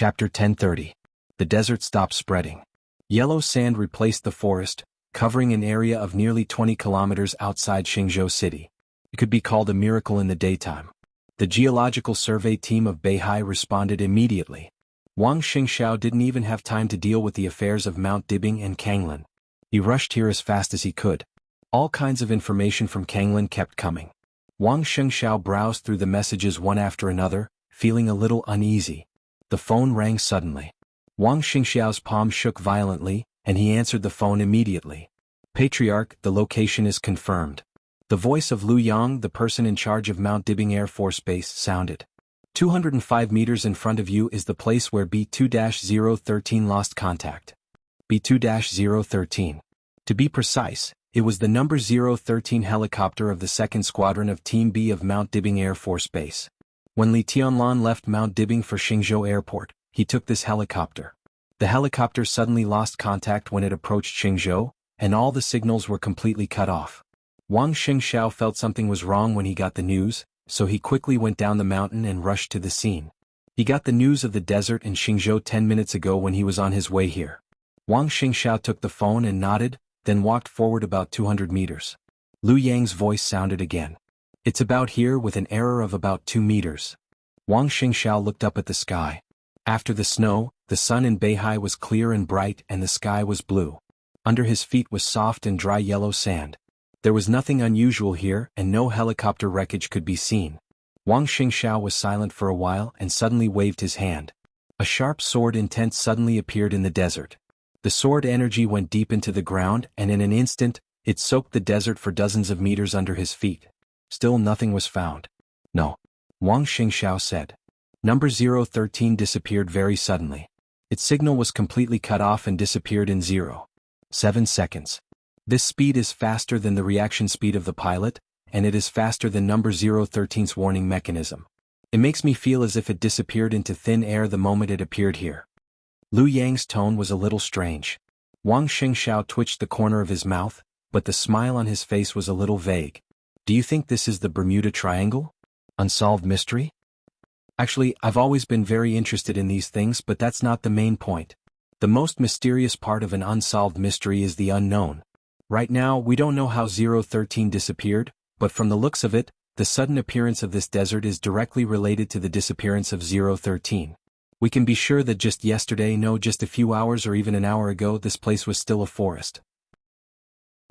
Chapter 1030. The desert stopped spreading. Yellow sand replaced the forest, covering an area of nearly 20 kilometers outside Xingzhou City. It could be called a miracle in the daytime. The geological survey team of Beihai responded immediately. Wang Xingxiao didn't even have time to deal with the affairs of Mount Dibing and Kanglin. He rushed here as fast as he could. All kinds of information from Kanglin kept coming. Wang Xingxiao browsed through the messages one after another, feeling a little uneasy. The phone rang suddenly. Wang Xingxiao's palm shook violently, and he answered the phone immediately. Patriarch, the location is confirmed. The voice of Lu Yang, the person in charge of Mount Dibing Air Force Base, sounded. 205 meters in front of you is the place where B-2-013 lost contact. B-2-013. To be precise, it was the number 013 helicopter of the 2nd Squadron of Team B of Mount Dibing Air Force Base. When Li Tianlan left Mount Dibing for Xingzhou Airport, he took this helicopter. The helicopter suddenly lost contact when it approached Xingzhou, and all the signals were completely cut off. Wang Xingxiao felt something was wrong when he got the news, so he quickly went down the mountain and rushed to the scene. He got the news of the desert in Xingzhou 10 minutes ago when he was on his way here. Wang Xingxiao took the phone and nodded, then walked forward about 200 meters. Lu Yang's voice sounded again. It's about here with an error of about 2 meters. Wang Xingxiao looked up at the sky. After the snow, the sun in Beihai was clear and bright and the sky was blue. Under his feet was soft and dry yellow sand. There was nothing unusual here and no helicopter wreckage could be seen. Wang Xingxiao was silent for a while and suddenly waved his hand. A sharp sword intent suddenly appeared in the desert. The sword energy went deep into the ground and in an instant, it soaked the desert for dozens of meters under his feet. Still nothing was found. No. Wang Xingxiao said. Number 013 disappeared very suddenly. Its signal was completely cut off and disappeared in 0.7 seconds. This speed is faster than the reaction speed of the pilot, and it is faster than number 013's warning mechanism. It makes me feel as if it disappeared into thin air the moment it appeared here. Lu Yang's tone was a little strange. Wang Xingxiao twitched the corner of his mouth, but the smile on his face was a little vague. Do you think this is the Bermuda Triangle? Unsolved mystery? Actually, I've always been very interested in these things, but that's not the main point. The most mysterious part of an unsolved mystery is the unknown. Right now, we don't know how 013 disappeared, but from the looks of it, the sudden appearance of this desert is directly related to the disappearance of 013. We can be sure that just yesterday, no, just a few hours or even an hour ago, this place was still a forest.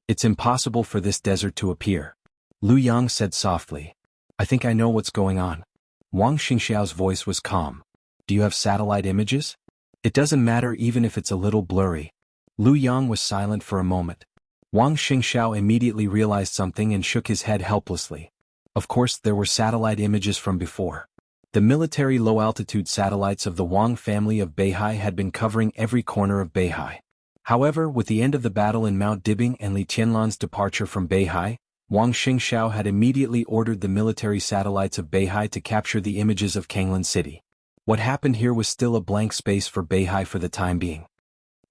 It's impossible for this desert to appear. Lu Yang said softly. I think I know what's going on. Wang Xingxiao's voice was calm. Do you have satellite images? It doesn't matter even if it's a little blurry. Lu Yang was silent for a moment. Wang Xingxiao immediately realized something and shook his head helplessly. Of course, there were satellite images from before. The military low-altitude satellites of the Wang family of Beihai had been covering every corner of Beihai. However, with the end of the battle in Mount Dibing and Li Tianlan's departure from Beihai, Wang Xingxiao had immediately ordered the military satellites of Beihai to capture the images of Kanglin City. What happened here was still a blank space for Beihai for the time being.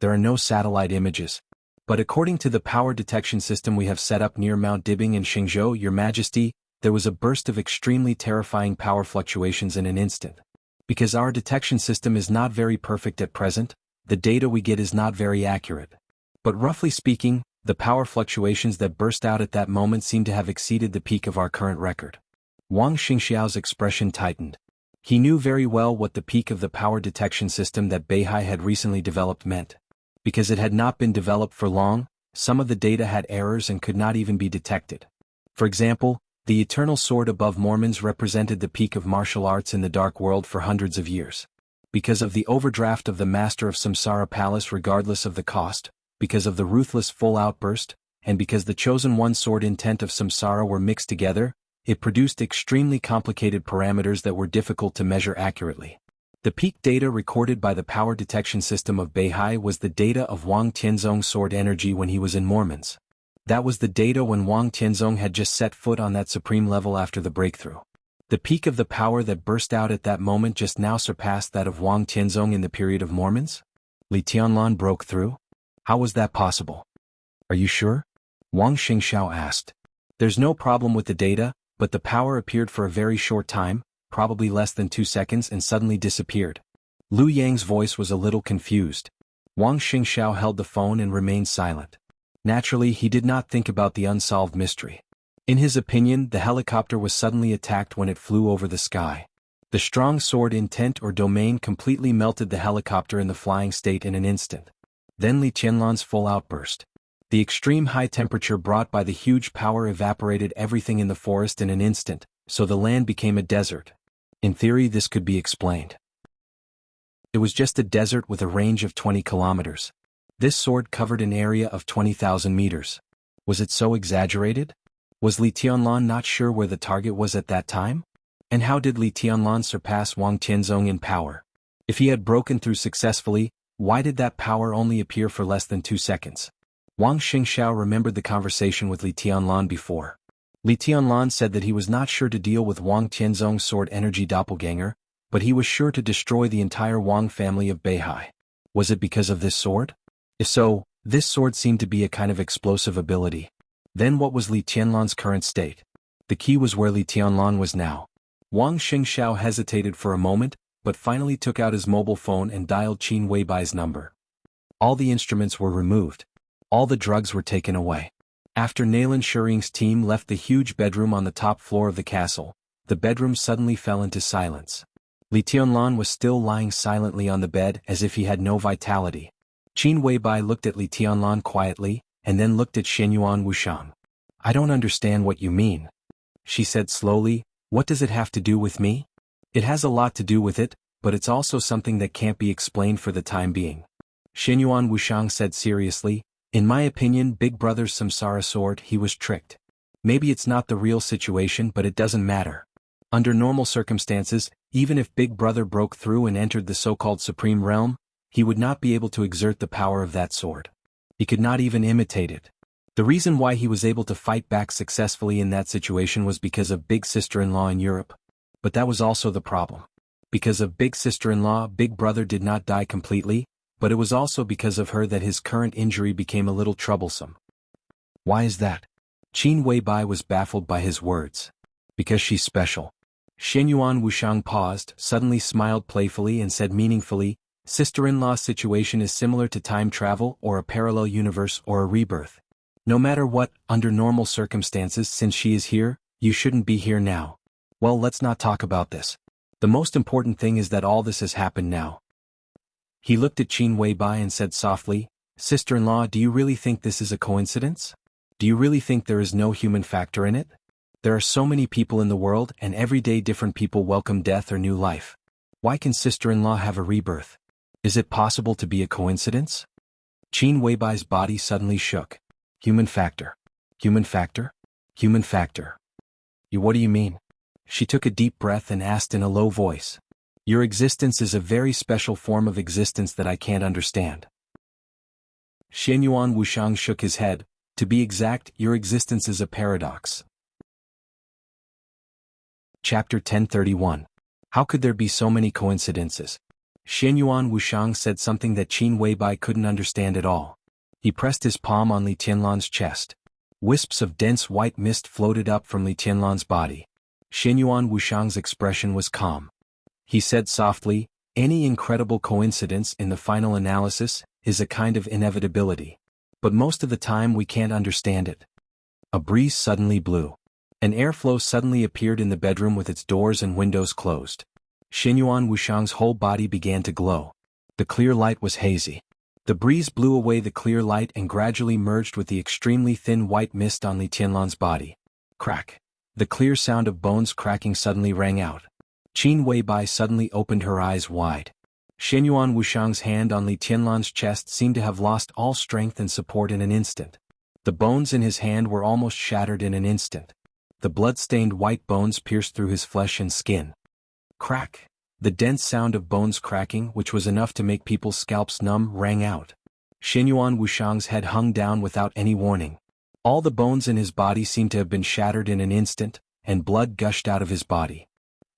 There are no satellite images. But according to the power detection system we have set up near Mount Dibing and Xingzhou, Your Majesty, there was a burst of extremely terrifying power fluctuations in an instant. Because our detection system is not very perfect at present, the data we get is not very accurate. But roughly speaking, the power fluctuations that burst out at that moment seem to have exceeded the peak of our current record. Wang Xingxiao's expression tightened. He knew very well what the peak of the power detection system that Beihai had recently developed meant. Because it had not been developed for long, some of the data had errors and could not even be detected. For example, the eternal sword above Mormons represented the peak of martial arts in the dark world for hundreds of years. Because of the overdraft of the master of Samsara Palace regardless of the cost, because of the ruthless full outburst, and because the chosen one sword intent of Samsara were mixed together, it produced extremely complicated parameters that were difficult to measure accurately. The peak data recorded by the power detection system of Beihai was the data of Wang Tianzong's sword energy when he was in Mormons. That was the data when Wang Tianzong had just set foot on that supreme level after the breakthrough. The peak of the power that burst out at that moment just now surpassed that of Wang Tianzong in the period of Mormons? Li Tianlan broke through? How was that possible? Are you sure? Wang Xingxiao asked. There's no problem with the data, but the power appeared for a very short time, probably less than 2 seconds, and suddenly disappeared. Lu Yang's voice was a little confused. Wang Xingxiao held the phone and remained silent. Naturally, he did not think about the unsolved mystery. In his opinion, the helicopter was suddenly attacked when it flew over the sky. The strong sword intent or domain completely melted the helicopter in the flying state in an instant. Then Li Tianlan's full outburst. The extreme high temperature brought by the huge power evaporated everything in the forest in an instant, so the land became a desert. In theory, this could be explained. It was just a desert with a range of 20 kilometers. This sword covered an area of 20,000 meters. Was it so exaggerated? Was Li Tianlan not sure where the target was at that time? And how did Li Tianlan surpass Wang Tianzong in power? If he had broken through successfully, why did that power only appear for less than 2 seconds? Wang Xingxiao remembered the conversation with Li Tianlan before. Li Tianlan said that he was not sure to deal with Wang Tianzong's sword energy doppelganger, but he was sure to destroy the entire Wang family of Beihai. Was it because of this sword? If so, this sword seemed to be a kind of explosive ability. Then what was Li Tianlan's current state? The key was where Li Tianlan was now. Wang Xingxiao hesitated for a moment, but finally took out his mobile phone and dialed Qin Weibai's number. All the instruments were removed. All the drugs were taken away. After Naylan Shuring's team left the huge bedroom on the top floor of the castle, the bedroom suddenly fell into silence. Li Tianlan was still lying silently on the bed as if he had no vitality. Qin Weibai looked at Li Tianlan quietly, and then looked at Shenyuan Wuxiang. "I don't understand what you mean," she said slowly. "What does it have to do with me?" "It has a lot to do with it, but it's also something that can't be explained for the time being." Shenyuan Wuxiang said seriously, "In my opinion, Big Brother's samsara sword, he was tricked. Maybe it's not the real situation, but it doesn't matter. Under normal circumstances, even if Big Brother broke through and entered the so-called Supreme Realm, he would not be able to exert the power of that sword. He could not even imitate it. The reason why he was able to fight back successfully in that situation was because of Big Sister-in-law in Europe. But that was also the problem. Because of Big Sister-in-law, Big Brother did not die completely, but it was also because of her that his current injury became a little troublesome." "Why is that?" Qin Weibai was baffled by his words. "Because she's special." Shenyuan Wuxiang paused, suddenly smiled playfully and said meaningfully, "Sister-in-law's situation is similar to time travel or a parallel universe or a rebirth. No matter what, under normal circumstances, since she is here, you shouldn't be here now. Well, let's not talk about this. The most important thing is that all this has happened now." He looked at Qin Weibai and said softly, "Sister-in-law, do you really think this is a coincidence? Do you really think there is no human factor in it? There are so many people in the world, and every day different people welcome death or new life. Why can sister-in-law have a rebirth? Is it possible to be a coincidence?" Qin Weibai's body suddenly shook. "Human factor. Human factor? Human factor. What do you mean?" She took a deep breath and asked in a low voice. "Your existence is a very special form of existence that I can't understand." Shenyuan Wuxiang shook his head. "To be exact, your existence is a paradox." Chapter 1031. How could there be so many coincidences? Shenyuan Wuxiang said something that Qin Weibai couldn't understand at all. He pressed his palm on Li Tianlan's chest. Wisps of dense white mist floated up from Li Tianlan's body. Shenyuan Wuxiang's expression was calm. He said softly, "Any incredible coincidence in the final analysis is a kind of inevitability. But most of the time we can't understand it." A breeze suddenly blew. An airflow suddenly appeared in the bedroom with its doors and windows closed. Shenyuan Wuxiang's whole body began to glow. The clear light was hazy. The breeze blew away the clear light and gradually merged with the extremely thin white mist on Li Tianlan's body. Crack. The clear sound of bones cracking suddenly rang out. Qin Weibai suddenly opened her eyes wide. Shenyuan Wuxiang's hand on Li Tianlan's chest seemed to have lost all strength and support in an instant. The bones in his hand were almost shattered in an instant. The blood-stained white bones pierced through his flesh and skin. Crack. The dense sound of bones cracking, which was enough to make people's scalps numb, rang out. Shenyuan Wuxiang's head hung down without any warning. All the bones in his body seemed to have been shattered in an instant, and blood gushed out of his body.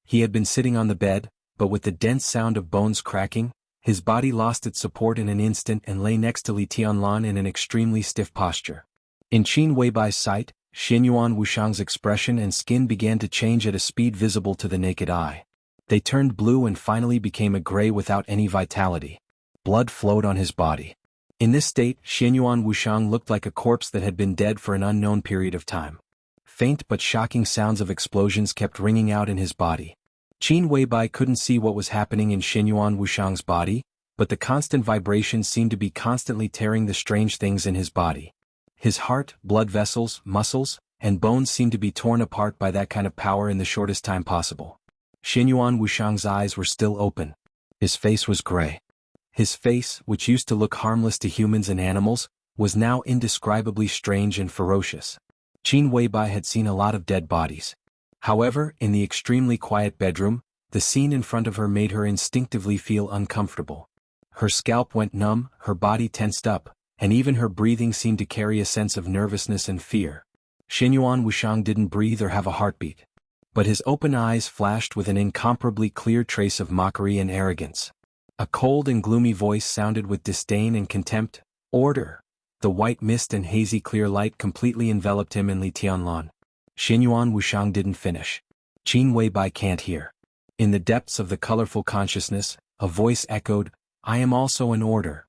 He had been sitting on the bed, but with the dense sound of bones cracking, his body lost its support in an instant and lay next to Li Tianlan in an extremely stiff posture. In Qin Weibai's sight, Shenyuan Wuxiang's expression and skin began to change at a speed visible to the naked eye. They turned blue and finally became a gray without any vitality. Blood flowed on his body. In this state, Xianyuan Wushang looked like a corpse that had been dead for an unknown period of time. Faint but shocking sounds of explosions kept ringing out in his body. Qin Weibai couldn't see what was happening in Xianyuan Wushang's body, but the constant vibrations seemed to be constantly tearing the strange things in his body. His heart, blood vessels, muscles, and bones seemed to be torn apart by that kind of power in the shortest time possible. Xianyuan Wushang's eyes were still open. His face was gray. His face, which used to look harmless to humans and animals, was now indescribably strange and ferocious. Qin Weibai had seen a lot of dead bodies. However, in the extremely quiet bedroom, the scene in front of her made her instinctively feel uncomfortable. Her scalp went numb, her body tensed up, and even her breathing seemed to carry a sense of nervousness and fear. Xianyuan Wushang didn't breathe or have a heartbeat. But his open eyes flashed with an incomparably clear trace of mockery and arrogance. A cold and gloomy voice sounded with disdain and contempt. "Order!" The white mist and hazy clear light completely enveloped him and Li Tianlan. Xianyuan Wushang didn't finish. Qin Weibai can't hear. In the depths of the colorful consciousness, a voice echoed, "I am also an order."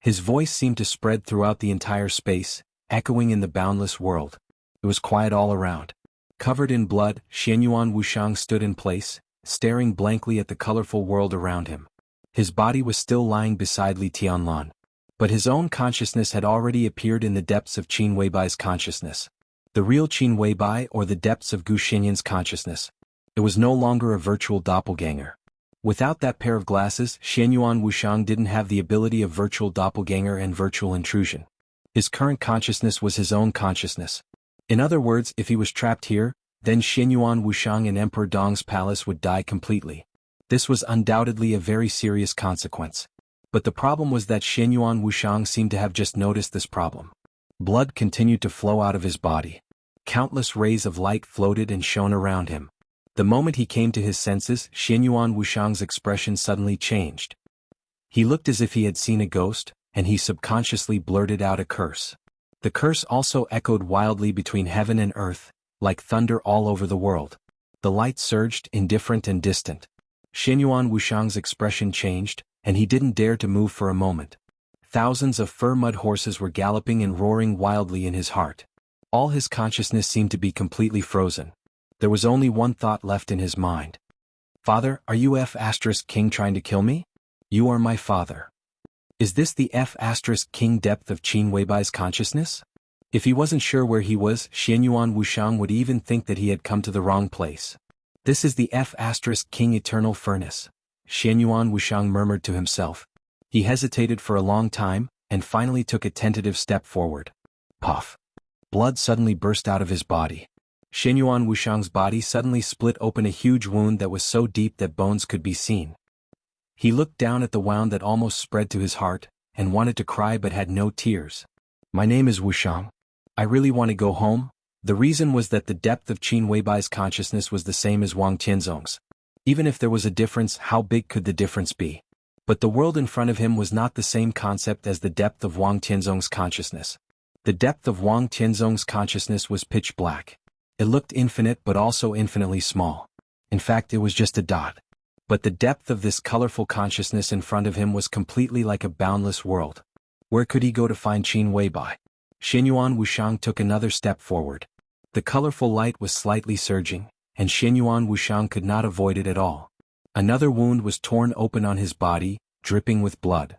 His voice seemed to spread throughout the entire space, echoing in the boundless world. It was quiet all around. Covered in blood, Xianyuan Wushang stood in place, staring blankly at the colorful world around him. His body was still lying beside Li Tianlan. But his own consciousness had already appeared in the depths of Qin Weibai's consciousness. The real Qin Weibai or the depths of Gu Xinyan's consciousness. It was no longer a virtual doppelganger. Without that pair of glasses, Xianyuan Wushang didn't have the ability of virtual doppelganger and virtual intrusion. His current consciousness was his own consciousness. In other words, if he was trapped here, then Xianyuan Wushang in Emperor Dong's palace would die completely. This was undoubtedly a very serious consequence. But the problem was that Xianyuan Wushang seemed to have just noticed this problem. Blood continued to flow out of his body. Countless rays of light floated and shone around him. The moment he came to his senses, Xianyuan Wushang's expression suddenly changed. He looked as if he had seen a ghost, and he subconsciously blurted out a curse. The curse also echoed wildly between heaven and earth, like thunder all over the world. The light surged, indifferent and distant. Xianyuan Wushang's expression changed, and he didn't dare to move for a moment. Thousands of fur-mud horses were galloping and roaring wildly in his heart. All his consciousness seemed to be completely frozen. There was only one thought left in his mind. "Father, are you F*King trying to kill me? You are my father." Is this the F*King depth of Qin Weibai's consciousness? If he wasn't sure where he was, Xianyuan Wushang would even think that he had come to the wrong place. This is the F*King eternal furnace. Xianyuan Wushang murmured to himself. He hesitated for a long time, and finally took a tentative step forward. Puff! Blood suddenly burst out of his body. Xianyuan Wushang's body suddenly split open a huge wound that was so deep that bones could be seen. He looked down at the wound that almost spread to his heart, and wanted to cry but had no tears. "My name is Wushang. I really want to go home." The reason was that the depth of Qin Weibai's consciousness was the same as Wang Tianzong's. Even if there was a difference, how big could the difference be? But the world in front of him was not the same concept as the depth of Wang Tianzong's consciousness. The depth of Wang Tianzong's consciousness was pitch black. It looked infinite but also infinitely small. In fact, it was just a dot. But the depth of this colorful consciousness in front of him was completely like a boundless world. Where could he go to find Qin Weibai? Xianyuan Wushang took another step forward. The colorful light was slightly surging, and Xianyuan Wushang could not avoid it at all. Another wound was torn open on his body, dripping with blood.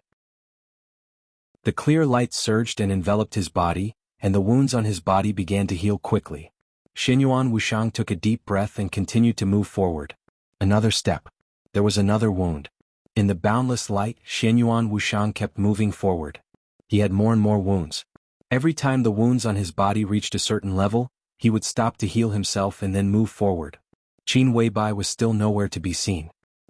The clear light surged and enveloped his body, and the wounds on his body began to heal quickly. Xianyuan Wushang took a deep breath and continued to move forward. Another step. There was another wound. In the boundless light, Xianyuan Wushang kept moving forward. He had more and more wounds. Every time the wounds on his body reached a certain level, he would stop to heal himself and then move forward. Qin Weibai was still nowhere to be seen.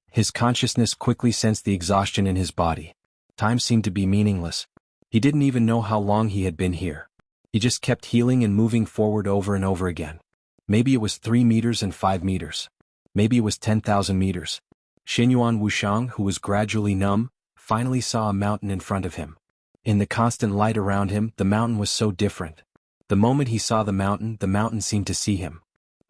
His consciousness quickly sensed the exhaustion in his body. Time seemed to be meaningless. He didn't even know how long he had been here. He just kept healing and moving forward over and over again. Maybe it was 3 meters and 5 meters. Maybe it was 10,000 meters. Xianyuan Wushang, who was gradually numb, finally saw a mountain in front of him. In the constant light around him, the mountain was so different. The moment he saw the mountain seemed to see him.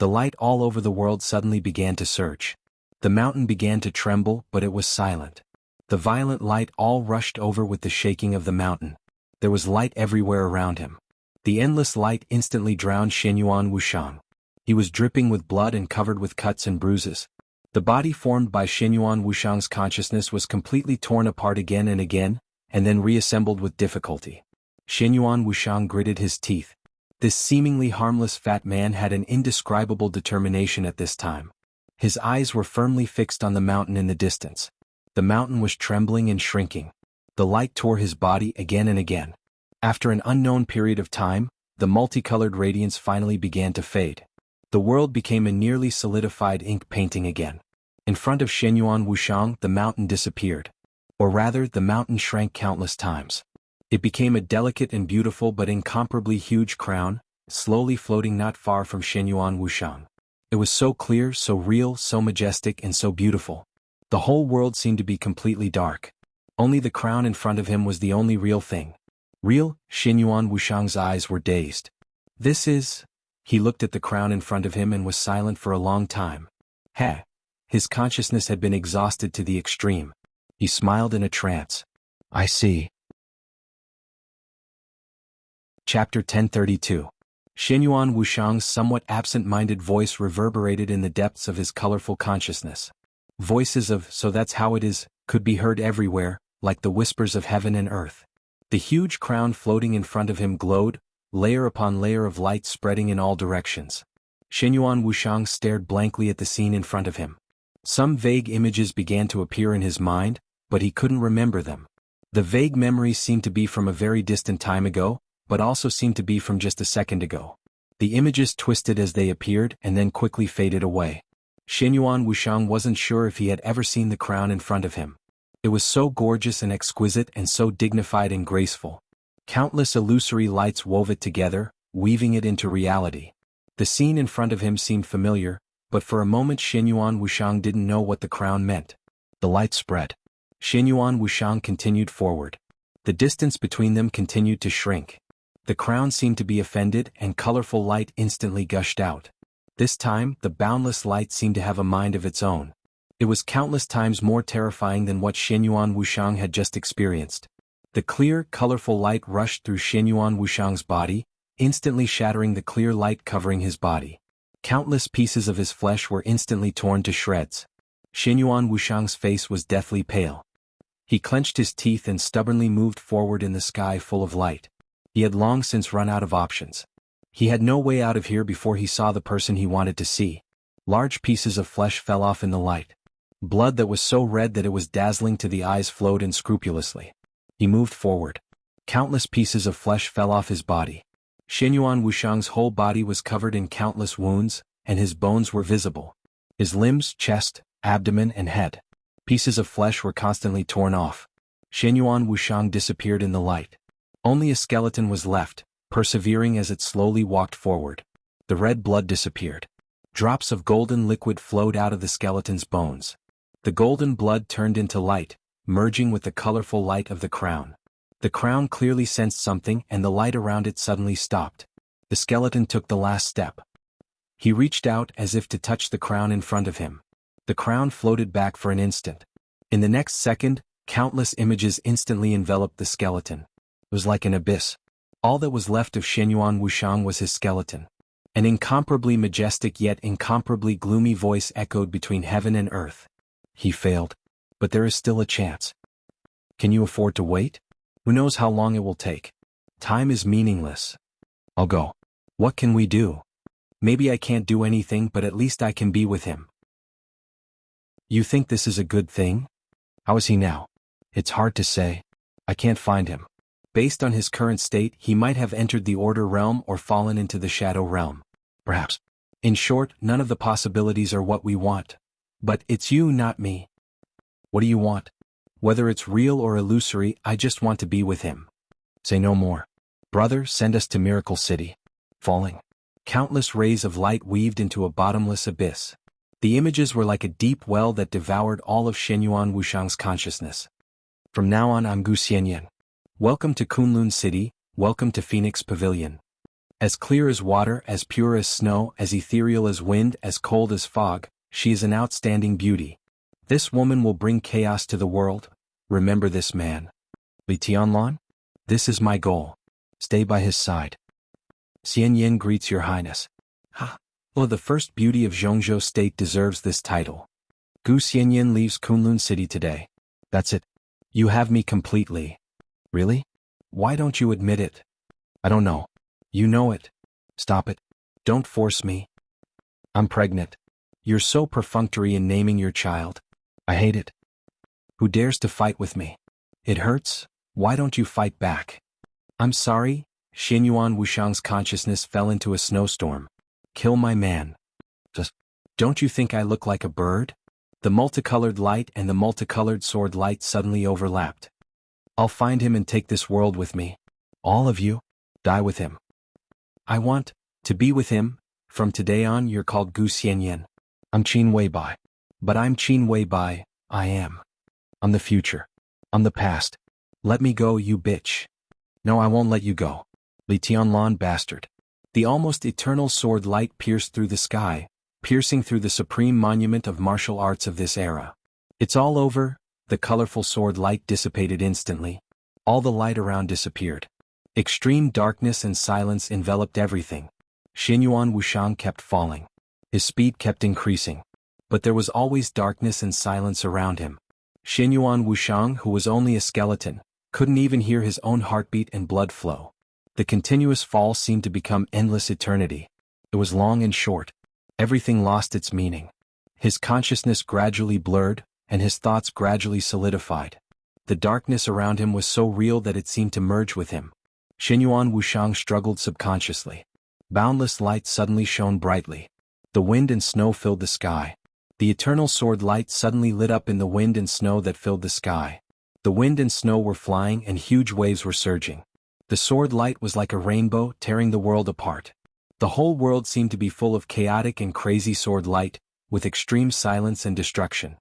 The light all over the world suddenly began to surge. The mountain began to tremble, but it was silent. The violent light all rushed over with the shaking of the mountain. There was light everywhere around him. The endless light instantly drowned Xianyuan Wuxiang. He was dripping with blood and covered with cuts and bruises. The body formed by Xianyuan Wuxiang's consciousness was completely torn apart again, and then reassembled with difficulty. Xianyuan Wuxiang gritted his teeth. This seemingly harmless fat man had an indescribable determination at this time. His eyes were firmly fixed on the mountain in the distance. The mountain was trembling and shrinking. The light tore his body again and again. After an unknown period of time, the multicolored radiance finally began to fade. The world became a nearly solidified ink painting again. In front of Xianyuan Wuxiang, the mountain disappeared. Or rather, the mountain shrank countless times. It became a delicate and beautiful but incomparably huge crown, slowly floating not far from Xianyuan Wuxiang. It was so clear, so real, so majestic, and so beautiful. The whole world seemed to be completely dark. Only the crown in front of him was the only real thing. Real? Xianyuan Wuxiang's eyes were dazed. This is... He looked at the crown in front of him and was silent for a long time. His consciousness had been exhausted to the extreme. He smiled in a trance. I see. Chapter 1032. Xianyuan Wuxiang's somewhat absent-minded voice reverberated in the depths of his colorful consciousness. Voices of "so that's how it is" could be heard everywhere, like the whispers of heaven and earth. The huge crown floating in front of him glowed, layer upon layer of light spreading in all directions. Xianyuan Wuxiang stared blankly at the scene in front of him. Some vague images began to appear in his mind, but he couldn't remember them. The vague memories seemed to be from a very distant time ago, but also seemed to be from just a second ago. The images twisted as they appeared and then quickly faded away. Xianyuan Wuxiang wasn't sure if he had ever seen the crown in front of him. It was so gorgeous and exquisite and so dignified and graceful. Countless illusory lights wove it together, weaving it into reality. The scene in front of him seemed familiar, but for a moment Xianyuan Wuxiang didn't know what the crown meant. The light spread. Xianyuan Wuxiang continued forward. The distance between them continued to shrink. The crown seemed to be offended, and colorful light instantly gushed out. This time, the boundless light seemed to have a mind of its own. It was countless times more terrifying than what Xianyuan Wuxiang had just experienced. The clear, colorful light rushed through Xianyuan Wuxiang's body, instantly shattering the clear light covering his body. Countless pieces of his flesh were instantly torn to shreds. Xianyuan Wuxiang's face was deathly pale. He clenched his teeth and stubbornly moved forward in the sky full of light. He had long since run out of options. He had no way out of here before he saw the person he wanted to see. Large pieces of flesh fell off in the light. Blood that was so red that it was dazzling to the eyes flowed unscrupulously. He moved forward. Countless pieces of flesh fell off his body. Xianyuan Wuxiang's whole body was covered in countless wounds, and his bones were visible. His limbs, chest, abdomen, and head. Pieces of flesh were constantly torn off. Xianyuan Wuxiang disappeared in the light. Only a skeleton was left, persevering as it slowly walked forward. The red blood disappeared. Drops of golden liquid flowed out of the skeleton's bones. The golden blood turned into light, merging with the colorful light of the crown. The crown clearly sensed something, and the light around it suddenly stopped. The skeleton took the last step. He reached out as if to touch the crown in front of him. The crown floated back for an instant. In the next second, countless images instantly enveloped the skeleton. It was like an abyss. All that was left of Xianyuan Wuxiang was his skeleton. An incomparably majestic yet incomparably gloomy voice echoed between heaven and earth. He failed. But there is still a chance. Can you afford to wait? Who knows how long it will take? Time is meaningless. I'll go. What can we do? Maybe I can't do anything, but at least I can be with him. You think this is a good thing? How is he now? It's hard to say. I can't find him. Based on his current state, he might have entered the Order Realm or fallen into the Shadow Realm. Perhaps. In short, none of the possibilities are what we want. But it's you, not me. What do you want? Whether it's real or illusory, I just want to be with him. Say no more. Brother, send us to Miracle City. Falling. Countless rays of light weaved into a bottomless abyss. The images were like a deep well that devoured all of Xianyuan Wuxiang's consciousness. From now on, I'm Gu Xianyan. Welcome to Kunlun City, welcome to Phoenix Pavilion. As clear as water, as pure as snow, as ethereal as wind, as cold as fog, she is an outstanding beauty. This woman will bring chaos to the world. Remember this man. Li Tianlan? This is my goal. Stay by his side. Xian Yin greets your highness. Ha! Oh, the first beauty of Zhongzhou state deserves this title. Gu Xianyin leaves Kunlun City today. That's it. You have me completely. Really? Why don't you admit it? I don't know. You know it. Stop it. Don't force me. I'm pregnant. You're so perfunctory in naming your child. I hate it. Who dares to fight with me? It hurts. Why don't you fight back? I'm sorry. Xinyuan Wushang's consciousness fell into a snowstorm. Kill my man. Just, don't you think I look like a bird? The multicolored light and the multicolored sword light suddenly overlapped. I'll find him and take this world with me. All of you, die with him. I want to be with him. From today on you're called Gu Xianyan. I'm Qin Weibai. But I'm Qin Weibai, I am. I'm the future. I'm the past. Let me go, you bitch. No, I won't let you go. Li Tianlan bastard. The almost eternal sword light pierced through the sky, piercing through the supreme monument of martial arts of this era. It's all over. The colorful sword light dissipated instantly. All the light around disappeared. Extreme darkness and silence enveloped everything. Xinyuan Wushang kept falling. His speed kept increasing. But there was always darkness and silence around him. Xinyuan Wushang, who was only a skeleton, couldn't even hear his own heartbeat and blood flow. The continuous fall seemed to become endless eternity. It was long and short. Everything lost its meaning. His consciousness gradually blurred, and his thoughts gradually solidified. The darkness around him was so real that it seemed to merge with him. Xinyuan Wushang struggled subconsciously. Boundless light suddenly shone brightly. The wind and snow filled the sky. The eternal sword light suddenly lit up in the wind and snow that filled the sky. The wind and snow were flying and huge waves were surging. The sword light was like a rainbow tearing the world apart. The whole world seemed to be full of chaotic and crazy sword light, with extreme silence and destruction.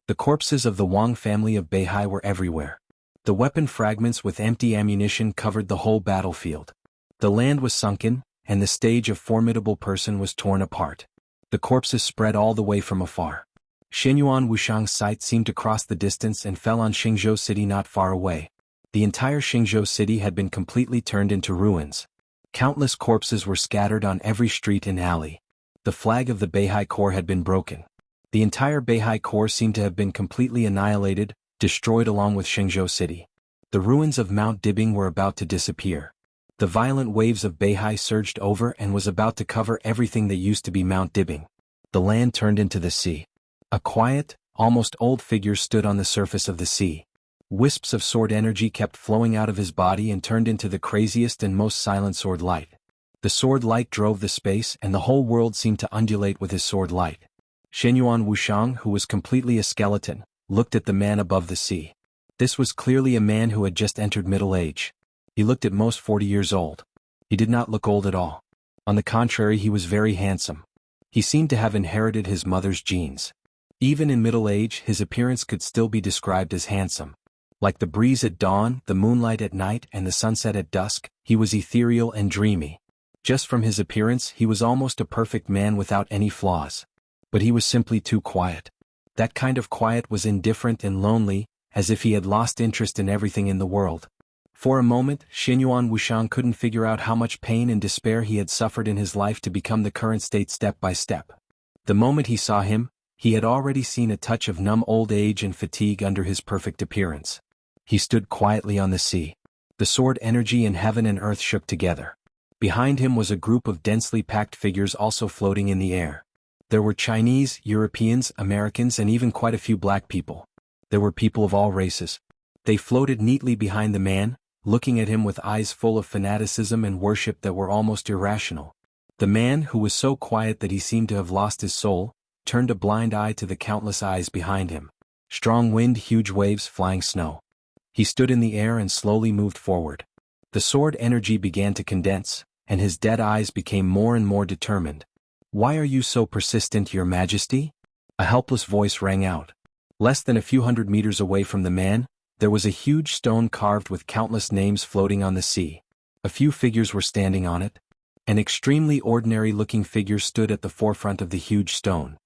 The corpses of the Wang family of Beihai were everywhere. The weapon fragments with empty ammunition covered the whole battlefield. The land was sunken, and the stage of formidable person was torn apart. The corpses spread all the way from afar. Xinyuan Wushang's sight seemed to cross the distance and fell on Xingzhou City not far away. The entire Xingzhou City had been completely turned into ruins. Countless corpses were scattered on every street and alley. The flag of the Beihai Corps had been broken. The entire Beihai Corps seemed to have been completely annihilated, destroyed along with Xingzhou City. The ruins of Mount Dibing were about to disappear. The violent waves of Beihai surged over and was about to cover everything that used to be Mount Dibing. The land turned into the sea. A quiet, almost old figure stood on the surface of the sea. Wisps of sword energy kept flowing out of his body and turned into the craziest and most silent sword light. The sword light drove the space and the whole world seemed to undulate with his sword light. Xinyuan Wushang, who was completely a skeleton, looked at the man above the sea. This was clearly a man who had just entered middle age. He looked at most 40 years old. He did not look old at all. On the contrary, he was very handsome. He seemed to have inherited his mother's genes. Even in middle age, his appearance could still be described as handsome. Like the breeze at dawn, the moonlight at night, and the sunset at dusk, he was ethereal and dreamy. Just from his appearance, he was almost a perfect man without any flaws. But he was simply too quiet. That kind of quiet was indifferent and lonely, as if he had lost interest in everything in the world. For a moment, Xinyuan Wushang couldn't figure out how much pain and despair he had suffered in his life to become the current state step by step. The moment he saw him, he had already seen a touch of numb old age and fatigue under his perfect appearance. He stood quietly on the sea. The sword energy in heaven and earth shook together. Behind him was a group of densely packed figures also floating in the air. There were Chinese, Europeans, Americans, and even quite a few black people. There were people of all races. They floated neatly behind the man, looking at him with eyes full of fanaticism and worship that were almost irrational. The man, who was so quiet that he seemed to have lost his soul, turned a blind eye to the countless eyes behind him. Strong wind, huge waves, flying snow. He stood in the air and slowly moved forward. The sword energy began to condense, and his dead eyes became more and more determined. "Why are you so persistent, Your Majesty?" A helpless voice rang out. Less than a few hundred meters away from the man, there was a huge stone carved with countless names floating on the sea. A few figures were standing on it. An extremely ordinary-looking figure stood at the forefront of the huge stone.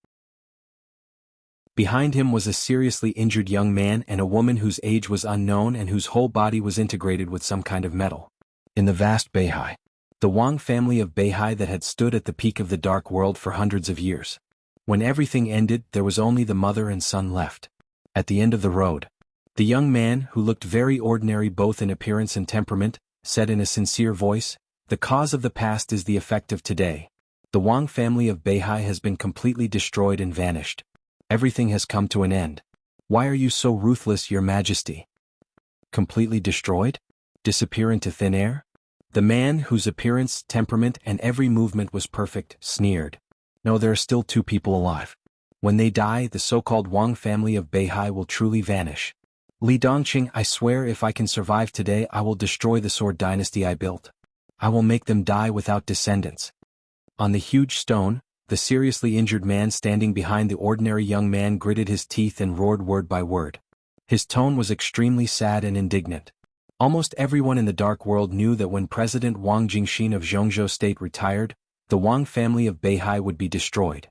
Behind him was a seriously injured young man and a woman whose age was unknown and whose whole body was integrated with some kind of metal. In the vast Beihai, the Wang family of Beihai that had stood at the peak of the dark world for hundreds of years. When everything ended, there was only the mother and son left. At the end of the road, the young man, who looked very ordinary both in appearance and temperament, said in a sincere voice, "The cause of the past is the effect of today. The Wang family of Beihai has been completely destroyed and vanished. Everything has come to an end. Why are you so ruthless, Your Majesty?" Completely destroyed? Disappear into thin air? The man, whose appearance, temperament, and every movement was perfect, sneered. "No, there are still 2 people alive. When they die, the so-called Wang family of Beihai will truly vanish. Li Dongqing, I swear if I can survive today, I will destroy the sword dynasty I built. I will make them die without descendants." On the huge stone, the seriously injured man standing behind the ordinary young man gritted his teeth and roared word by word. His tone was extremely sad and indignant. Almost everyone in the dark world knew that when President Wang Jingxin of Zhongzhou State retired, the Wang family of Beihai would be destroyed.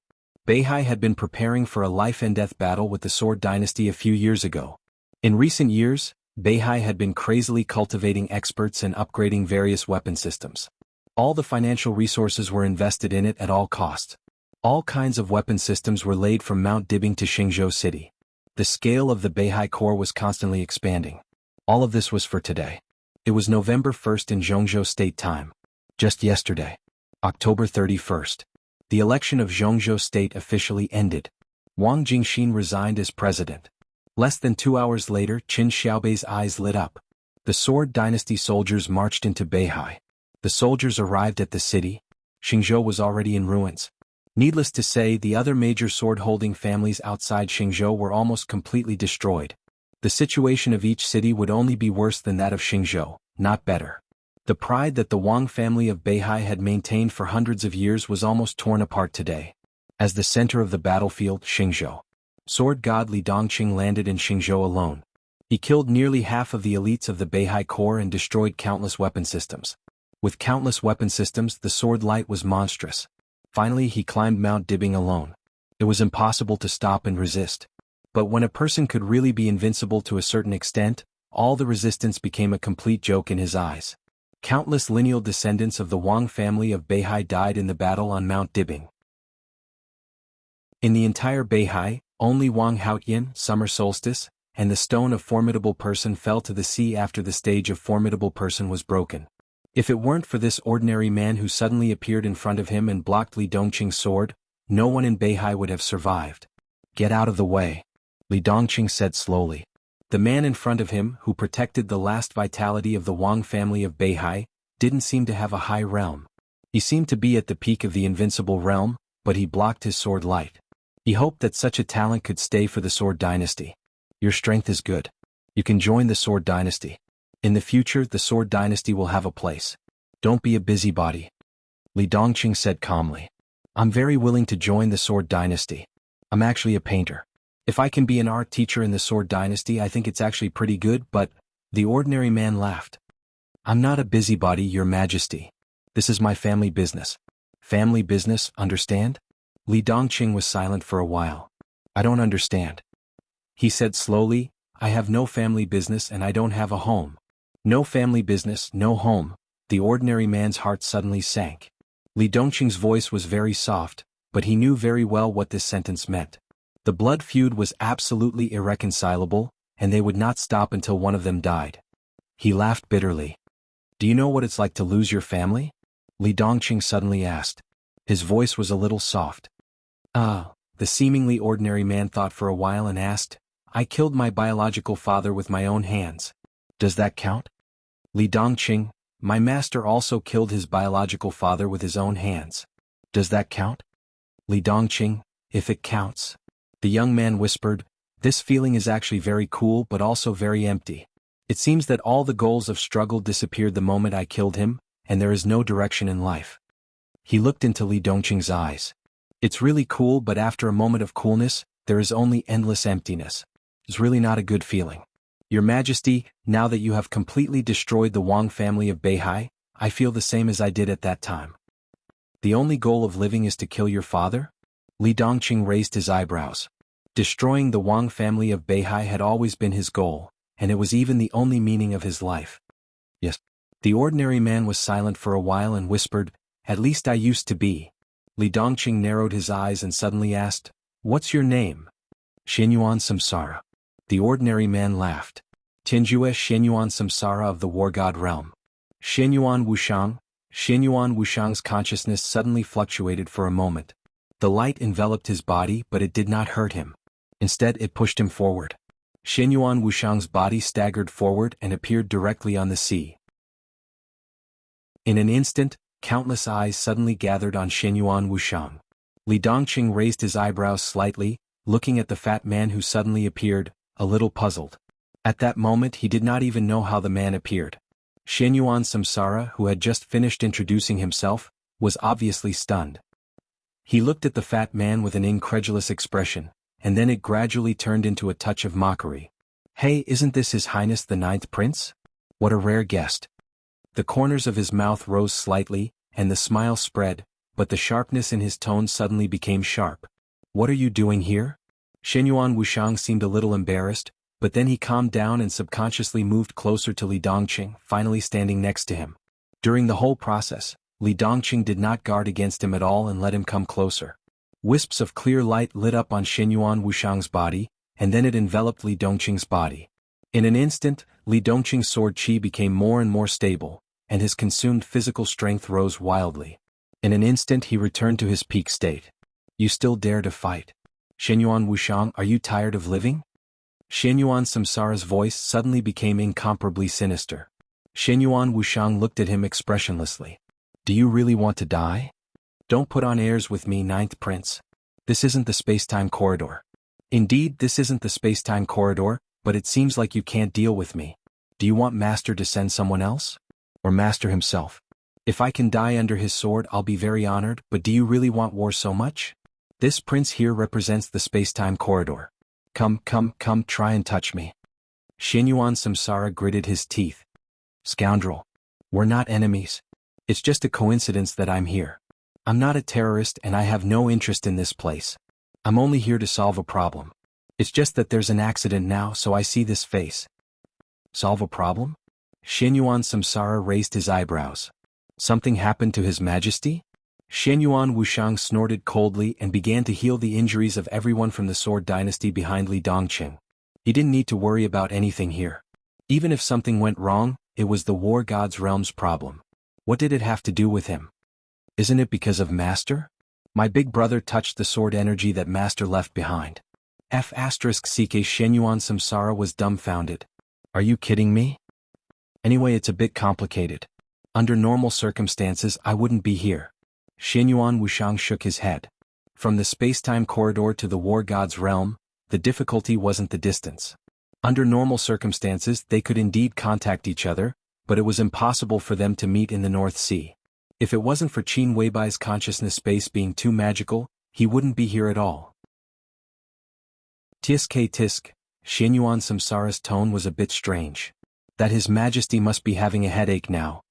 Beihai had been preparing for a life-and-death battle with the Sword Dynasty a few years ago. In recent years, Beihai had been crazily cultivating experts and upgrading various weapon systems. All the financial resources were invested in it at all costs. All kinds of weapon systems were laid from Mount Dibing to Xingzhou City. The scale of the Beihai Corps was constantly expanding. All of this was for today. It was November 1st in Zhongzhou State time. Just yesterday, October 31st, the election of Zhongzhou State officially ended. Wang Jingxin resigned as president. Less than 2 hours later, Qin Xiaobei's eyes lit up. The Sword Dynasty soldiers marched into Beihai. The soldiers arrived at the city. Xingzhou was already in ruins. Needless to say, the other major sword-holding families outside Xingzhou were almost completely destroyed. The situation of each city would only be worse than that of Xingzhou, not better. The pride that the Wang family of Beihai had maintained for hundreds of years was almost torn apart today. As the center of the battlefield, Xingzhou, sword god Li Dongqing landed in Xingzhou alone. He killed nearly half of the elites of the Beihai Corps and destroyed countless weapon systems. With countless weapon systems, the sword light was monstrous. Finally, he climbed Mount Dibing alone. It was impossible to stop and resist. But when a person could really be invincible to a certain extent, all the resistance became a complete joke in his eyes. Countless lineal descendants of the Wang family of Beihai died in the battle on Mount Dibing. In the entire Beihai, only Wang Haotian, summer solstice, and the stone of formidable person fell to the sea after the stage of formidable person was broken. If it weren't for this ordinary man who suddenly appeared in front of him and blocked Li Dongqing's sword, no one in Beihai would have survived. "Get out of the way," Li Dongqing said slowly. The man in front of him, who protected the last vitality of the Wang family of Beihai, didn't seem to have a high realm. He seemed to be at the peak of the invincible realm, but he blocked his sword light. He hoped that such a talent could stay for the Sword Dynasty. "Your strength is good. You can join the Sword Dynasty. In the future, the Sword Dynasty will have a place. Don't be a busybody," Li Dongqing said calmly. "I'm very willing to join the Sword Dynasty. I'm actually a painter. If I can be an art teacher in the Sword Dynasty, I think it's actually pretty good, but..." The ordinary man laughed. "I'm not a busybody, Your Majesty. This is my family business." "Family business, understand?" Li Dongqing was silent for a while. "I don't understand," he said slowly. "I have no family business and I don't have a home." No family business, no home. The ordinary man's heart suddenly sank. Li Dongqing's voice was very soft, but he knew very well what this sentence meant. The blood feud was absolutely irreconcilable, and they would not stop until one of them died. He laughed bitterly. "Do you know what it's like to lose your family?" Li Dongqing suddenly asked. His voice was a little soft. The seemingly ordinary man thought for a while and asked, "I killed my biological father with my own hands. Does that count?" Li Dongqing, "My master also killed his biological father with his own hands. Does that count?" Li Dongqing, "If it counts." The young man whispered, "This feeling is actually very cool but also very empty. It seems that all the goals of struggle disappeared the moment I killed him, and there is no direction in life." He looked into Li Dongqing's eyes. "It's really cool, but after a moment of coolness, there is only endless emptiness. It's really not a good feeling. Your Majesty, now that you have completely destroyed the Wang family of Beihai, I feel the same as I did at that time. The only goal of living is to kill your father? Li Dongqing raised his eyebrows. Destroying the Wang family of Beihai had always been his goal, and it was even the only meaning of his life. Yes. The ordinary man was silent for a while and whispered, "At least I used to be." Li Dongqing narrowed his eyes and suddenly asked, "What's your name?" "Xianyuan Samsara." The ordinary man laughed. "Tianjue Xianyuan Samsara of the War God realm." Xianyuan Wushang. Xianyuan Wushang's consciousness suddenly fluctuated for a moment. The light enveloped his body, but it did not hurt him. Instead, it pushed him forward. Xianyuan Wushang's body staggered forward and appeared directly on the sea. In an instant, countless eyes suddenly gathered on Xianyuan Wushang. Li Dongqing raised his eyebrows slightly, looking at the fat man who suddenly appeared, a little puzzled. At that moment he did not even know how the man appeared. Xianyuan Samsara, who had just finished introducing himself, was obviously stunned. He looked at the fat man with an incredulous expression, and then it gradually turned into a touch of mockery. "Hey, isn't this His Highness the Ninth Prince? What a rare guest." The corners of his mouth rose slightly, and the smile spread, but the sharpness in his tone suddenly became sharp. "What are you doing here?" Xianyuan Wushang seemed a little embarrassed, but then he calmed down and subconsciously moved closer to Li Dongqing, finally standing next to him. During the whole process, Li Dongqing did not guard against him at all and let him come closer. Wisps of clear light lit up on Xianyuan Wushang's body, and then it enveloped Li Dongqing's body. In an instant, Li Dongqing's sword chi became more and more stable, and his consumed physical strength rose wildly. In an instant he returned to his peak state. "You still dare to fight? Xianyuan Wushang, are you tired of living?" Xianyuan Samsara's voice suddenly became incomparably sinister. Xianyuan Wushang looked at him expressionlessly. "Do you really want to die? Don't put on airs with me, Ninth Prince. This isn't the space-time corridor." "Indeed, this isn't the space-time corridor, but it seems like you can't deal with me. Do you want Master to send someone else? Or Master himself? If I can die under his sword, I'll be very honored, but do you really want war so much? This prince here represents the space-time corridor. Come, try and touch me." Xianyuan Samsara gritted his teeth. "Scoundrel. We're not enemies. It's just a coincidence that I'm here. I'm not a terrorist and I have no interest in this place. I'm only here to solve a problem. It's just that there's an accident now, so I see this face." "Solve a problem?" Xianyuan Samsara raised his eyebrows. "Something happened to His Majesty?" Xianyuan Wushang snorted coldly and began to heal the injuries of everyone from the Sword Dynasty behind Li Dongqing. He didn't need to worry about anything here. Even if something went wrong, it was the War God's realm's problem. What did it have to do with him? Isn't it because of Master? My big brother touched the sword energy that Master left behind. Ck Xianyuan Samsara was dumbfounded. "Are you kidding me? Anyway, it's a bit complicated. Under normal circumstances I wouldn't be here." Xianyuan Wushang shook his head. From the space-time corridor to the War God's realm, the difficulty wasn't the distance. Under normal circumstances they could indeed contact each other, but it was impossible for them to meet in the North Sea. If it wasn't for Qin Weibai's consciousness space being too magical, he wouldn't be here at all. Tisk, Xianyuan Samsara's tone was a bit strange. That His Majesty must be having a headache now.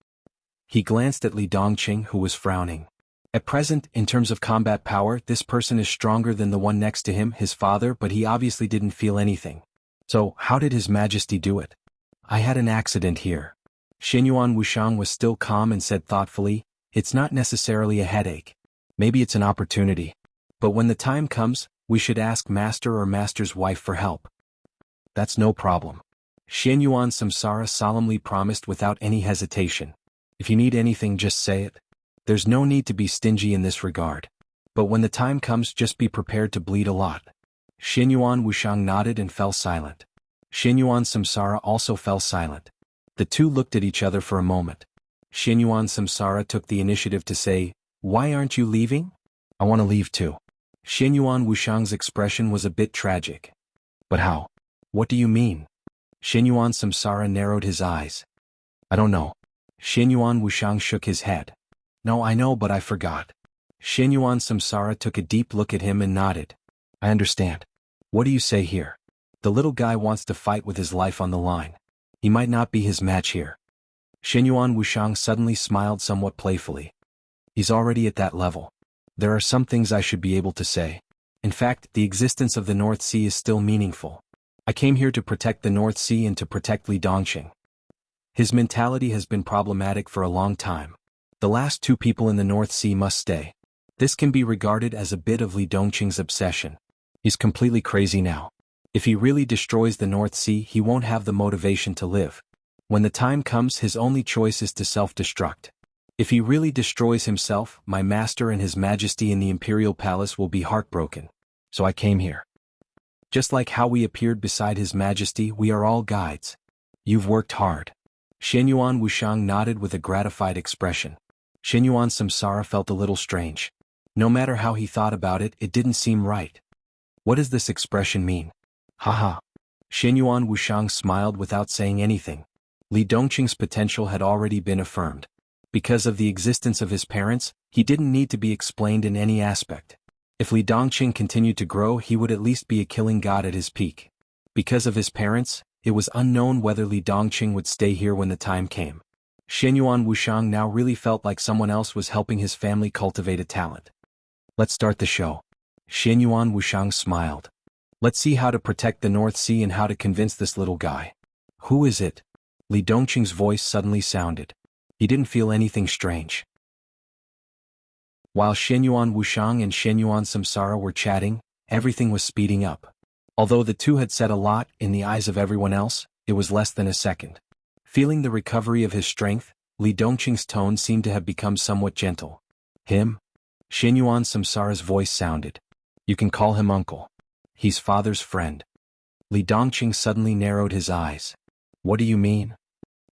He glanced at Li Dongqing, who was frowning. At present, in terms of combat power, this person is stronger than the one next to him, his father, but he obviously didn't feel anything. So, how did His Majesty do it? "I had an accident here." Xianyuan Wushang was still calm and said thoughtfully, "It's not necessarily a headache. Maybe it's an opportunity. But when the time comes, we should ask Master or Master's wife for help." "That's no problem." Xianyuan Samsara solemnly promised without any hesitation. "If you need anything, just say it. There's no need to be stingy in this regard. But when the time comes, just be prepared to bleed a lot." Xianyuan Wushang nodded and fell silent. Xianyuan Samsara also fell silent. The two looked at each other for a moment. Xianyuan Samsara took the initiative to say, "Why aren't you leaving?" "I want to leave too." Xianyuan Wushang's expression was a bit tragic. "But how? What do you mean?" Xianyuan Samsara narrowed his eyes. "I don't know." Xianyuan Wushang shook his head. "No, I know, but I forgot." Xianyuan Samsara took a deep look at him and nodded. "I understand. What do you say here? The little guy wants to fight with his life on the line. He might not be his match here." Shenyuan Wushang suddenly smiled somewhat playfully. He's already at that level. There are some things I should be able to say. In fact, the existence of the North Sea is still meaningful. I came here to protect the North Sea and to protect Li Dongqing. His mentality has been problematic for a long time. The last two people in the North Sea must stay. This can be regarded as a bit of Li Dongqing's obsession. He's completely crazy now. If he really destroys the North Sea, he won't have the motivation to live. When the time comes, his only choice is to self-destruct. If he really destroys himself, my master and his majesty in the imperial palace will be heartbroken. So I came here. Just like how we appeared beside his majesty, we are all guides. You've worked hard. Shenyuan Wushang nodded with a gratified expression. Shenyuan Samsara felt a little strange. No matter how he thought about it, it didn't seem right. What does this expression mean? Haha. Shenyuan Wushang smiled without saying anything. Li Dongqing's potential had already been affirmed. Because of the existence of his parents, he didn't need to be explained in any aspect. If Li Dongqing continued to grow, he would at least be a killing god at his peak. Because of his parents, it was unknown whether Li Dongqing would stay here when the time came. Shenyuan Wushang now really felt like someone else was helping his family cultivate a talent. Let's start the show. Shenyuan Wushang smiled. Let's see how to protect the North Sea and how to convince this little guy. Who is it? Li Dongqing's voice suddenly sounded. He didn't feel anything strange. While Shenyuan Wushang and Shenyuan Samsara were chatting, everything was speeding up. Although the two had said a lot, in the eyes of everyone else, it was less than a second. Feeling the recovery of his strength, Li Dongqing's tone seemed to have become somewhat gentle. Him? Shenyuan Samsara's voice sounded. You can call him uncle. He's father's friend. Li Dongqing suddenly narrowed his eyes. What do you mean?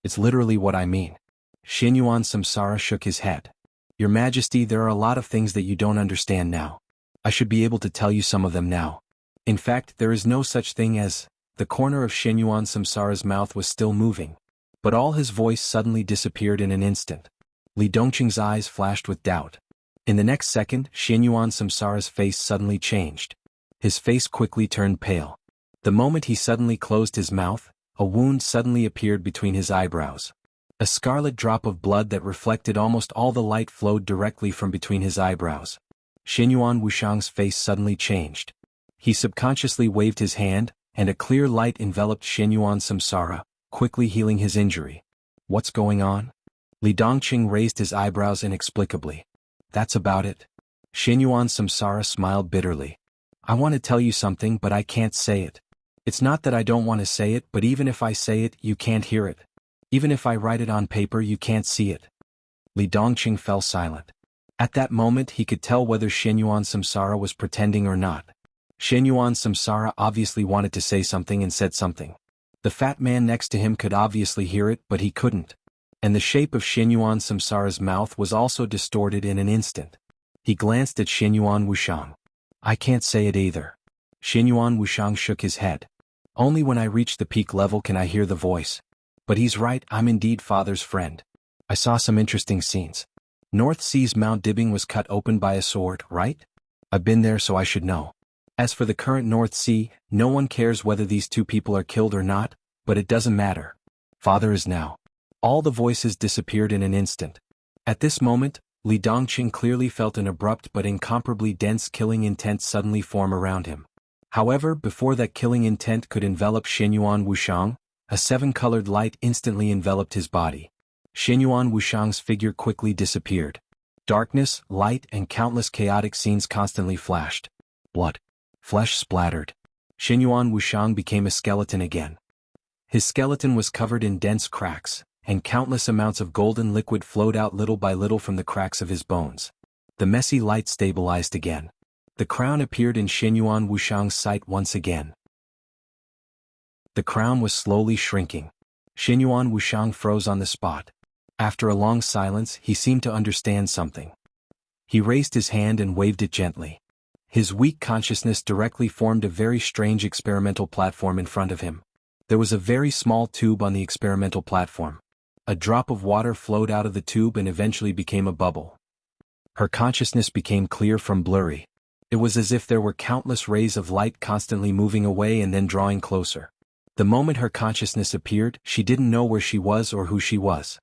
It's literally what I mean. Shenyuan Samsara shook his head. Your Majesty, there are a lot of things that you don't understand now. I should be able to tell you some of them now. In fact, there is no such thing as... The corner of Shenyuan Samsara's mouth was still moving. But all his voice suddenly disappeared in an instant. Li Dongqing's eyes flashed with doubt. In the next second, Shenyuan Samsara's face suddenly changed. His face quickly turned pale. The moment he suddenly closed his mouth, a wound suddenly appeared between his eyebrows. A scarlet drop of blood that reflected almost all the light flowed directly from between his eyebrows. Shenyuan Wushang's face suddenly changed. He subconsciously waved his hand, and a clear light enveloped Shenyuan Samsara, quickly healing his injury. What's going on? Li Dongqing raised his eyebrows inexplicably. That's about it. Shenyuan Samsara smiled bitterly. I want to tell you something, but I can't say it. It's not that I don't want to say it, but even if I say it, you can't hear it. Even if I write it on paper, you can't see it. Li Dongqing fell silent. At that moment, he could tell whether Shenyuan Samsara was pretending or not. Shenyuan Samsara obviously wanted to say something and said something. The fat man next to him could obviously hear it, but he couldn't. And the shape of Shenyuan Samsara's mouth was also distorted in an instant. He glanced at Shenyuan Wushang. I can't say it either. Shenyuan Wushang shook his head. Only when I reach the peak level can I hear the voice. But he's right, I'm indeed father's friend. I saw some interesting scenes. North Sea's Mount Dibbing was cut open by a sword, right? I've been there, so I should know. As for the current North Sea, no one cares whether these two people are killed or not, but it doesn't matter. Father is now. All the voices disappeared in an instant. At this moment, Li Dongqing clearly felt an abrupt but incomparably dense killing intent suddenly form around him. However, before that killing intent could envelop Shenyuan Wushang, a seven-colored light instantly enveloped his body. Shenyuan Wushang's figure quickly disappeared. Darkness, light, and countless chaotic scenes constantly flashed. Blood. Flesh splattered. Shenyuan Wushang became a skeleton again. His skeleton was covered in dense cracks, and countless amounts of golden liquid flowed out little by little from the cracks of his bones. The messy light stabilized again. The crown appeared in Shenyuan Wushang's sight once again. The crown was slowly shrinking. Shenyuan Wushang froze on the spot. After a long silence, he seemed to understand something. He raised his hand and waved it gently. His weak consciousness directly formed a very strange experimental platform in front of him. There was a very small tube on the experimental platform. A drop of water flowed out of the tube and eventually became a bubble. Her consciousness became clear from blurry. It was as if there were countless rays of light constantly moving away and then drawing closer. The moment her consciousness appeared, she didn't know where she was or who she was.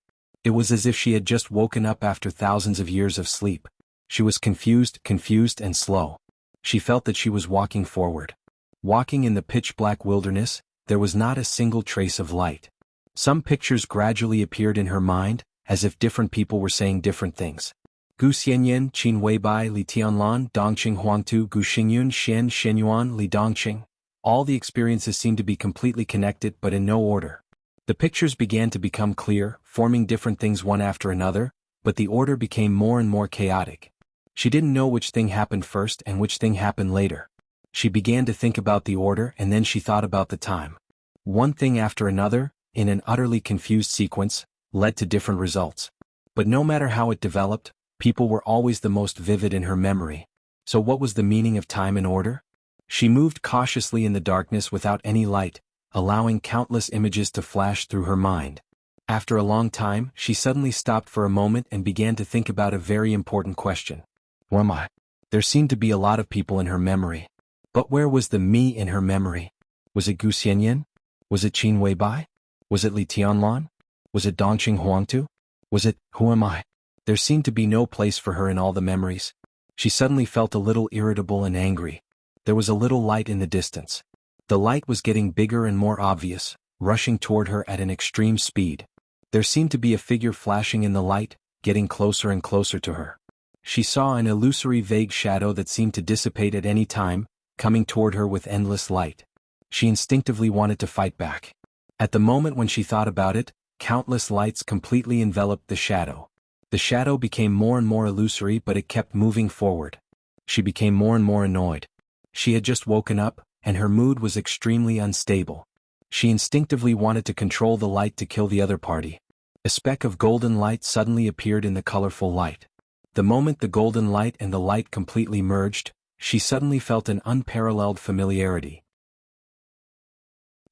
It was as if she had just woken up after thousands of years of sleep. She was confused and slow. She felt that she was walking forward. Walking in the pitch-black wilderness, there was not a single trace of light. Some pictures gradually appeared in her mind, as if different people were saying different things. Gu Xianyan, Qin Weibai, Li Tianlan, Dongqing Huangtu, Gu Xingyun, Xian Shenyuan, Li Dongqing. All the experiences seemed to be completely connected but in no order. The pictures began to become clear, forming different things one after another, but the order became more and more chaotic. She didn't know which thing happened first and which thing happened later. She began to think about the order and then she thought about the time. One thing after another, in an utterly confused sequence, led to different results. But no matter how it developed, people were always the most vivid in her memory. So what was the meaning of time and order? She moved cautiously in the darkness without any light, allowing countless images to flash through her mind. After a long time, she suddenly stopped for a moment and began to think about a very important question. Who am I? There seemed to be a lot of people in her memory. But where was the me in her memory? Was it Gu Xianyan? Was it Qin Weibai? Was it Li Tianlan? Was it Dongqing Huangtu? Was it, who am I? There seemed to be no place for her in all the memories. She suddenly felt a little irritable and angry. There was a little light in the distance. The light was getting bigger and more obvious, rushing toward her at an extreme speed. There seemed to be a figure flashing in the light, getting closer and closer to her. She saw an illusory vague shadow that seemed to dissipate at any time, coming toward her with endless light. She instinctively wanted to fight back. At the moment when she thought about it, countless lights completely enveloped the shadow. The shadow became more and more illusory but it kept moving forward. She became more and more annoyed. She had just woken up, and her mood was extremely unstable. She instinctively wanted to control the light to kill the other party. A speck of golden light suddenly appeared in the colorful light. The moment the golden light and the light completely merged, she suddenly felt an unparalleled familiarity.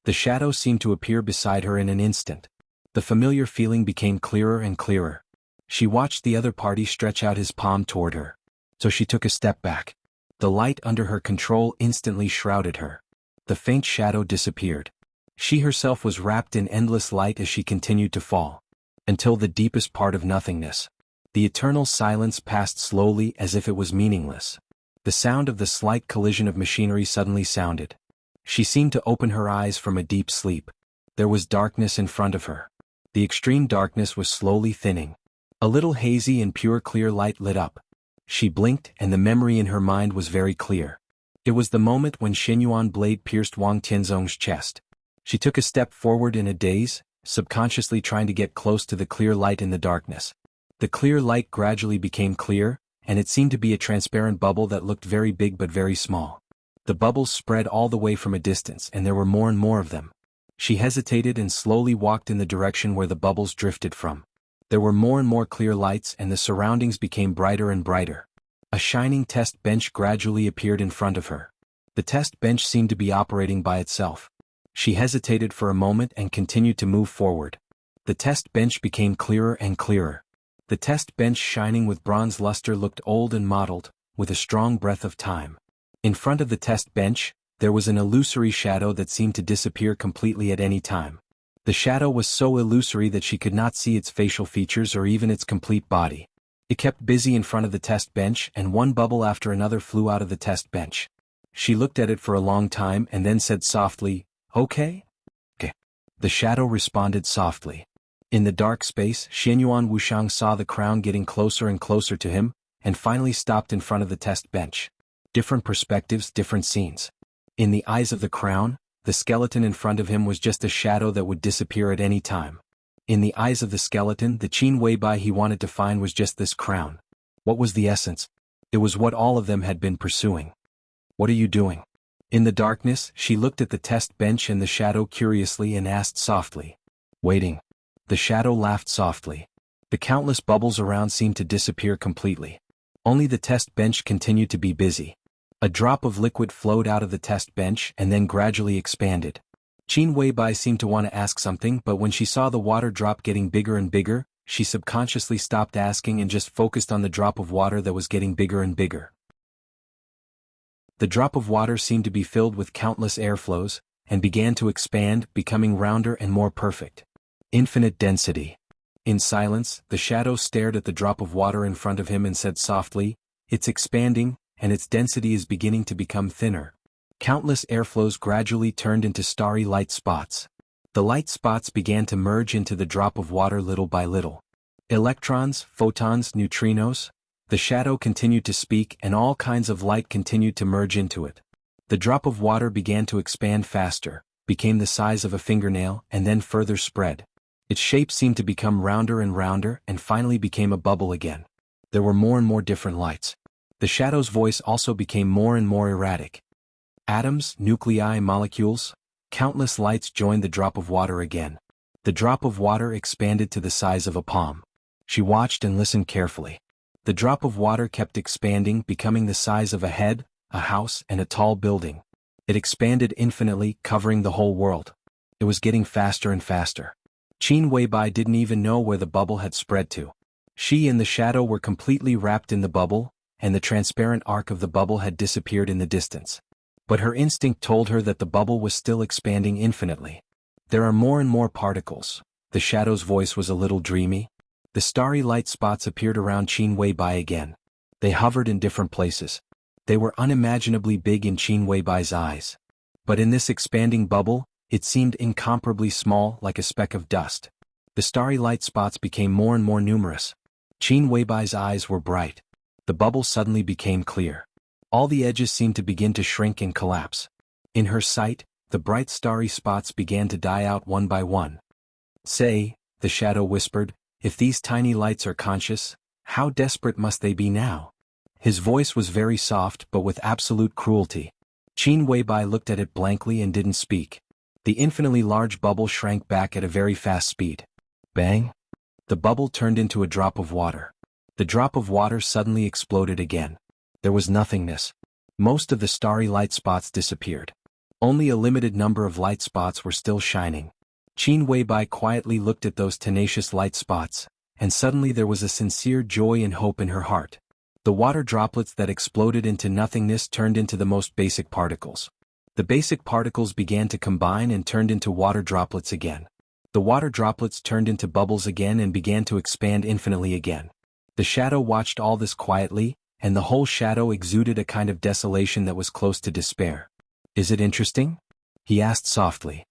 The shadow seemed to appear beside her in an instant. The familiar feeling became clearer and clearer. She watched the other party stretch out his palm toward her. So she took a step back. The light under her control instantly shrouded her. The faint shadow disappeared. She herself was wrapped in endless light as she continued to fall. Until the deepest part of nothingness. The eternal silence passed slowly as if it was meaningless. The sound of the slight collision of machinery suddenly sounded. She seemed to open her eyes from a deep sleep. There was darkness in front of her. The extreme darkness was slowly thinning. A little hazy and pure clear light lit up. She blinked and the memory in her mind was very clear. It was the moment when Shenyuan blade pierced Wang Tianzong's chest. She took a step forward in a daze, subconsciously trying to get close to the clear light in the darkness. The clear light gradually became clear, and it seemed to be a transparent bubble that looked very big but very small. The bubbles spread all the way from a distance and there were more and more of them. She hesitated and slowly walked in the direction where the bubbles drifted from. There were more and more clear lights and the surroundings became brighter and brighter. A shining test bench gradually appeared in front of her. The test bench seemed to be operating by itself. She hesitated for a moment and continued to move forward. The test bench became clearer and clearer. The test bench shining with bronze luster looked old and mottled, with a strong breath of time. In front of the test bench, there was an illusory shadow that seemed to disappear completely at any time. The shadow was so illusory that she could not see its facial features or even its complete body. It kept busy in front of the test bench and one bubble after another flew out of the test bench. She looked at it for a long time and then said softly, "Okay?" "Okay." The shadow responded softly. In the dark space, Xianyuan Wushang saw the crown getting closer and closer to him, and finally stopped in front of the test bench. Different perspectives, different scenes. In the eyes of the crown, the skeleton in front of him was just a shadow that would disappear at any time. In the eyes of the skeleton, the Qin Weibai he wanted to find was just this crown. What was the essence? It was what all of them had been pursuing. "What are you doing?" In the darkness, she looked at the test bench and the shadow curiously and asked softly. "Waiting." The shadow laughed softly. The countless bubbles around seemed to disappear completely. Only the test bench continued to be busy. A drop of liquid flowed out of the test bench and then gradually expanded. Qin Weibai seemed to want to ask something, but when she saw the water drop getting bigger and bigger, she subconsciously stopped asking and just focused on the drop of water that was getting bigger and bigger. The drop of water seemed to be filled with countless airflows, and began to expand, becoming rounder and more perfect. Infinite density. In silence, the shadow stared at the drop of water in front of him and said softly, "It's expanding, and its density is beginning to become thinner." Countless airflows gradually turned into starry light spots. The light spots began to merge into the drop of water little by little. Electrons, photons, neutrinos. The shadow continued to speak and all kinds of light continued to merge into it. The drop of water began to expand faster, became the size of a fingernail, and then further spread. Its shape seemed to become rounder and finally became a bubble again. There were more and more different lights. The shadow's voice also became more and more erratic. Atoms, nuclei, molecules. Countless lights joined the drop of water again. The drop of water expanded to the size of a palm. She watched and listened carefully. The drop of water kept expanding, becoming the size of a head, a house, and a tall building. It expanded infinitely, covering the whole world. It was getting faster and faster. Qin Weibai didn't even know where the bubble had spread to. She and the shadow were completely wrapped in the bubble, and the transparent arc of the bubble had disappeared in the distance. But her instinct told her that the bubble was still expanding infinitely. There are more and more particles. The shadow's voice was a little dreamy. The starry light spots appeared around Qin Weibai again. They hovered in different places. They were unimaginably big in Qin Weibai's eyes. But in this expanding bubble, it seemed incomparably small, like a speck of dust. The starry light spots became more and more numerous. Qin Weibai's eyes were bright. The bubble suddenly became clear. All the edges seemed to begin to shrink and collapse. In her sight, the bright starry spots began to die out one by one. "Say," the shadow whispered, "if these tiny lights are conscious, how desperate must they be now?" His voice was very soft but with absolute cruelty. Qin Weibai looked at it blankly and didn't speak. The infinitely large bubble shrank back at a very fast speed. Bang! The bubble turned into a drop of water. The drop of water suddenly exploded again. There was nothingness. Most of the starry light spots disappeared. Only a limited number of light spots were still shining. Qin Weibai quietly looked at those tenacious light spots, and suddenly there was a sincere joy and hope in her heart. The water droplets that exploded into nothingness turned into the most basic particles. The basic particles began to combine and turned into water droplets again. The water droplets turned into bubbles again and began to expand infinitely again. The shadow watched all this quietly, and the whole shadow exuded a kind of desolation that was close to despair. "Is it interesting?" he asked softly.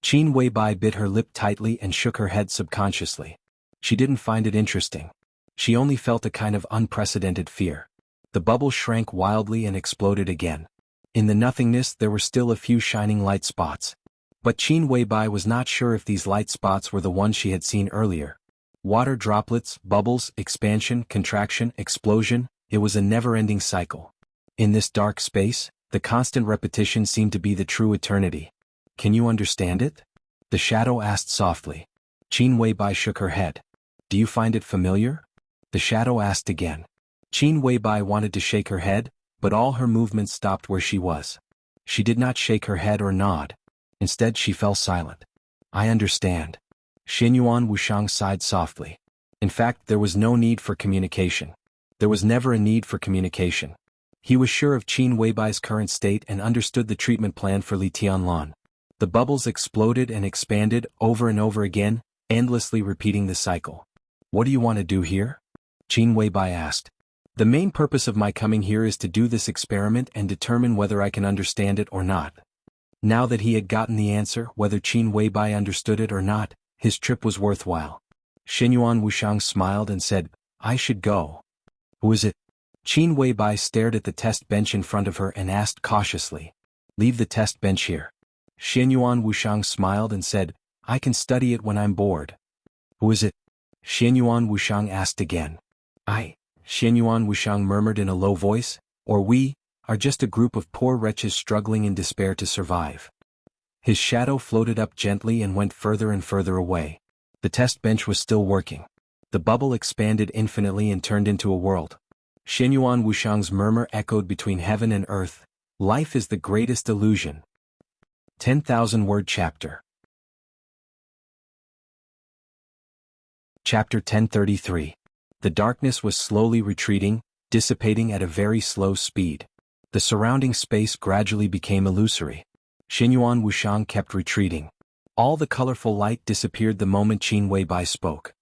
Qin Weibai bit her lip tightly and shook her head subconsciously. She didn't find it interesting. She only felt a kind of unprecedented fear. The bubble shrank wildly and exploded again. In the nothingness there were still a few shining light spots. But Qin Weibai was not sure if these light spots were the ones she had seen earlier. Water droplets, bubbles, expansion, contraction, explosion, it was a never-ending cycle. In this dark space, the constant repetition seemed to be the true eternity. "Can you understand it?" the shadow asked softly. Qin Weibai shook her head. "Do you find it familiar?" the shadow asked again. Qin Weibai wanted to shake her head, but all her movements stopped where she was. She did not shake her head or nod. Instead she fell silent. "I understand." Xianyuan Wushang sighed softly. In fact, there was no need for communication. There was never a need for communication. He was sure of Qin Weibai's current state and understood the treatment plan for Li Tianlan. The bubbles exploded and expanded over and over again, endlessly repeating the cycle. "What do you want to do here?" Qin Weibai asked. "The main purpose of my coming here is to do this experiment and determine whether I can understand it or not." Now that he had gotten the answer, whether Qin Weibai understood it or not, his trip was worthwhile. Xianyuan Wushang smiled and said, "I should go." "Who is it?" Qin Weibai stared at the test bench in front of her and asked cautiously. "Leave the test bench here." Xianyuan Wushang smiled and said, "I can study it when I'm bored." "Who is it?" Xianyuan Wushang asked again. Xianyuan Wushang murmured in a low voice, "Or we are just a group of poor wretches struggling in despair to survive." His shadow floated up gently and went further and further away. The test bench was still working. The bubble expanded infinitely and turned into a world. Xianyuan Wushang's murmur echoed between heaven and earth. Life is the greatest illusion. 10,000-word chapter. Chapter 1033. The darkness was slowly retreating, dissipating at a very slow speed. The surrounding space gradually became illusory. Xianyuan Wushang kept retreating. All the colorful light disappeared the moment Qin Weibai spoke.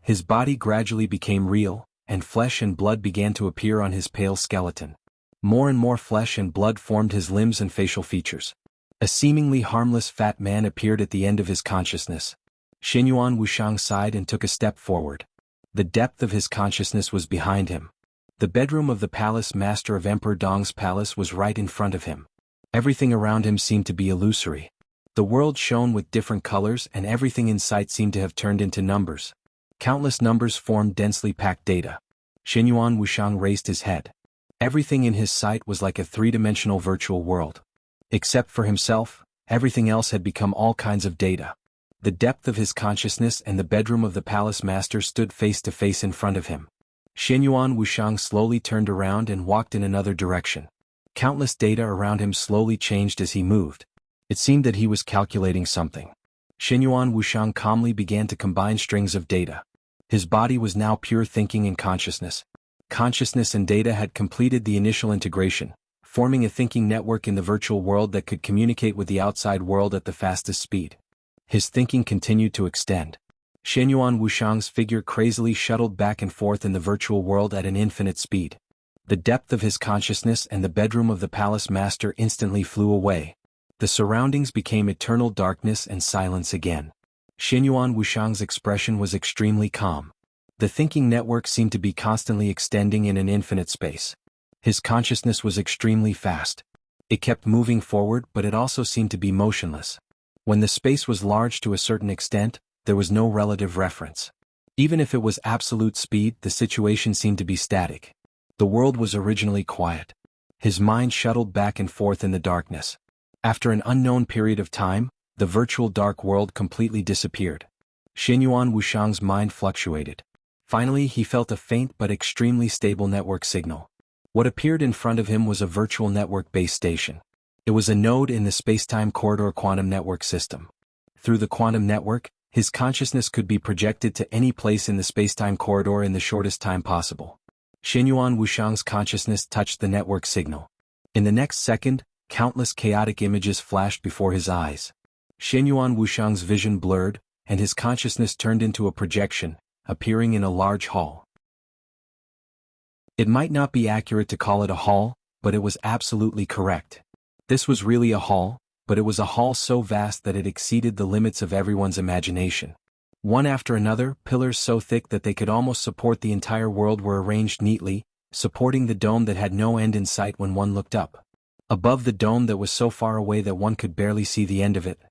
His body gradually became real, and flesh and blood began to appear on his pale skeleton. More and more flesh and blood formed his limbs and facial features. A seemingly harmless fat man appeared at the end of his consciousness. Xinyuan Wushang sighed and took a step forward. The depth of his consciousness was behind him. The bedroom of the palace master of Emperor Dong's palace was right in front of him. Everything around him seemed to be illusory. The world shone with different colors and everything in sight seemed to have turned into numbers. Countless numbers formed densely packed data. Xinyuan Wushang raised his head. Everything in his sight was like a three-dimensional virtual world. Except for himself, everything else had become all kinds of data. The depth of his consciousness and the bedroom of the palace master stood face to face in front of him. Xinyuan Wushang slowly turned around and walked in another direction. Countless data around him slowly changed as he moved. It seemed that he was calculating something. Xinyuan Wushang calmly began to combine strings of data. His body was now pure thinking and consciousness. Consciousness and data had completed the initial integration, forming a thinking network in the virtual world that could communicate with the outside world at the fastest speed. His thinking continued to extend. Xinyuan Wushang's figure crazily shuttled back and forth in the virtual world at an infinite speed. The depth of his consciousness and the bedroom of the palace master instantly flew away. The surroundings became eternal darkness and silence again. Xinyuan Wushang's expression was extremely calm. The thinking network seemed to be constantly extending in an infinite space. His consciousness was extremely fast. It kept moving forward, but it also seemed to be motionless. When the space was large to a certain extent, there was no relative reference. Even if it was absolute speed, the situation seemed to be static. The world was originally quiet. His mind shuttled back and forth in the darkness. After an unknown period of time, the virtual dark world completely disappeared. Xinyuan Wushang's mind fluctuated. Finally, he felt a faint but extremely stable network signal. What appeared in front of him was a virtual network base station. It was a node in the space-time corridor quantum network system. Through the quantum network, his consciousness could be projected to any place in the space-time corridor in the shortest time possible. Xinyuan Wushang's consciousness touched the network signal. In the next second, countless chaotic images flashed before his eyes. Xinyuan Wushang's vision blurred, and his consciousness turned into a projection, appearing in a large hall. It might not be accurate to call it a hall, but it was absolutely correct. This was really a hall, but it was a hall so vast that it exceeded the limits of everyone's imagination. One after another, pillars so thick that they could almost support the entire world were arranged neatly, supporting the dome that had no end in sight when one looked up. Above the dome that was so far away that one could barely see the end of it.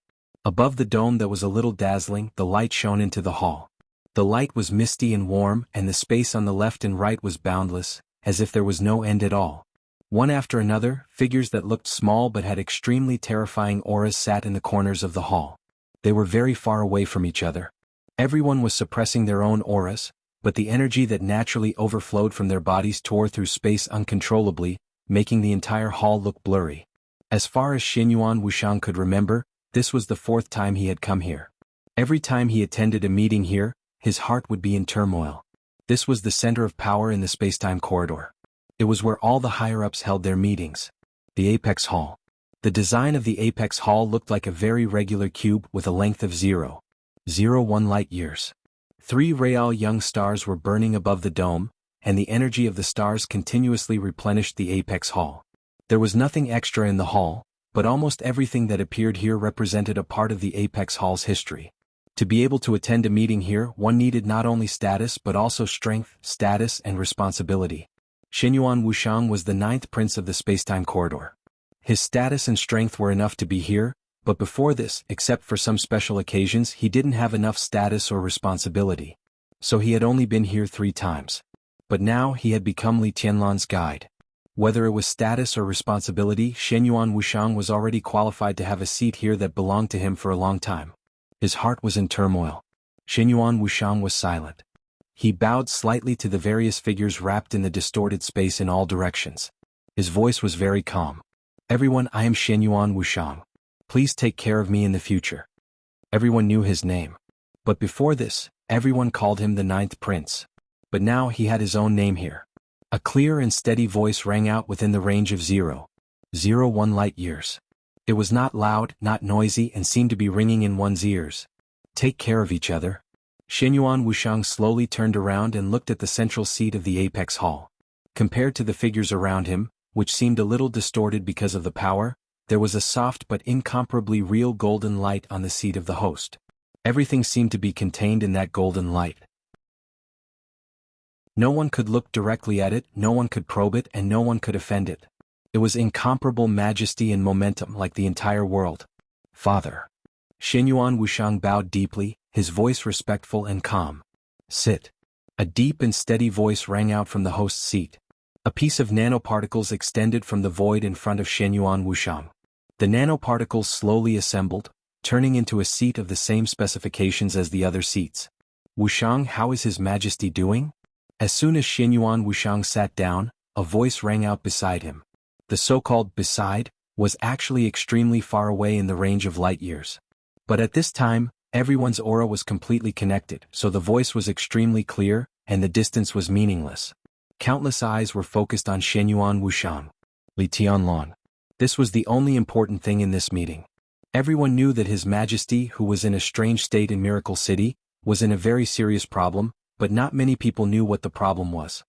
Above the dome that was a little dazzling, the light shone into the hall. The light was misty and warm, and the space on the left and right was boundless, as if there was no end at all. One after another, figures that looked small but had extremely terrifying auras sat in the corners of the hall. They were very far away from each other. Everyone was suppressing their own auras, but the energy that naturally overflowed from their bodies tore through space uncontrollably, making the entire hall look blurry. As far as Xinyuan Wushang could remember, this was the fourth time he had come here. Every time he attended a meeting here, his heart would be in turmoil. This was the center of power in the space-time corridor. It was where all the higher-ups held their meetings. The Apex Hall. The design of the Apex Hall looked like a very regular cube with a length of 0.01 light-years. 3 real young stars were burning above the dome, and the energy of the stars continuously replenished the Apex Hall. There was nothing extra in the hall, but almost everything that appeared here represented a part of the Apex Hall's history. To be able to attend a meeting here, one needed not only status but also strength, status, and responsibility. Xinyuan Wushang was the 9th prince of the space-time corridor. His status and strength were enough to be here, but before this, except for some special occasions, he didn't have enough status or responsibility. So he had only been here 3 times. But now he had become Li Tianlan's guide. Whether it was status or responsibility, Xinyuan Wushang was already qualified to have a seat here that belonged to him for a long time. His heart was in turmoil. Xinyuan Wushang was silent. He bowed slightly to the various figures wrapped in the distorted space in all directions. His voice was very calm. "Everyone, I am Xinyuan Wushang. Please take care of me in the future." Everyone knew his name. But before this, everyone called him the 9th prince. But now he had his own name here. A clear and steady voice rang out within the range of 0.01 light-years. It was not loud, not noisy, and seemed to be ringing in one's ears. Take care of each other. Xinyuan Wushang slowly turned around and looked at the central seat of the apex hall. Compared to the figures around him, which seemed a little distorted because of the power, there was a soft but incomparably real golden light on the seat of the host. Everything seemed to be contained in that golden light. No one could look directly at it, no one could probe it, and no one could offend it. It was incomparable majesty and momentum like the entire world. Father. Xinyuan Wushang bowed deeply, his voice respectful and calm. Sit. A deep and steady voice rang out from the host's seat. A piece of nanoparticles extended from the void in front of Xinyuan Wushang. The nanoparticles slowly assembled, turning into a seat of the same specifications as the other seats. Wushang, how is His Majesty doing? As soon as Xinyuan Wushang sat down, a voice rang out beside him. The so-called beside was actually extremely far away in the range of light years. But at this time, everyone's aura was completely connected, so the voice was extremely clear, and the distance was meaningless. Countless eyes were focused on Xinyuan Wushang. Li Tianlan. This was the only important thing in this meeting. Everyone knew that His Majesty, who was in a strange state in Miracle City, was in a very serious problem, but not many people knew what the problem was.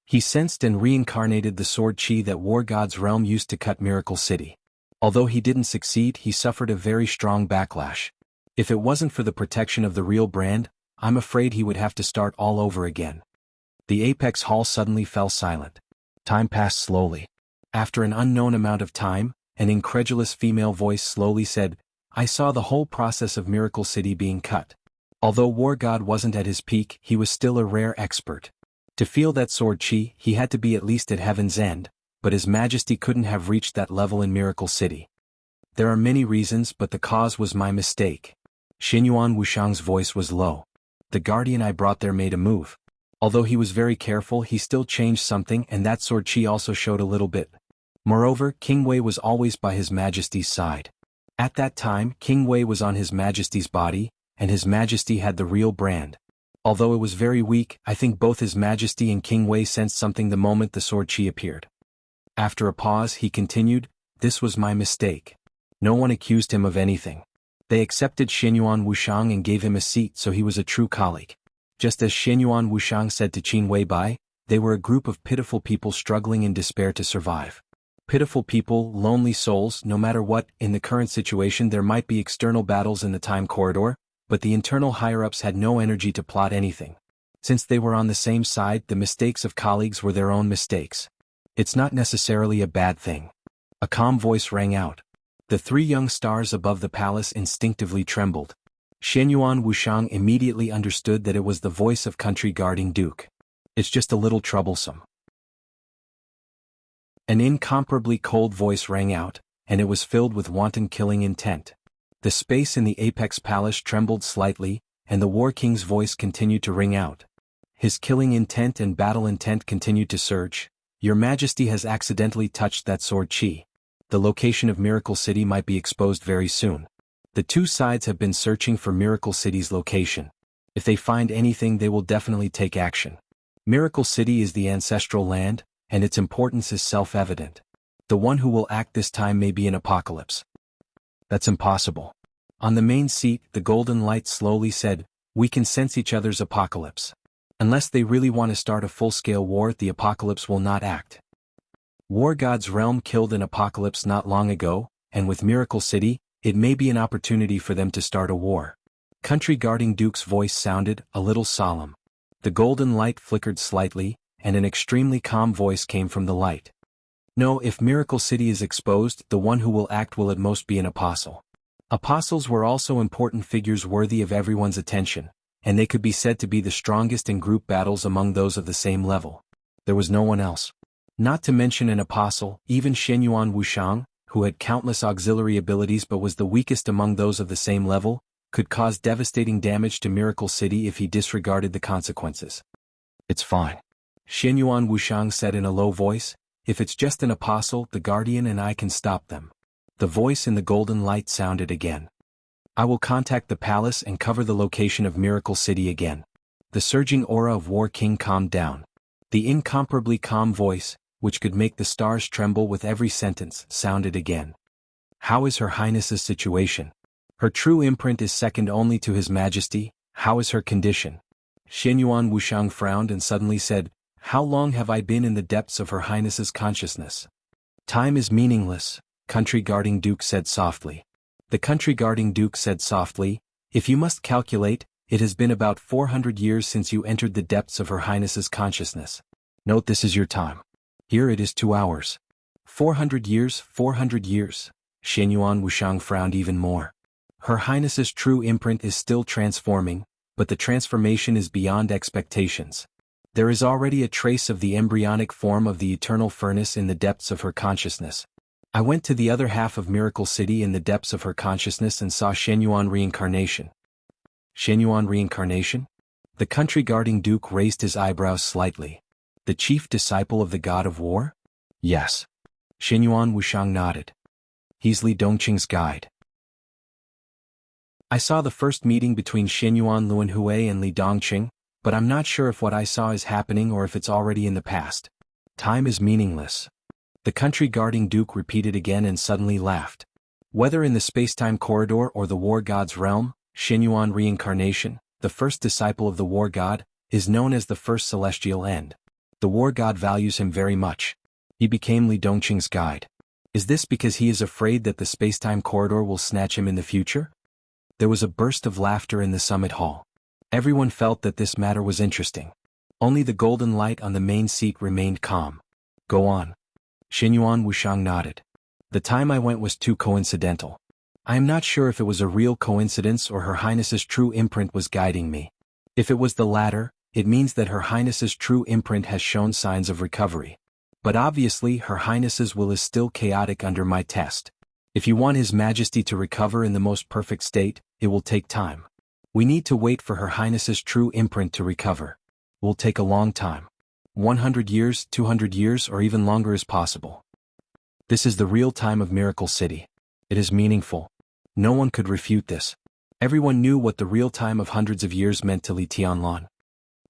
He sensed and reincarnated the sword chi that War God's realm used to cut Miracle City. Although he didn't succeed, he suffered a very strong backlash. If it wasn't for the protection of the real brand, I'm afraid he would have to start all over again. The apex hall suddenly fell silent. Time passed slowly. After an unknown amount of time, an incredulous female voice slowly said, I saw the whole process of Miracle City being cut. Although War God wasn't at his peak, he was still a rare expert. To feel that sword chi, he had to be at least at heaven's end, but His Majesty couldn't have reached that level in Miracle City. There are many reasons, but the cause was my mistake. Xinyuan Wushang's voice was low. The guardian I brought there made a move. Although he was very careful, he still changed something, and that sword chi also showed a little bit. Moreover, King Wei was always by His Majesty's side. At that time, King Wei was on His Majesty's body, and His Majesty had the real brand. Although it was very weak, I think both His Majesty and King Wei sensed something the moment the sword chi appeared. After a pause, he continued, this was my mistake. No one accused him of anything. They accepted Xinyuan Wushang and gave him a seat, so he was a true colleague. Just as Xinyuan Wushang said to Qin Weibai, they were a group of pitiful people struggling in despair to survive. Pitiful people, lonely souls, no matter what, in the current situation there might be external battles in the time corridor, but the internal higher-ups had no energy to plot anything. Since they were on the same side, the mistakes of colleagues were their own mistakes. It's not necessarily a bad thing. A calm voice rang out. The three young stars above the palace instinctively trembled. Xinyuan Wushang immediately understood that it was the voice of country guarding Duke. It's just a little troublesome. An incomparably cold voice rang out, and it was filled with wanton killing intent. The space in the apex palace trembled slightly, and the War King's voice continued to ring out. His killing intent and battle intent continued to surge. Your Majesty has accidentally touched that sword chi. The location of Miracle City might be exposed very soon. The two sides have been searching for Miracle City's location. If they find anything, they will definitely take action. Miracle City is the ancestral land, and its importance is self-evident. The one who will act this time may be an apocalypse. That's impossible. On the main seat, the golden light slowly said, we can sense each other's apocalypse. Unless they really want to start a full-scale war, the apocalypse will not act. War God's realm killed an apocalypse not long ago, and with Miracle City, it may be an opportunity for them to start a war. Country guarding Duke's voice sounded a little solemn. The golden light flickered slightly, and an extremely calm voice came from the light. No, if Miracle City is exposed, the one who will act will at most be an apostle. Apostles were also important figures worthy of everyone's attention, and they could be said to be the strongest in group battles among those of the same level. There was no one else. Not to mention an apostle, even Xinyuan Wushang, who had countless auxiliary abilities but was the weakest among those of the same level, could cause devastating damage to Miracle City if he disregarded the consequences. It's fine. Xinyuan Wushang said in a low voice, if it's just an apostle, the guardian and I can stop them. The voice in the golden light sounded again. I will contact the palace and cover the location of Miracle City again. The surging aura of War King calmed down. The incomparably calm voice, which could make the stars tremble with every sentence, sounded again. How is Her Highness's situation? Her true imprint is second only to His Majesty. How is her condition? Xianyuan Wuxiang frowned and suddenly said, How long have I been in the depths of Her Highness's consciousness? Time is meaningless, country guarding duke said softly. The country guarding duke said softly, If you must calculate, it has been about 400 years since you entered the depths of Her Highness's consciousness. Note this is your time. Here it is 2 hours. 400 years, 400 years. Xianyuan Wuxiang frowned even more. Her Highness's true imprint is still transforming, but the transformation is beyond expectations. There is already a trace of the embryonic form of the eternal furnace in the depths of her consciousness. I went to the other half of Miracle City in the depths of her consciousness and saw Xianyuan reincarnation. Xianyuan reincarnation? The country guarding duke raised his eyebrows slightly. The chief disciple of the god of war? Yes. Xianyuan Wuxiang nodded. He's Li Dongqing's guide. I saw the first meeting between Xianyuan Luanhui and Li Dongqing, but I'm not sure if what I saw is happening or if it's already in the past. Time is meaningless. The country guarding duke repeated again and suddenly laughed. Whether in the space-time corridor or the war god's realm, Xianyuan reincarnation, the first disciple of the war god, is known as the first celestial end. The war god values him very much. He became Li Dongqing's guide. Is this because he is afraid that the space-time corridor will snatch him in the future? There was a burst of laughter in the summit hall. Everyone felt that this matter was interesting. Only the golden light on the main seat remained calm. Go on. Xianyuan Wuxiang nodded. The time I went was too coincidental. I am not sure if it was a real coincidence or Her Highness's true imprint was guiding me. If it was the latter, it means that Her Highness's true imprint has shown signs of recovery. But obviously Her Highness's will is still chaotic under my test. If you want His Majesty to recover in the most perfect state, it will take time. We need to wait for Her Highness's true imprint to recover. It will take a long time. 100 years, 200 years, or even longer is possible. This is the real time of Miracle City. It is meaningful. No one could refute this. Everyone knew what the real time of hundreds of years meant to Li Tianlan.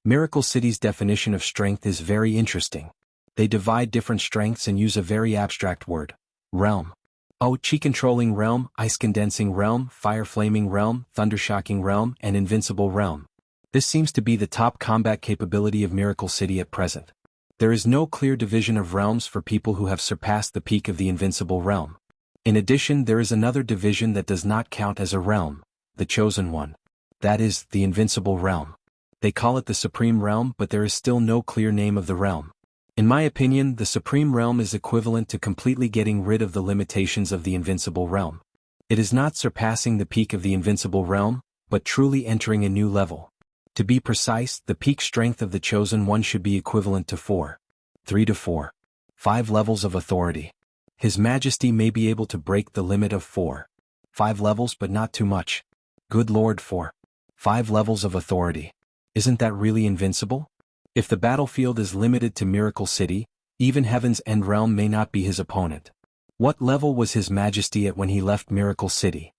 Miracle City's definition of strength is very interesting. They divide different strengths and use a very abstract word. Realm. Oh, chi-controlling realm, ice-condensing realm, fire-flaming realm, thunder-shocking realm, and invincible realm. This seems to be the top combat capability of Miracle City at present. There is no clear division of realms for people who have surpassed the peak of the invincible realm. In addition, there is another division that does not count as a realm, the chosen one. That is, the invincible realm. They call it the supreme realm, but there is still no clear name of the realm. In my opinion, the supreme realm is equivalent to completely getting rid of the limitations of the invincible realm. It is not surpassing the peak of the invincible realm, but truly entering a new level. To be precise, the peak strength of the chosen one should be equivalent to 3 to 5 levels of authority. His Majesty may be able to break the limit of 5 levels, but not too much. Good Lord, 5 levels of authority. Isn't that really invincible? If the battlefield is limited to Miracle City, even Heaven's End realm may not be his opponent. What level was His Majesty at when he left Miracle City?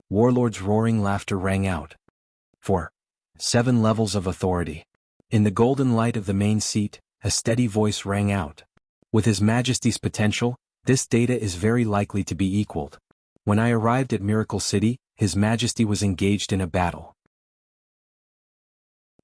Warlord's roaring laughter rang out. 7 levels of authority. In the golden light of the main seat, a steady voice rang out. With His Majesty's potential, this data is very likely to be equaled. When I arrived at Miracle City, His Majesty was engaged in a battle.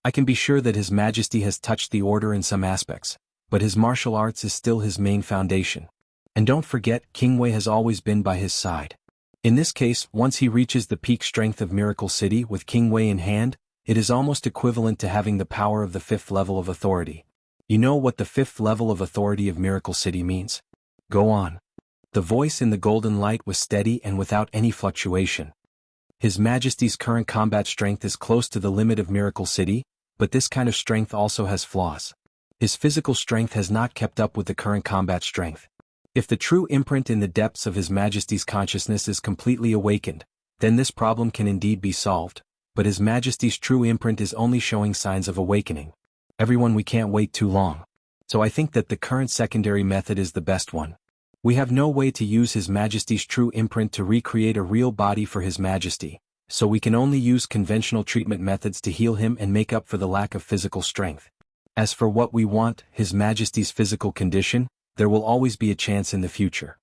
I can be sure that His Majesty has touched the order in some aspects, but his martial arts is still his main foundation. And don't forget, King Wei has always been by his side. In this case, once he reaches the peak strength of Miracle City with King Wei in hand, it is almost equivalent to having the power of the 5th level of authority. You know what the 5th level of authority of Miracle City means? Go on. The voice in the golden light was steady and without any fluctuation. His Majesty's current combat strength is close to the limit of Miracle City, but this kind of strength also has flaws. His physical strength has not kept up with the current combat strength. If the true imprint in the depths of His Majesty's consciousness is completely awakened, then this problem can indeed be solved, but His Majesty's true imprint is only showing signs of awakening. Everyone, we can't wait too long. So I think that the current secondary method is the best one. We have no way to use His Majesty's true imprint to recreate a real body for His Majesty, so we can only use conventional treatment methods to heal him and make up for the lack of physical strength. As for what we want, His Majesty's physical condition, there will always be a chance in the future.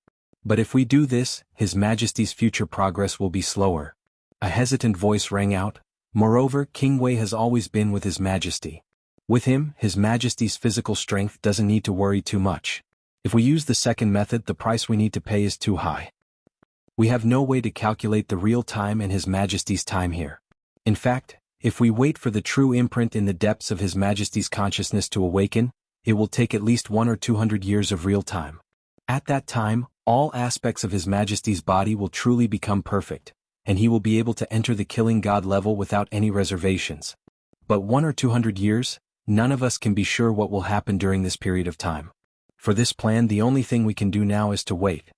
But if we do this, His Majesty's future progress will be slower. A hesitant voice rang out. Moreover, King Wei has always been with His Majesty. With him, His Majesty's physical strength doesn't need to worry too much. If we use the second method, the price we need to pay is too high. We have no way to calculate the real time and His Majesty's time here. In fact, if we wait for the true imprint in the depths of His Majesty's consciousness to awaken, it will take at least 100 or 200 years of real time. At that time, all aspects of His Majesty's body will truly become perfect, and He will be able to enter the killing God level without any reservations. But 100 or 200 years, none of us can be sure what will happen during this period of time. For this plan, the only thing we can do now is to wait.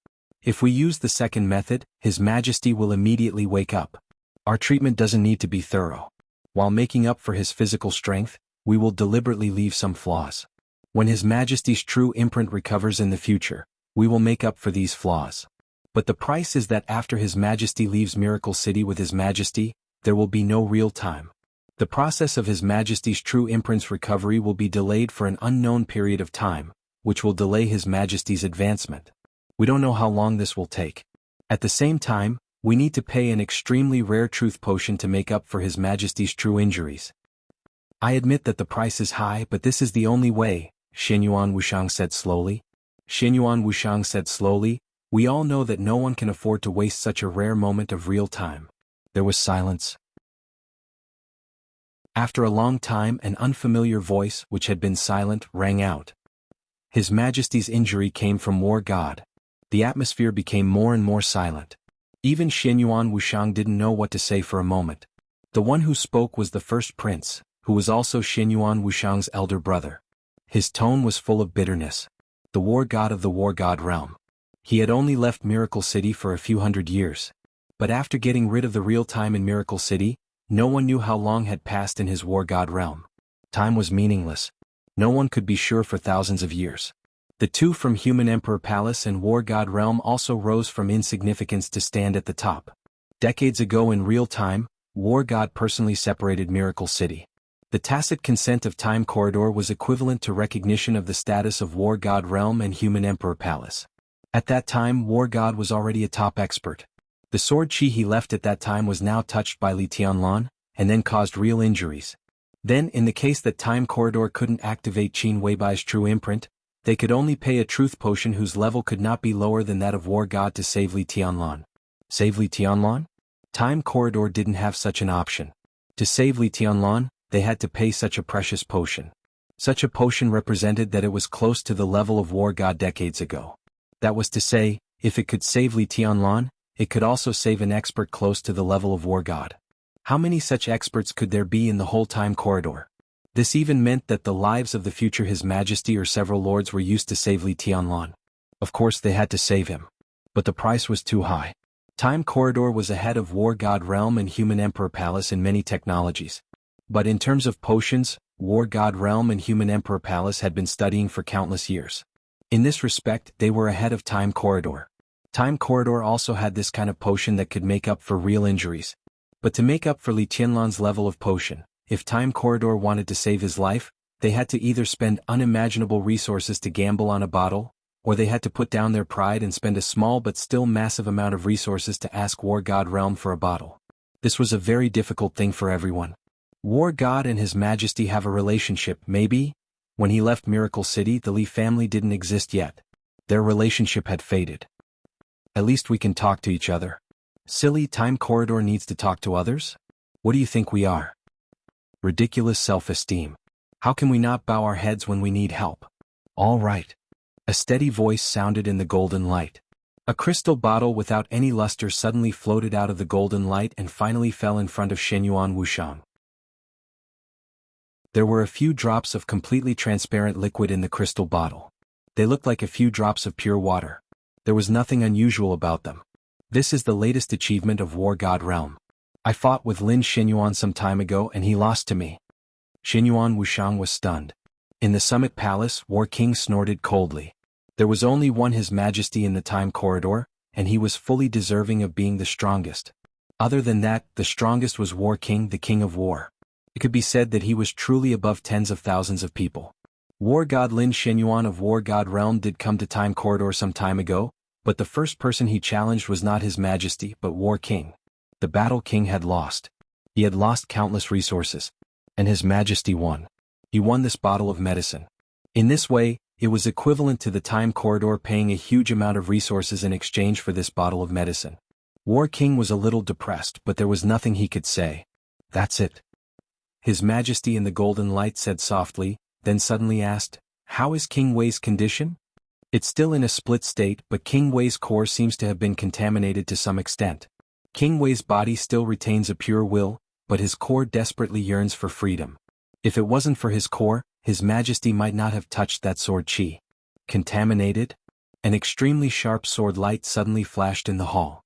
If we use the second method, His Majesty will immediately wake up. Our treatment doesn't need to be thorough. While making up for His physical strength, we will deliberately leave some flaws. When His Majesty's true imprint recovers in the future, we will make up for these flaws. But the price is that after His Majesty leaves Miracle City with His Majesty, there will be no real time. The process of His Majesty's true imprint's recovery will be delayed for an unknown period of time, which will delay His Majesty's advancement. We don't know how long this will take. At the same time, we need to pay an extremely rare truth potion to make up for His Majesty's true injuries. I admit that the price is high, but this is the only way, Xianyuan Wushang said slowly. Xianyuan Wushang said slowly, we all know that no one can afford to waste such a rare moment of real time. There was silence. After a long time, an unfamiliar voice, which had been silent, rang out. His Majesty's injury came from War God. The atmosphere became more and more silent. Even Xianyuan Wushang didn't know what to say for a moment. The one who spoke was the first prince, who was also Xianyuan Wushang's elder brother. His tone was full of bitterness. The War God of the War God realm. He had only left Miracle City for a few hundred years. But after getting rid of the real time in Miracle City, no one knew how long had passed in his War God realm. Time was meaningless. No one could be sure for thousands of years. The two from Human Emperor Palace and War God realm also rose from insignificance to stand at the top. Decades ago in real time, War God personally separated Miracle City. The tacit consent of Time Corridor was equivalent to recognition of the status of War God realm and Human Emperor Palace. At that time, War God was already a top expert. The sword chi he left at that time was now touched by Li Tianlan, and then caused real injuries. Then, in the case that Time Corridor couldn't activate Qin Weibai's true imprint, they could only pay a truth potion whose level could not be lower than that of War God to save Li Tianlan. Save Li Tianlan? Time Corridor didn't have such an option. To save Li Tianlan, they had to pay such a precious potion. Such a potion represented that it was close to the level of War God decades ago. That was to say, if it could save Li Tianlan, it could also save an expert close to the level of War God. How many such experts could there be in the whole Time Corridor? This even meant that the lives of the future His Majesty or several lords were used to save Li Tianlan. Of course they had to save him. But the price was too high. Time Corridor was ahead of War God Realm and Human Emperor Palace in many technologies. But in terms of potions, War God Realm and Human Emperor Palace had been studying for countless years. In this respect, they were ahead of Time Corridor. Time Corridor also had this kind of potion that could make up for real injuries. But to make up for Li Tianlan's level of potion, if Time Corridor wanted to save his life, they had to either spend unimaginable resources to gamble on a bottle, or they had to put down their pride and spend a small but still massive amount of resources to ask War God Realm for a bottle. This was a very difficult thing for everyone. War God and His Majesty have a relationship, maybe? When he left Miracle City, the Li family didn't exist yet. Their relationship had faded. At least we can talk to each other. Silly, Time Corridor needs to talk to others? What do you think we are? Ridiculous self-esteem. How can we not bow our heads when we need help? All right. A steady voice sounded in the golden light. A crystal bottle without any luster suddenly floated out of the golden light and finally fell in front of Xianyuan Wushang. There were a few drops of completely transparent liquid in the crystal bottle. They looked like a few drops of pure water. There was nothing unusual about them. This is the latest achievement of War God Realm. I fought with Lin Xianyuan some time ago and he lost to me. Xianyuan Wushang was stunned. In the Summit Palace, War King snorted coldly. There was only one His Majesty in the Time Corridor, and he was fully deserving of being the strongest. Other than that, the strongest was War King, the King of War. It could be said that he was truly above tens of thousands of people. War God Lin Xianyuan of War God Realm did come to Time Corridor some time ago, But the first person he challenged was not His Majesty but War King. The Battle King had lost. He had lost countless resources. And His Majesty won. He won this bottle of medicine. In this way, it was equivalent to the time corridor paying a huge amount of resources in exchange for this bottle of medicine. War King was a little depressed, but there was nothing he could say. That's it. His Majesty in the golden light said softly, then suddenly asked, "How is King Wei's condition?" "It's still in a split state, but King Wei's core seems to have been contaminated to some extent. King Wei's body still retains a pure will, but his core desperately yearns for freedom. If it wasn't for his core, His Majesty might not have touched that sword chi." Contaminated? An extremely sharp sword light suddenly flashed in the hall.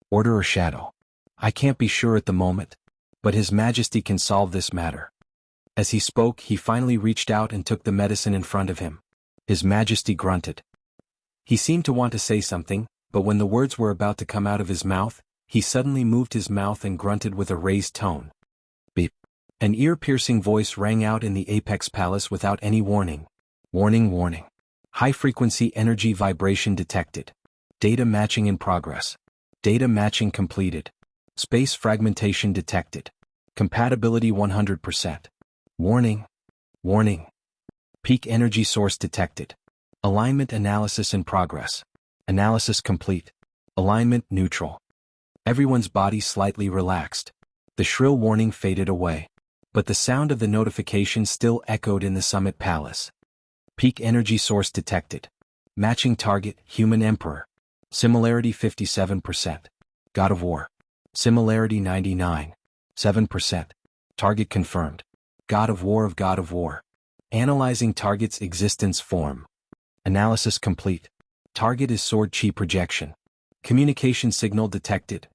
Order or shadow? I can't be sure at the moment. But His Majesty can solve this matter. As he spoke, he finally reached out and took the medicine in front of him. His Majesty grunted. He seemed to want to say something, but when the words were about to come out of his mouth, he suddenly moved his mouth and grunted with a raised tone. Beep. An ear-piercing voice rang out in the Apex Palace without any warning. Warning, warning. High-frequency energy vibration detected. Data matching in progress. Data matching completed. Space fragmentation detected. Compatibility 100%. Warning. Warning. Peak energy source detected. Alignment analysis in progress. Analysis complete. Alignment neutral. Everyone's body slightly relaxed. The shrill warning faded away. But the sound of the notification still echoed in the Summit Palace. Peak energy source detected. Matching target, Human Emperor. Similarity 57%. God of War. Similarity 99.7%. Target confirmed. God of War of God of War. Analyzing target's existence form. Analysis complete. Target is sword chi projection. Communication signal detected.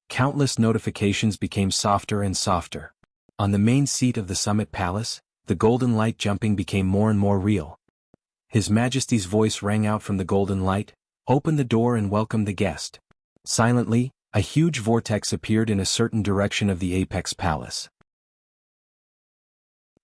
Countless notifications became softer and softer. On the main seat of the Summit Palace, the golden light jumping became more and more real. His Majesty's voice rang out from the golden light, "Open the door and welcome the guest." Silently, a huge vortex appeared in a certain direction of the Apex Palace.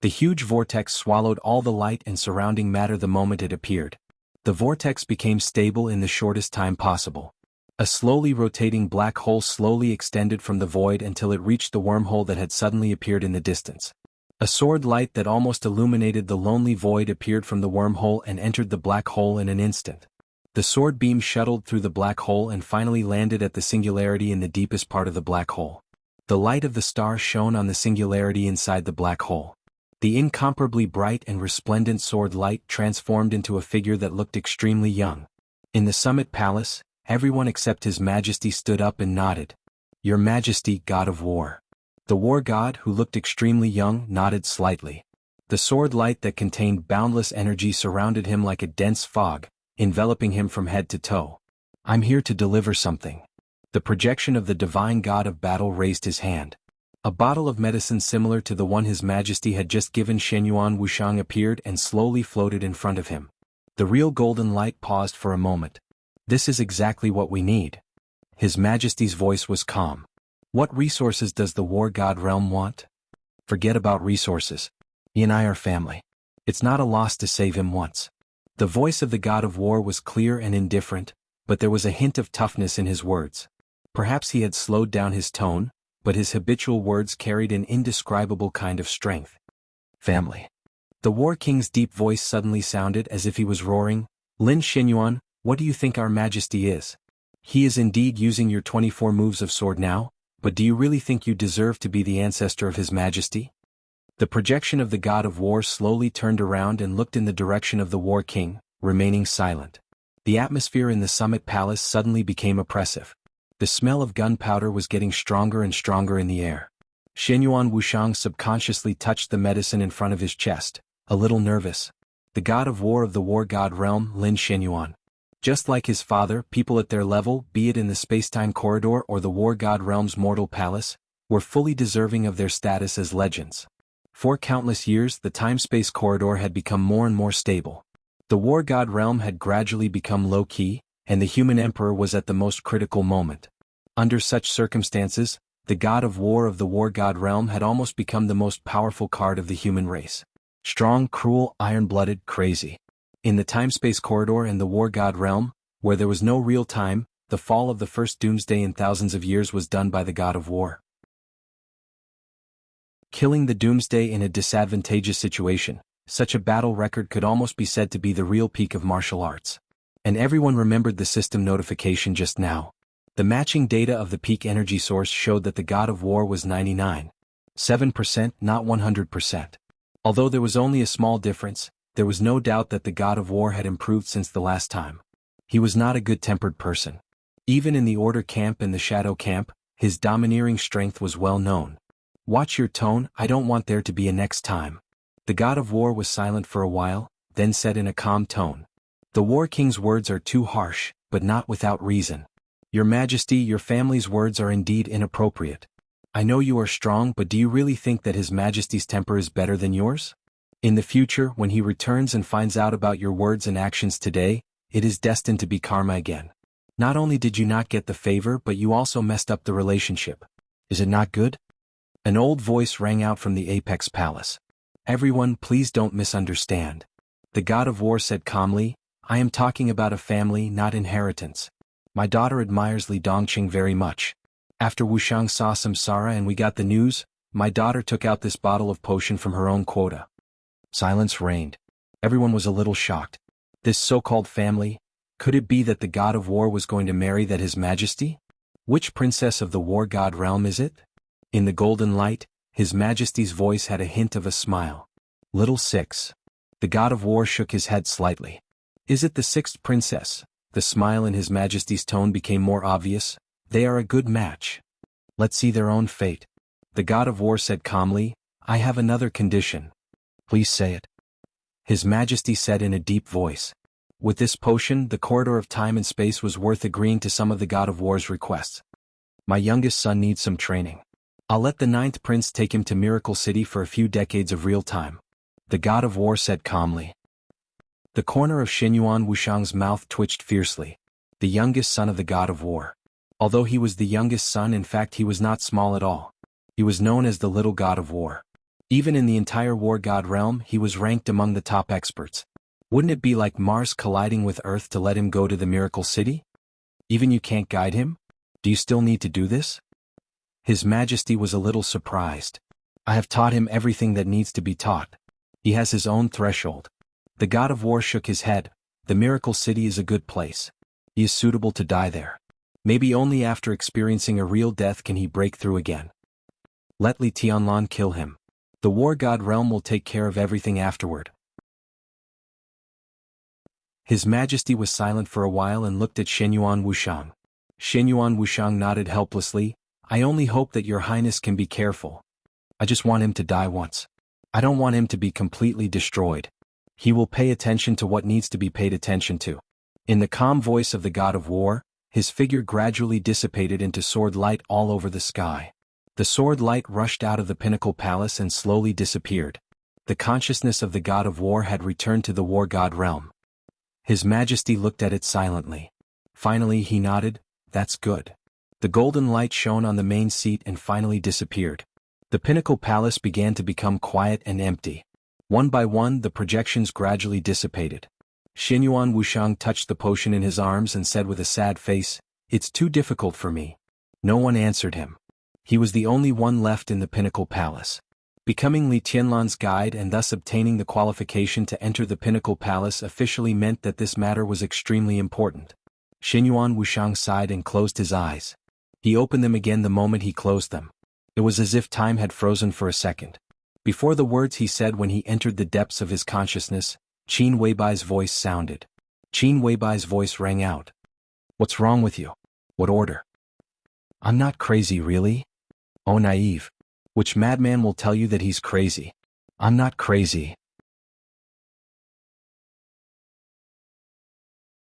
The huge vortex swallowed all the light and surrounding matter the moment it appeared. The vortex became stable in the shortest time possible. A slowly rotating black hole slowly extended from the void until it reached the wormhole that had suddenly appeared in the distance. A sword light that almost illuminated the lonely void appeared from the wormhole and entered the black hole in an instant. The sword beam shuttled through the black hole and finally landed at the singularity in the deepest part of the black hole. The light of the star shone on the singularity inside the black hole. The incomparably bright and resplendent sword light transformed into a figure that looked extremely young. In the Summit Palace, everyone except His Majesty stood up and nodded. "Your Majesty, God of War." The war god, who looked extremely young, nodded slightly. The sword light that contained boundless energy surrounded him like a dense fog, enveloping him from head to toe. "I'm here to deliver something." The projection of the divine god of battle raised his hand. A bottle of medicine similar to the one His Majesty had just given Shenyuan Wushang appeared and slowly floated in front of him. The real golden light paused for a moment. "This is exactly what we need." His Majesty's voice was calm. "What resources does the war god realm want?" "Forget about resources. He and I are family. It's not a loss to save him once." The voice of the god of war was clear and indifferent, but there was a hint of toughness in his words. Perhaps he had slowed down his tone, but his habitual words carried an indescribable kind of strength. "Family." The war king's deep voice suddenly sounded as if he was roaring, "Lin Shenyuan, what do you think our Majesty is? He is indeed using your 24 moves of sword now, but do you really think you deserve to be the ancestor of His Majesty?" The projection of the god of war slowly turned around and looked in the direction of the war king, remaining silent. The atmosphere in the Summit Palace suddenly became oppressive. The smell of gunpowder was getting stronger and stronger in the air. Shenyuan Wushang subconsciously touched the medicine in front of his chest, a little nervous. The god of war of the war god realm, Lin Shenyuan. Just like his father, people at their level, be it in the spacetime corridor or the war god realm's mortal palace, were fully deserving of their status as legends. For countless years, the time-space corridor had become more and more stable. The war god realm had gradually become low-key, and the human emperor was at the most critical moment. Under such circumstances, the god of war of the war god realm had almost become the most powerful card of the human race. Strong, cruel, iron-blooded, crazy. In the time-space corridor and the war god realm, Where there was no real time, the fall of the first doomsday in thousands of years was done by the god of war. Killing the doomsday in a disadvantageous situation, such a battle record could almost be said to be the real peak of martial arts. And everyone remembered the system notification just now. The matching data of the peak energy source showed that the god of war was 99.7%, not 100%. Although there was only a small difference, there was no doubt that the god of war had improved since the last time. He was not a good-tempered person. Even in the Order camp and the Shadow camp, his domineering strength was well known. Watch your tone, I don't want there to be a next time. The god of war was silent for a while, then said in a calm tone. The War King's words are too harsh, but not without reason. Your Majesty, your family's words are indeed inappropriate. I know you are strong, but do you really think that His Majesty's temper is better than yours? In the future, when he returns and finds out about your words and actions today, it is destined to be karma again. Not only did you not get the favor, but you also messed up the relationship. Is it not good? An old voice rang out from the Apex Palace. Everyone, please don't misunderstand. The god of war said calmly, I am talking about a family, not inheritance. My daughter admires Li Dongqing very much. After Wuxiang saw Samsara and we got the news, my daughter took out this bottle of potion from her own quota. Silence reigned. Everyone was a little shocked. This so-called family, could it be that the god of war was going to marry that His Majesty? Which princess of the war god realm is it? In the golden light, His Majesty's voice had a hint of a smile. Little six. The god of war shook his head slightly. Is it the sixth princess? The smile in His Majesty's tone became more obvious. They are a good match. Let's see their own fate. The god of war said calmly, I have another condition. Please say it. His Majesty said in a deep voice. With this potion, the corridor of time and space was worth agreeing to some of the god of war's requests. My youngest son needs some training. I'll let the ninth prince take him to Miracle City for a few decades of real time. The god of war said calmly. The corner of Xinyuan Wuxiang's mouth twitched fiercely. The youngest son of the god of war. Although he was the youngest son, in fact he was not small at all. He was known as the little god of war. Even in the entire war god realm, he was ranked among the top experts. Wouldn't it be like Mars colliding with Earth to let him go to the Miracle City? Even you can't guide him? Do you still need to do this? His Majesty was a little surprised. I have taught him everything that needs to be taught. He has his own threshold. The god of war shook his head. The Miracle City is a good place. He is suitable to die there. Maybe only after experiencing a real death can he break through again. Let Li Tianlan kill him. The war god realm will take care of everything afterward. His Majesty was silent for a while and looked at Xinyuan Wuxiang. Xinyuan Wuxiang nodded helplessly. I only hope that your highness can be careful. I just want him to die once. I don't want him to be completely destroyed. He will pay attention to what needs to be paid attention to. In the calm voice of the god of war, his figure gradually dissipated into sword light all over the sky. The sword light rushed out of the pinnacle palace and slowly disappeared. The consciousness of the god of war had returned to the war god realm. His Majesty looked at it silently. Finally he nodded, that's good. The golden light shone on the main seat and finally disappeared. The pinnacle palace began to become quiet and empty. One by one the projections gradually dissipated. Xinyuan Wuxiang touched the potion in his arms and said with a sad face, It's too difficult for me. No one answered him. He was the only one left in the pinnacle palace. Becoming Li Tianlan's guide and thus obtaining the qualification to enter the pinnacle palace officially meant that this matter was extremely important. Xinyuan Wuxiang sighed and closed his eyes. He opened them again the moment he closed them. It was as if time had frozen for a second. Before the words he said when he entered the depths of his consciousness, Qin Weibai's voice sounded. Qin Weibai's voice rang out. What's wrong with you? What order? I'm not crazy, really? Oh, naive. Which madman will tell you that he's crazy? I'm not crazy.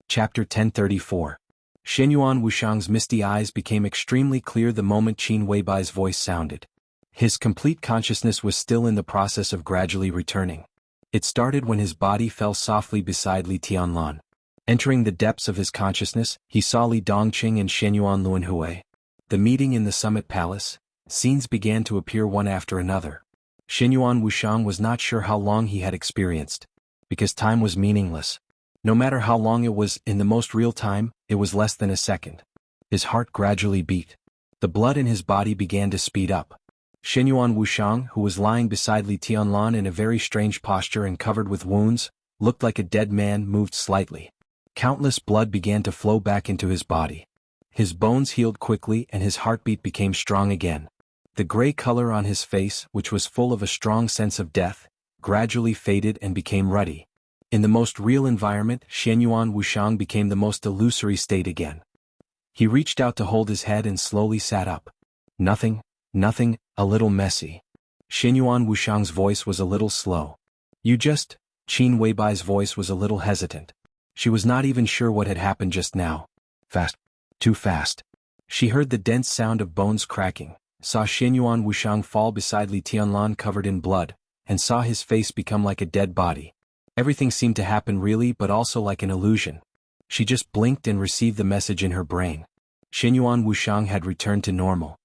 Chapter 1034. Xinyuan Wuxiang's misty eyes became extremely clear the moment Qin Weibai's voice sounded. His complete consciousness was still in the process of gradually returning. It started when his body fell softly beside Li Tianlan. Entering the depths of his consciousness, he saw Li Dongqing and Xinyuan Luanhui. The meeting in the Summit Palace. Scenes began to appear one after another. Xinyuan Wuxiang was not sure how long he had experienced. Because time was meaningless. No matter how long it was, in the most real time, it was less than a second. His heart gradually beat. The blood in his body began to speed up. Shenyuan Wuxiang, who was lying beside Li Tianlan in a very strange posture and covered with wounds, looked like a dead man, moved slightly. Countless blood began to flow back into his body. His bones healed quickly and his heartbeat became strong again. The gray color on his face, which was full of a strong sense of death, gradually faded and became ruddy. In the most real environment, Shenyuan Wuxiang became the most illusory state again. He reached out to hold his head and slowly sat up. Nothing, a little messy. Shenyuan Wuxiang's voice was a little slow. You just, Qin Weibai's voice was a little hesitant. She was not even sure what had happened just now. Fast. Too fast. She heard the dense sound of bones cracking, saw Shenyuan Wuxiang fall beside Li Tianlan covered in blood, and saw his face become like a dead body. Everything seemed to happen really but also like an illusion. She just blinked and received the message in her brain. Shenyuan Wuxiang had returned to normal.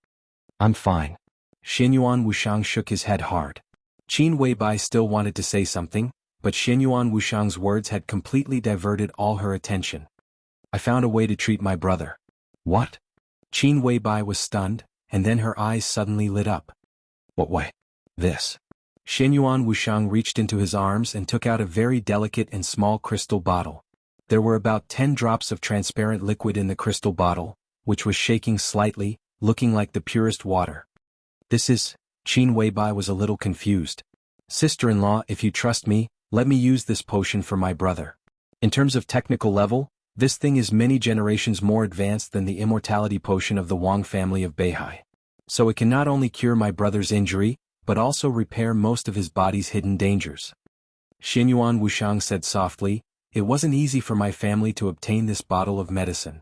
I'm fine. Shenyuan Wuxiang shook his head hard. Qin Weibai still wanted to say something, but Shenyuan Wuxiang's words had completely diverted all her attention. I found a way to treat my brother. What? Qin Weibai was stunned, and then her eyes suddenly lit up. What way? This. Shenyuan Wuxiang reached into his arms and took out a very delicate and small crystal bottle. There were about 10 drops of transparent liquid in the crystal bottle, which was shaking slightly, looking like the purest water. This is, Qin Weibai was a little confused. Sister-in-law, if you trust me, let me use this potion for my brother. In terms of technical level, this thing is many generations more advanced than the immortality potion of the Wang family of Beihai. So it can not only cure my brother's injury, but also repair most of his body's hidden dangers. Shenyuan Wuxiang said softly, it wasn't easy for my family to obtain this bottle of medicine.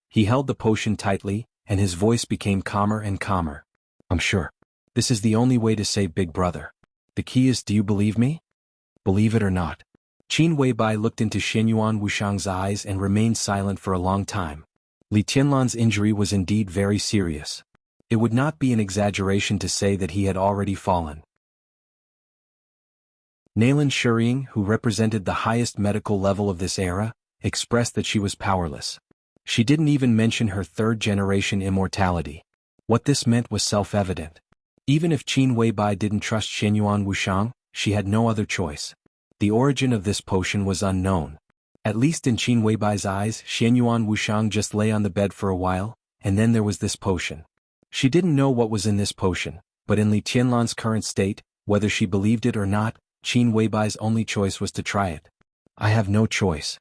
He held the potion tightly, and his voice became calmer and calmer. I'm sure. This is the only way to save Big Brother. The key is, do you believe me? Believe it or not. Qin Weibai looked into Shenyuan Wuxiang's eyes and remained silent for a long time. Li Tianlan's injury was indeed very serious. It would not be an exaggeration to say that he had already fallen. Naylan Shuriying, who represented the highest medical level of this era, expressed that she was powerless. She didn't even mention her third-generation immortality. What this meant was self-evident. Even if Qin Weibai didn't trust Shenyuan Wuxiang, she had no other choice. The origin of this potion was unknown. At least in Qin Weibai's eyes, Shenyuan Wuxiang just lay on the bed for a while, and then there was this potion. She didn't know what was in this potion, but in Li Tianlan's current state, whether she believed it or not, Qin Weibai's only choice was to try it. I have no choice.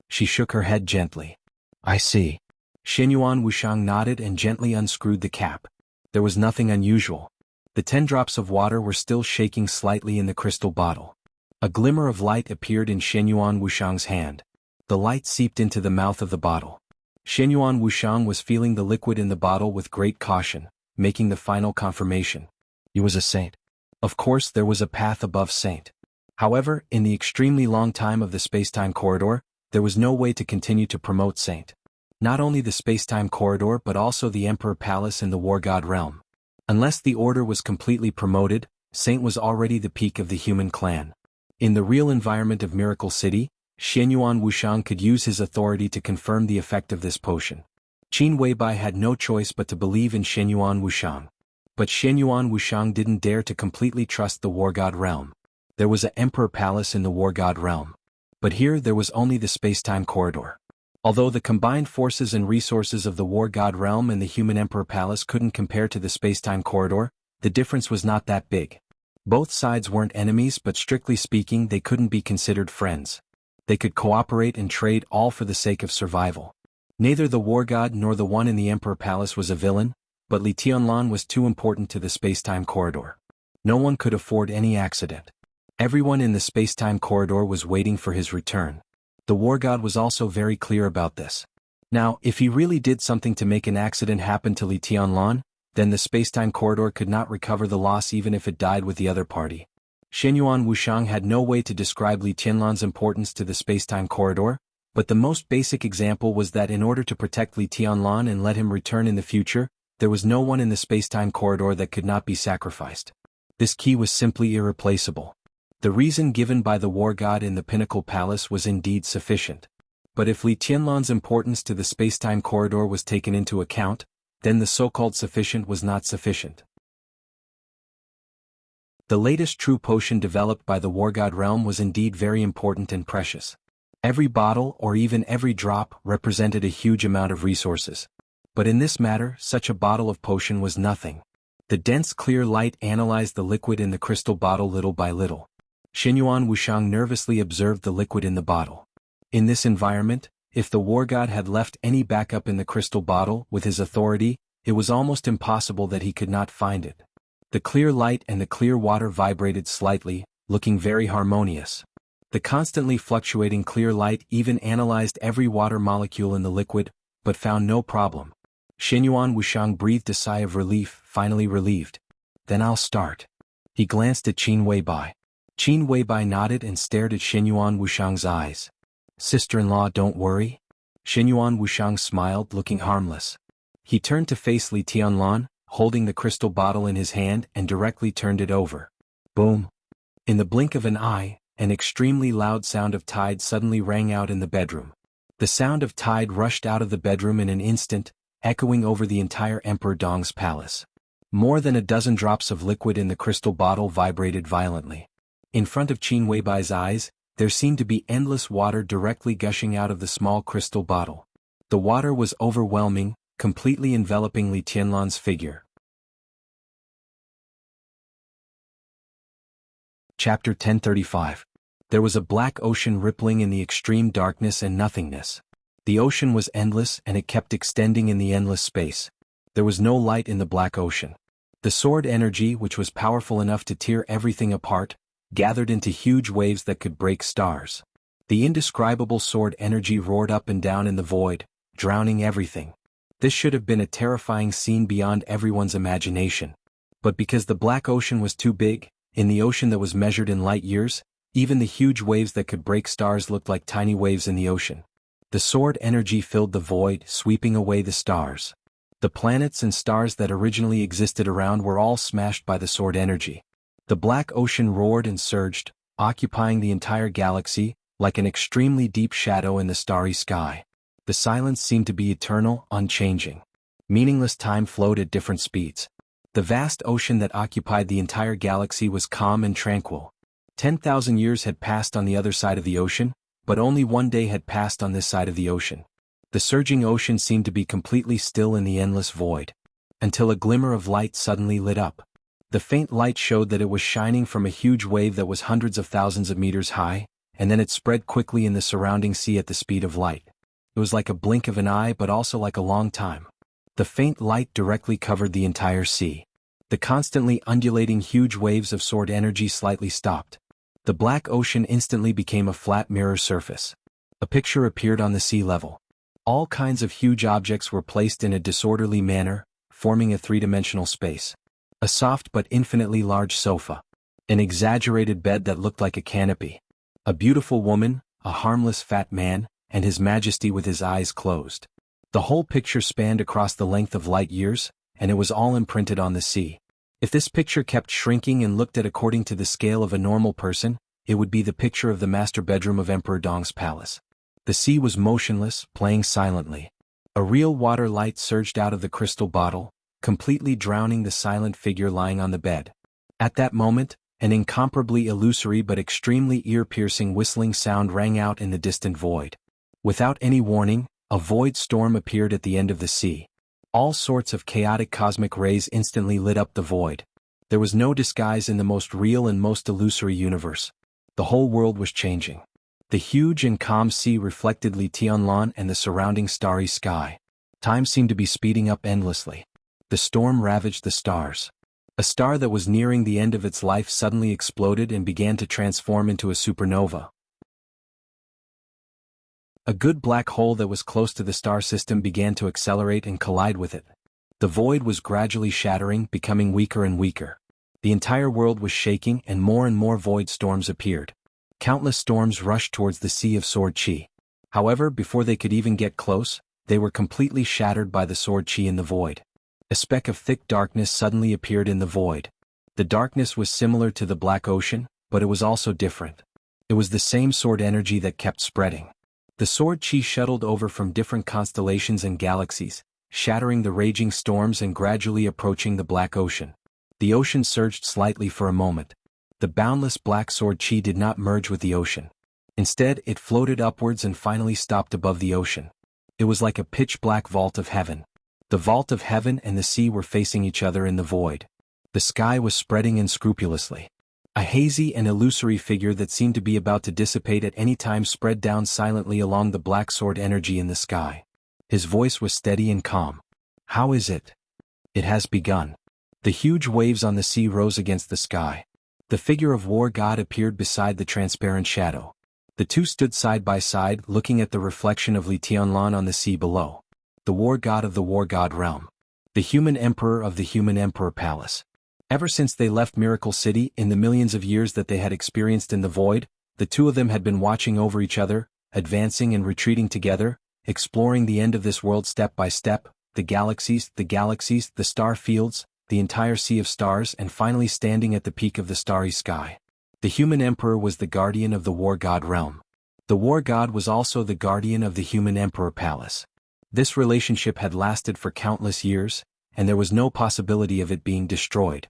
She shook her head gently. I see. Shenyuan Wuxiang nodded and gently unscrewed the cap. There was nothing unusual. The 10 drops of water were still shaking slightly in the crystal bottle. A glimmer of light appeared in Shenyuan Wuxiang's hand. The light seeped into the mouth of the bottle. Shenyuan Wuxiang was feeling the liquid in the bottle with great caution, making the final confirmation. He was a saint. Of course there was a path above saint. However, in the extremely long time of the space-time corridor, there was no way to continue to promote saint. Not only the space-time corridor but also the Emperor Palace in the War God realm. Unless the order was completely promoted, saint was already the peak of the human clan. In the real environment of Miracle City, Shenyuan Wuxiang could use his authority to confirm the effect of this potion. Qin Weibai had no choice but to believe in Shenyuan Wuxiang. But Shenyuan Wuxiang didn't dare to completely trust the War God realm. There was an Emperor Palace in the War God realm. But here there was only the space-time corridor. Although the combined forces and resources of the War God realm and the human Emperor Palace couldn't compare to the space-time corridor, the difference was not that big. Both sides weren't enemies, but strictly speaking they couldn't be considered friends. They could cooperate and trade all for the sake of survival. Neither the War God nor the one in the Emperor Palace was a villain, but Li Tianlan was too important to the space-time corridor. No one could afford any accident. Everyone in the space-time corridor was waiting for his return. The War God was also very clear about this. Now, if he really did something to make an accident happen to Li Tianlan, then the space-time corridor could not recover the loss even if it died with the other party. Shenyuan Wuxiang had no way to describe Li Tianlan's importance to the space-time corridor, but the most basic example was that in order to protect Li Tianlan and let him return in the future, there was no one in the space-time corridor that could not be sacrificed. This key was simply irreplaceable. The reason given by the war god in the Pinnacle Palace was indeed sufficient. But if Li Tianlan's importance to the spacetime corridor was taken into account, then the so-called sufficient was not sufficient. The latest true potion developed by the war god realm was indeed very important and precious. Every bottle or even every drop represented a huge amount of resources. But in this matter, such a bottle of potion was nothing. The dense clear light analyzed the liquid in the crystal bottle little by little. Xinyuan Wuxiang nervously observed the liquid in the bottle. In this environment, if the war god had left any backup in the crystal bottle with his authority, it was almost impossible that he could not find it. The clear light and the clear water vibrated slightly, looking very harmonious. The constantly fluctuating clear light even analyzed every water molecule in the liquid, but found no problem. Xinyuan Wuxiang breathed a sigh of relief, finally relieved. Then I'll start. He glanced at Qin Weibai. Qin Weibai nodded and stared at Xinyuan Wuxiang's eyes. Sister-in-law, don't worry. Xinyuan Wuxiang smiled, looking harmless. He turned to face Li Tianlan, holding the crystal bottle in his hand, and directly turned it over. Boom! In the blink of an eye, an extremely loud sound of tide suddenly rang out in the bedroom. The sound of tide rushed out of the bedroom in an instant, echoing over the entire Emperor Dong's palace. More than a dozen drops of liquid in the crystal bottle vibrated violently. In front of Qin Weibai's eyes, there seemed to be endless water directly gushing out of the small crystal bottle. The water was overwhelming, completely enveloping Li Tianlan's figure. Chapter 1035. There was a black ocean rippling in the extreme darkness and nothingness. The ocean was endless and it kept extending in the endless space. There was no light in the black ocean. The sword energy, which was powerful enough to tear everything apart, gathered into huge waves that could break stars. The indescribable sword energy roared up and down in the void, drowning everything. This should have been a terrifying scene beyond everyone's imagination. But because the black ocean was too big, in the ocean that was measured in light years, even the huge waves that could break stars looked like tiny waves in the ocean. The sword energy filled the void, sweeping away the stars. The planets and stars that originally existed around were all smashed by the sword energy. The black ocean roared and surged, occupying the entire galaxy, like an extremely deep shadow in the starry sky. The silence seemed to be eternal, unchanging. Meaningless time flowed at different speeds. The vast ocean that occupied the entire galaxy was calm and tranquil. 10,000 years had passed on the other side of the ocean, but only one day had passed on this side of the ocean. The surging ocean seemed to be completely still in the endless void. Until a glimmer of light suddenly lit up. The faint light showed that it was shining from a huge wave that was hundreds of thousands of meters high, and then it spread quickly in the surrounding sea at the speed of light. It was like a blink of an eye but also like a long time. The faint light directly covered the entire sea. The constantly undulating huge waves of sword energy slightly stopped. The black ocean instantly became a flat mirror surface. A picture appeared on the sea level. All kinds of huge objects were placed in a disorderly manner, forming a three-dimensional space. A soft but infinitely large sofa. An exaggerated bed that looked like a canopy. A beautiful woman, a harmless fat man, and His Majesty with his eyes closed. The whole picture spanned across the length of light years, and it was all imprinted on the sea. If this picture kept shrinking and looked at according to the scale of a normal person, it would be the picture of the master bedroom of Emperor Dong's palace. The sea was motionless, playing silently. A real water light surged out of the crystal bottle, completely drowning the silent figure lying on the bed. At that moment, an incomparably illusory but extremely ear-piercing whistling sound rang out in the distant void. Without any warning, a void storm appeared at the end of the sea. All sorts of chaotic cosmic rays instantly lit up the void. There was no disguise in the most real and most illusory universe. The whole world was changing. The huge and calm sea reflected Li Tianlan and the surrounding starry sky. Time seemed to be speeding up endlessly. The storm ravaged the stars. A star that was nearing the end of its life suddenly exploded and began to transform into a supernova. A good black hole that was close to the star system began to accelerate and collide with it. The void was gradually shattering, becoming weaker and weaker. The entire world was shaking and more void storms appeared. Countless storms rushed towards the Sea of Sword Qi. However, before they could even get close, they were completely shattered by the sword Qi in the void. A speck of thick darkness suddenly appeared in the void. The darkness was similar to the black ocean, but it was also different. It was the same sword energy that kept spreading. The sword chi shuttled over from different constellations and galaxies, shattering the raging storms and gradually approaching the black ocean. The ocean surged slightly for a moment. The boundless black sword chi did not merge with the ocean. Instead, it floated upwards and finally stopped above the ocean. It was like a pitch-black vault of heaven. The vault of heaven and the sea were facing each other in the void. The sky was spreading unscrupulously. A hazy and illusory figure that seemed to be about to dissipate at any time spread down silently along the black sword energy in the sky. His voice was steady and calm. "How is it?" "It has begun." The huge waves on the sea rose against the sky. The figure of War God appeared beside the transparent shadow. The two stood side by side, looking at the reflection of Li Tianlan on the sea below. The War God of the War God realm. The human emperor of the human emperor palace. Ever since they left Miracle City, in the millions of years that they had experienced in the void, the two of them had been watching over each other, advancing and retreating together, exploring the end of this world step by step, the galaxies, the star fields, the entire sea of stars, and finally standing at the peak of the starry sky. The human emperor was the guardian of the War God realm. The War God was also the guardian of the human emperor palace. This relationship had lasted for countless years, and there was no possibility of it being destroyed.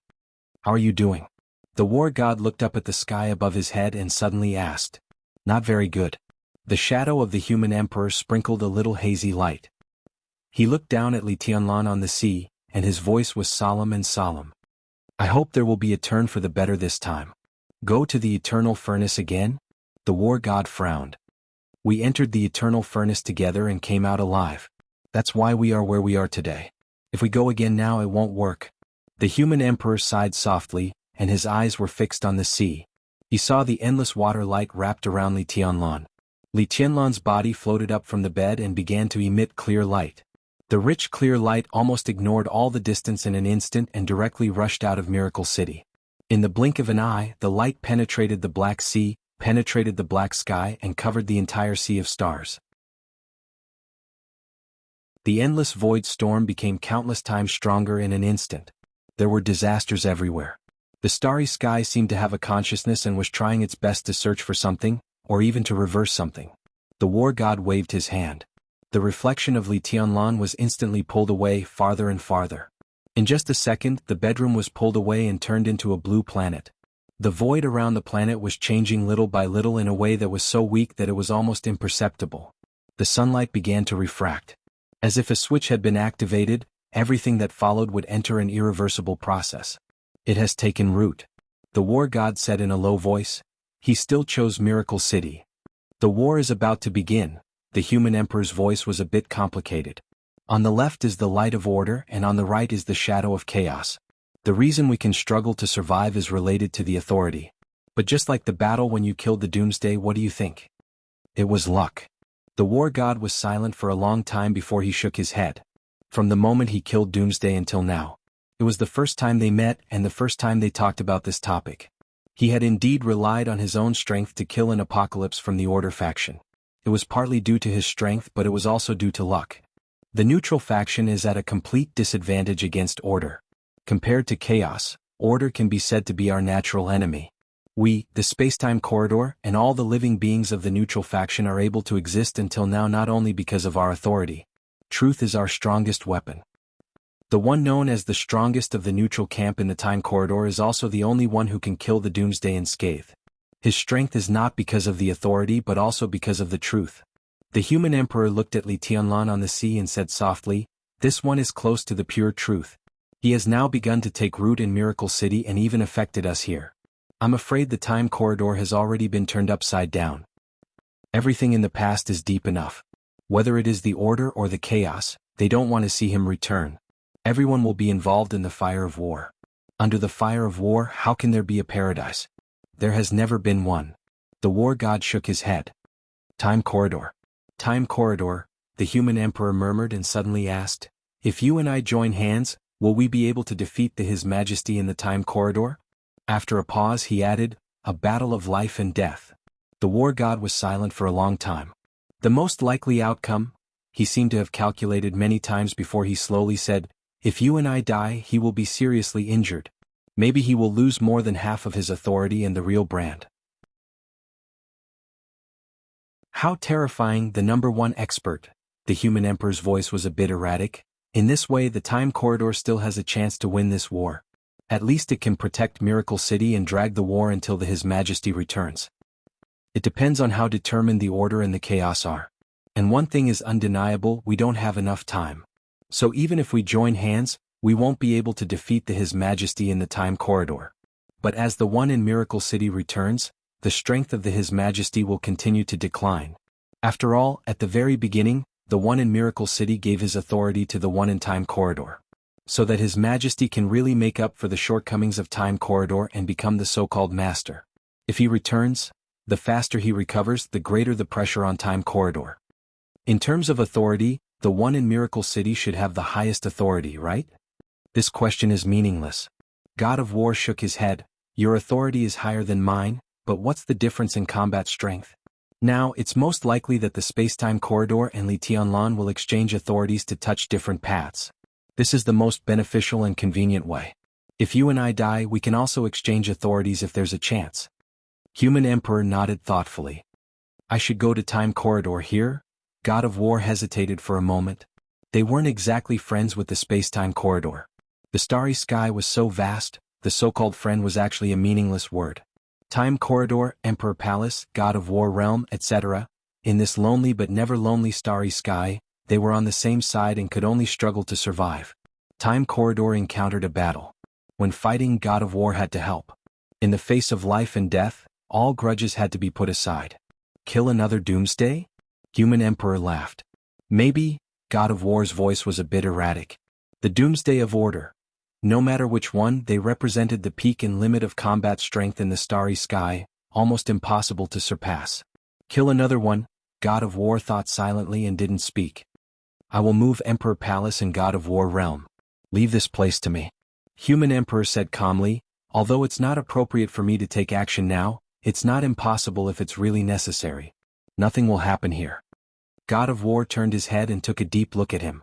"How are you doing?" The War God looked up at the sky above his head and suddenly asked. "Not very good." The shadow of the human emperor sprinkled a little hazy light. He looked down at Li Tianlan on the sea, and his voice was solemn and solemn. "I hope there will be a turn for the better this time." "Go to the eternal furnace again?" The War God frowned. "We entered the eternal furnace together and came out alive. That's why we are where we are today. If we go again now, it won't work." The human emperor sighed softly, and his eyes were fixed on the sea. He saw the endless water light wrapped around Li Tianlan. Li Tianlan's body floated up from the bed and began to emit clear light. The rich clear light almost ignored all the distance in an instant and directly rushed out of Miracle City. In the blink of an eye, the light penetrated the black sea, penetrated the black sky, and covered the entire sea of stars. The endless void storm became countless times stronger in an instant. There were disasters everywhere. The starry sky seemed to have a consciousness and was trying its best to search for something, or even to reverse something. The War God waved his hand. The reflection of Li Tianlan was instantly pulled away farther and farther. In just a second, the bedroom was pulled away and turned into a blue planet. The void around the planet was changing little by little in a way that was so weak that it was almost imperceptible. The sunlight began to refract. As if a switch had been activated, everything that followed would enter an irreversible process. "It has taken root," the War God said in a low voice. He still chose Miracle City. "The war is about to begin." The human emperor's voice was a bit complicated. "On the left is the light of order and on the right is the shadow of chaos. The reason we can struggle to survive is related to the authority. But just like the battle when you killed the Doomsday, what do you think?" "It was luck." The War God was silent for a long time before he shook his head. From the moment he killed Doomsday until now, it was the first time they met and the first time they talked about this topic. He had indeed relied on his own strength to kill an apocalypse from the Order faction. It was partly due to his strength, but it was also due to luck. The neutral faction is at a complete disadvantage against Order. Compared to chaos, Order can be said to be our natural enemy. We, the space-time corridor, and all the living beings of the neutral faction are able to exist until now not only because of our authority. Truth is our strongest weapon. The one known as the strongest of the neutral camp in the time corridor is also the only one who can kill the Doomsday unscathed. His strength is not because of the authority but also because of the truth. The human emperor looked at Li Tianlan on the sea and said softly, "This one is close to the pure truth. He has now begun to take root in Miracle City and even affected us here. I'm afraid the time corridor has already been turned upside down. Everything in the past is deep enough. Whether it is the order or the chaos, they don't want to see him return. Everyone will be involved in the fire of war. Under the fire of war, how can there be a paradise? There has never been one." The War God shook his head. "Time corridor. Time corridor," the human emperor murmured and suddenly asked, "If you and I join hands, will we be able to defeat His Majesty in the time corridor?" After a pause he added, "A battle of life and death." The War God was silent for a long time. "The most likely outcome," he seemed to have calculated many times before he slowly said, "If you and I die, he will be seriously injured. Maybe he will lose more than half of his authority and the real brand. How terrifying, the number one expert. The human emperor's voice was a bit erratic. In this way, the time corridor still has a chance to win this war. At least it can protect Miracle City and drag the war until His Majesty returns. It depends on how determined the order and the chaos are. And one thing is undeniable, we don't have enough time. So even if we join hands, we won't be able to defeat His Majesty in the time corridor. But as the one in Miracle City returns, the strength of His Majesty will continue to decline. After all, at the very beginning, the one in Miracle City gave his authority to the one in Time Corridor. So that His Majesty can really make up for the shortcomings of Time Corridor and become the so-called master. If he returns, the faster he recovers, the greater the pressure on Time Corridor. In terms of authority, the one in Miracle City should have the highest authority, right? This question is meaningless. God of War shook his head. Your authority is higher than mine, but what's the difference in combat strength? Now, it's most likely that the space-time corridor and Li Tianlan will exchange authorities to touch different paths. This is the most beneficial and convenient way. If you and I die, we can also exchange authorities if there's a chance. Human Emperor nodded thoughtfully. I should go to Time Corridor here? God of War hesitated for a moment. They weren't exactly friends with the space-time corridor. The starry sky was so vast, the so-called friend was actually a meaningless word. Time Corridor, Emperor Palace, God of War Realm, etc. In this lonely but never lonely starry sky, they were on the same side and could only struggle to survive. Time Corridor encountered a battle. When fighting, God of War had to help. In the face of life and death, all grudges had to be put aside. Kill another doomsday? Human Emperor laughed. Maybe. God of War's voice was a bit erratic. The doomsday of order. No matter which one, they represented the peak and limit of combat strength in the starry sky, almost impossible to surpass. Kill another one, God of War thought silently and didn't speak. I will move Emperor Palace and God of War Realm. Leave this place to me. Human Emperor said calmly, although it's not appropriate for me to take action now, it's not impossible if it's really necessary. Nothing will happen here. God of War turned his head and took a deep look at him.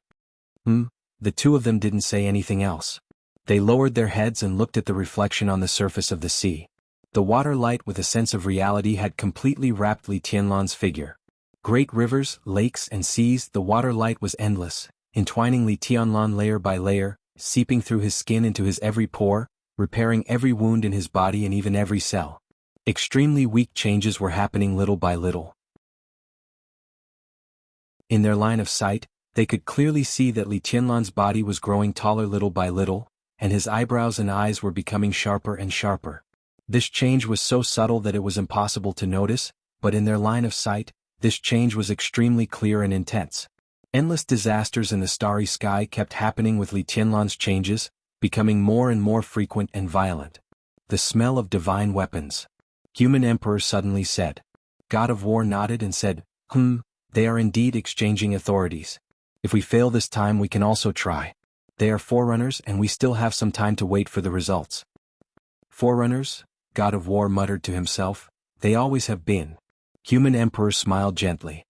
The two of them didn't say anything else. They lowered their heads and looked at the reflection on the surface of the sea. The water light with a sense of reality had completely wrapped Li Tianlan's figure. Great rivers, lakes and seas, the water light was endless, entwining Li Tianlan layer by layer, seeping through his skin into his every pore, repairing every wound in his body and even every cell. Extremely weak changes were happening little by little. In their line of sight, they could clearly see that Li Tianlan's body was growing taller little by little, and his eyebrows and eyes were becoming sharper and sharper. This change was so subtle that it was impossible to notice, but in their line of sight, this change was extremely clear and intense. Endless disasters in the starry sky kept happening with Li Tianlan's changes, becoming more and more frequent and violent. The smell of divine weapons. Human Emperor suddenly said. God of War nodded and said, they are indeed exchanging authorities. If we fail this time, we can also try. They are forerunners and we still have some time to wait for the results. Forerunners? God of War muttered to himself. They always have been. Human Emperor smiled gently.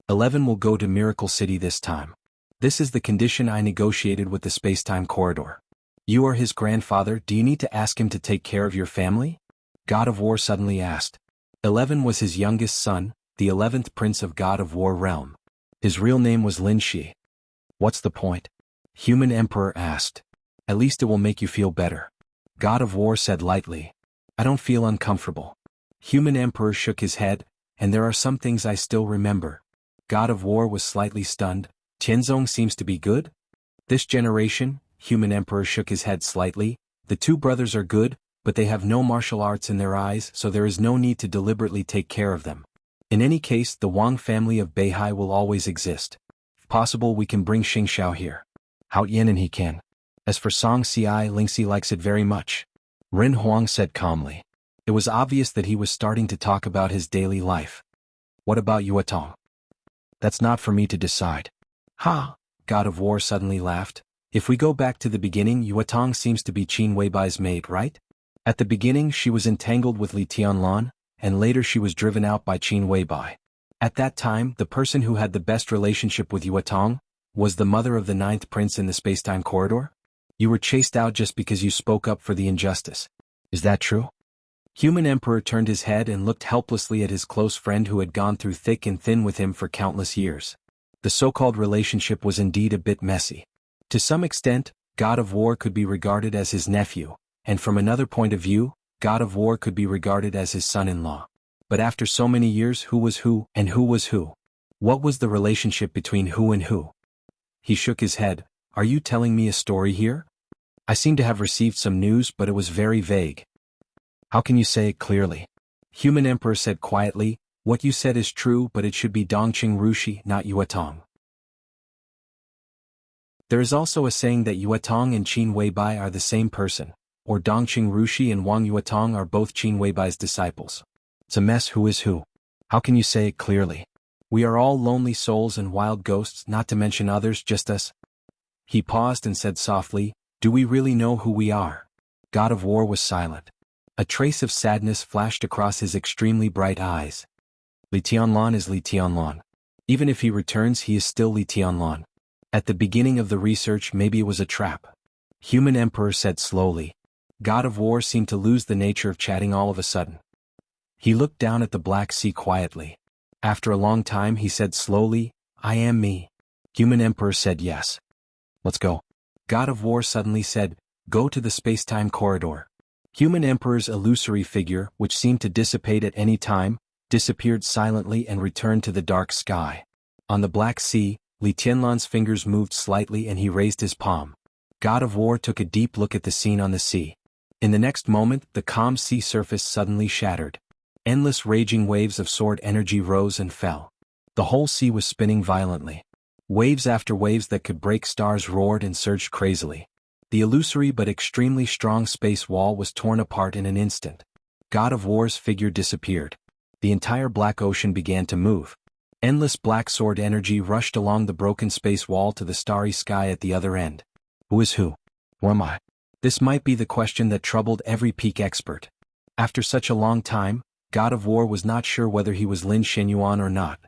11 will go to Miracle City this time. This is the condition I negotiated with the space-time corridor. You are his grandfather, do you need to ask him to take care of your family? God of War suddenly asked. 11 was his youngest son, the 11th prince of God of War realm. His real name was Lin Shi. What's the point? Human Emperor asked. At least it will make you feel better. God of War said lightly. I don't feel uncomfortable. Human Emperor shook his head, and there are some things I still remember. God of War was slightly stunned. Tianzong seems to be good? This generation, Human Emperor shook his head slightly. The two brothers are good, but they have no martial arts in their eyes, so there is no need to deliberately take care of them. In any case, the Wang family of Beihai will always exist. If possible, we can bring Xingxiao here. Hao Yin and he can. As for Song Ci, Lingxi likes it very much. Ren Huang said calmly. It was obvious that he was starting to talk about his daily life. What about Yuetong? That's not for me to decide. Ha! God of War suddenly laughed. If we go back to the beginning, Yuetong seems to be Qin Weibai's maid, right? At the beginning she was entangled with Li Tianlan, and later she was driven out by Qin Weibai. At that time, the person who had the best relationship with Yuetong was the mother of the 9th prince in the space-time corridor? You were chased out just because you spoke up for the injustice. Is that true? Human Emperor turned his head and looked helplessly at his close friend who had gone through thick and thin with him for countless years. The so-called relationship was indeed a bit messy. To some extent, God of War could be regarded as his nephew, and from another point of view, God of War could be regarded as his son-in-law. But after so many years, who was who and who was who? What was the relationship between who and who? He shook his head. Are you telling me a story here? I seem to have received some news, but it was very vague. How can you say it clearly? Human Emperor said quietly, what you said is true, but it should be Dongqing Rushi, not Yuetong. There is also a saying that Yuetong and Qin Weibai are the same person, or Dongqing Rushi and Wang Yuetong are both Qin Weibai's disciples. It's a mess. Who is who? How can you say it clearly? We are all lonely souls and wild ghosts, not to mention others, just us. He paused and said softly, do we really know who we are? God of War was silent. A trace of sadness flashed across his extremely bright eyes. Li Tianlan is Li Tianlan. Even if he returns, he is still Li Tianlan. At the beginning of the research, maybe it was a trap. Human Emperor said slowly. God of War seemed to lose the nature of chatting all of a sudden. He looked down at the Black Sea quietly. After a long time he said slowly, I am me. Human Emperor said yes. Let's go. God of War suddenly said, go to the space-time corridor. Human Emperor's illusory figure, which seemed to dissipate at any time, disappeared silently and returned to the dark sky. On the Black Sea, Li Tianlan's fingers moved slightly and he raised his palm. God of War took a deep look at the scene on the sea. In the next moment, the calm sea surface suddenly shattered. Endless raging waves of sword energy rose and fell. The whole sea was spinning violently. Waves after waves that could break stars roared and surged crazily. The illusory but extremely strong space wall was torn apart in an instant. God of War's figure disappeared. The entire Black Ocean began to move. Endless black sword energy rushed along the broken space wall to the starry sky at the other end. Who is who? Who am I? This might be the question that troubled every peak expert. After such a long time, God of War was not sure whether he was Lin Shenyuan or not.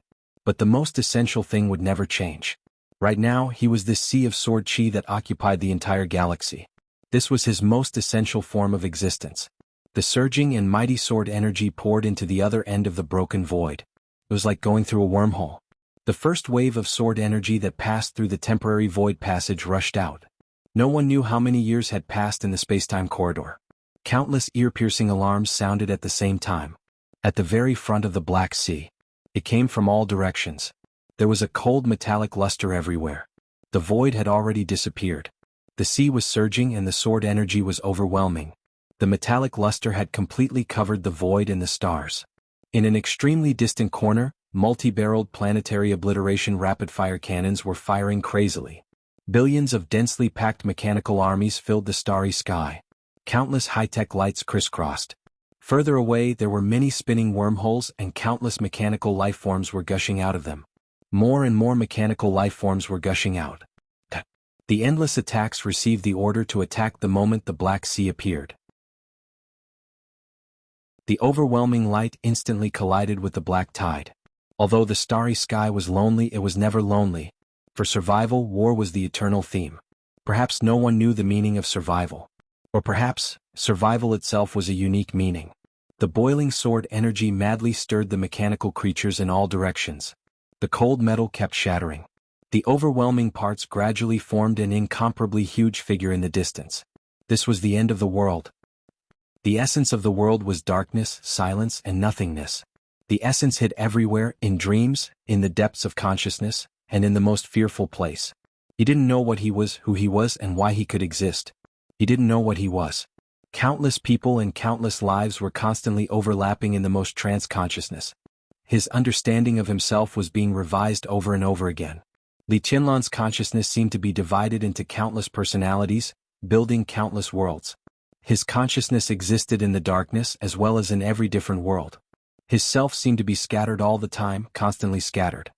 But the most essential thing would never change. Right now, he was this sea of sword chi that occupied the entire galaxy. This was his most essential form of existence. The surging and mighty sword energy poured into the other end of the broken void. It was like going through a wormhole. The first wave of sword energy that passed through the temporary void passage rushed out. No one knew how many years had passed in the space-time corridor. Countless ear-piercing alarms sounded at the same time. At the very front of the Black Sea. It came from all directions. There was a cold metallic luster everywhere. The void had already disappeared. The sea was surging and the sword energy was overwhelming. The metallic luster had completely covered the void and the stars. In an extremely distant corner, multi-barreled planetary obliteration rapid-fire cannons were firing crazily. Billions of densely packed mechanical armies filled the starry sky. Countless high-tech lights crisscrossed. Further away there were many spinning wormholes and countless mechanical lifeforms were gushing out of them. More and more mechanical lifeforms were gushing out. The endless attacks received the order to attack the moment the Black Sea appeared. The overwhelming light instantly collided with the black tide. Although the starry sky was lonely, it was never lonely. For survival, war was the eternal theme. Perhaps no one knew the meaning of survival. Or perhaps, survival itself was a unique meaning. The boiling sword energy madly stirred the mechanical creatures in all directions. The cold metal kept shattering. The overwhelming parts gradually formed an incomparably huge figure in the distance. This was the end of the world. The essence of the world was darkness, silence, and nothingness. The essence hid everywhere, in dreams, in the depths of consciousness, and in the most fearful place. He didn't know what he was, who he was, and why he could exist. He didn't know what he was. Countless people and countless lives were constantly overlapping in the most trance consciousness. His understanding of himself was being revised over and over again. Li Tianlan's consciousness seemed to be divided into countless personalities, building countless worlds. His consciousness existed in the darkness as well as in every different world. His self seemed to be scattered all the time, constantly scattered.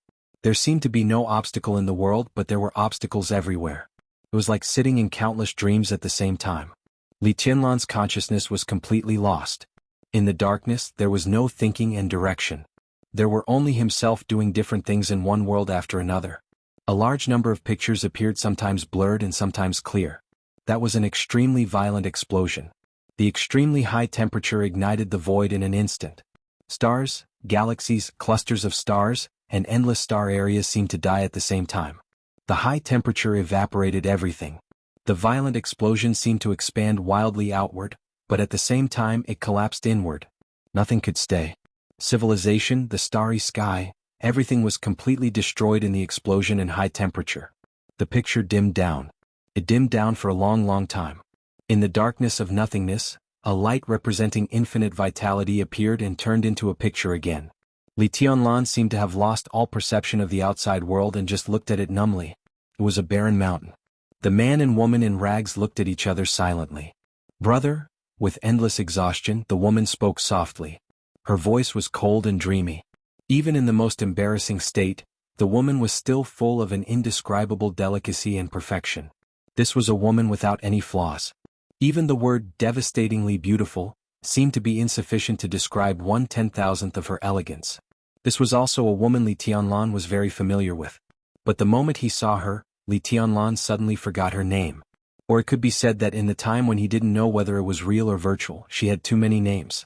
There seemed to be no obstacle in the world, but there were obstacles everywhere. It was like sitting in countless dreams at the same time. Li Tianlan's consciousness was completely lost. In the darkness, there was no thinking and direction. There were only himself doing different things in one world after another. A large number of pictures appeared, sometimes blurred and sometimes clear. That was an extremely violent explosion. The extremely high temperature ignited the void in an instant. Stars, galaxies, clusters of stars, and endless star areas seemed to die at the same time. The high temperature evaporated everything. The violent explosion seemed to expand wildly outward, but at the same time it collapsed inward. Nothing could stay. Civilization, the starry sky, everything was completely destroyed in the explosion and high temperature. The picture dimmed down. It dimmed down for a long, long time. In the darkness of nothingness, a light representing infinite vitality appeared and turned into a picture again. Li Tianlan seemed to have lost all perception of the outside world and just looked at it numbly. It was a barren mountain. The man and woman in rags looked at each other silently. "Brother?" With endless exhaustion, the woman spoke softly. Her voice was cold and dreamy. Even in the most embarrassing state, the woman was still full of an indescribable delicacy and perfection. This was a woman without any flaws. Even the word devastatingly beautiful seemed to be insufficient to describe 1/10,000th of her elegance. This was also a woman Li Tianlan was very familiar with. But the moment he saw her, Li Tianlan suddenly forgot her name. Or it could be said that in the time when he didn't know whether it was real or virtual, she had too many names.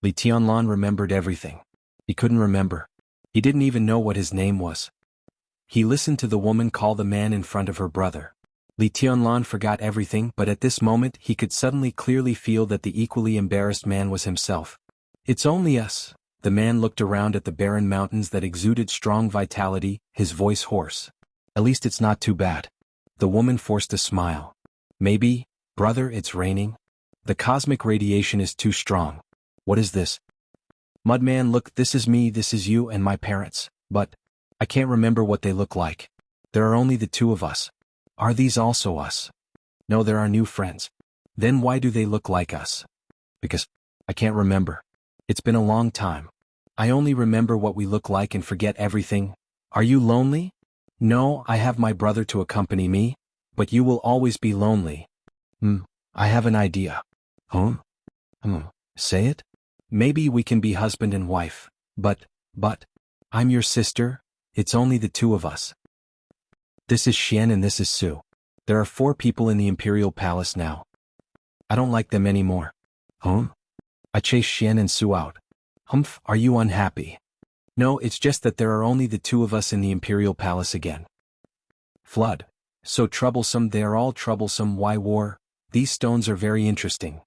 Li Tianlan remembered everything. He couldn't remember. He didn't even know what his name was. He listened to the woman call the man in front of her brother. Li Tianlan forgot everything, but at this moment he could suddenly clearly feel that the equally embarrassed man was himself. "It's only us." The man looked around at the barren mountains that exuded strong vitality, his voice hoarse. "At least it's not too bad." The woman forced a smile. "Maybe, brother, it's raining. The cosmic radiation is too strong." "What is this?" "Mudman, look, this is me, this is you and my parents, but I can't remember what they look like. There are only the two of us." "Are these also us?" "No, they're our new friends." "Then why do they look like us?" "Because I can't remember. It's been a long time. I only remember what we look like and forget everything." "Are you lonely?" "No, I have my brother to accompany me, but you will always be lonely." I have an idea." Say it?" "Maybe we can be husband and wife. But, I'm your sister, it's only the two of us." "This is Xian and this is Su. There are 4 people in the Imperial Palace now. I don't like them anymore." "I chased Xian and Su out." Are you unhappy?" "No, it's just that there are only the 2 of us in the Imperial Palace again." "Flood. So troublesome, they are all troublesome, why war? These stones are very interesting.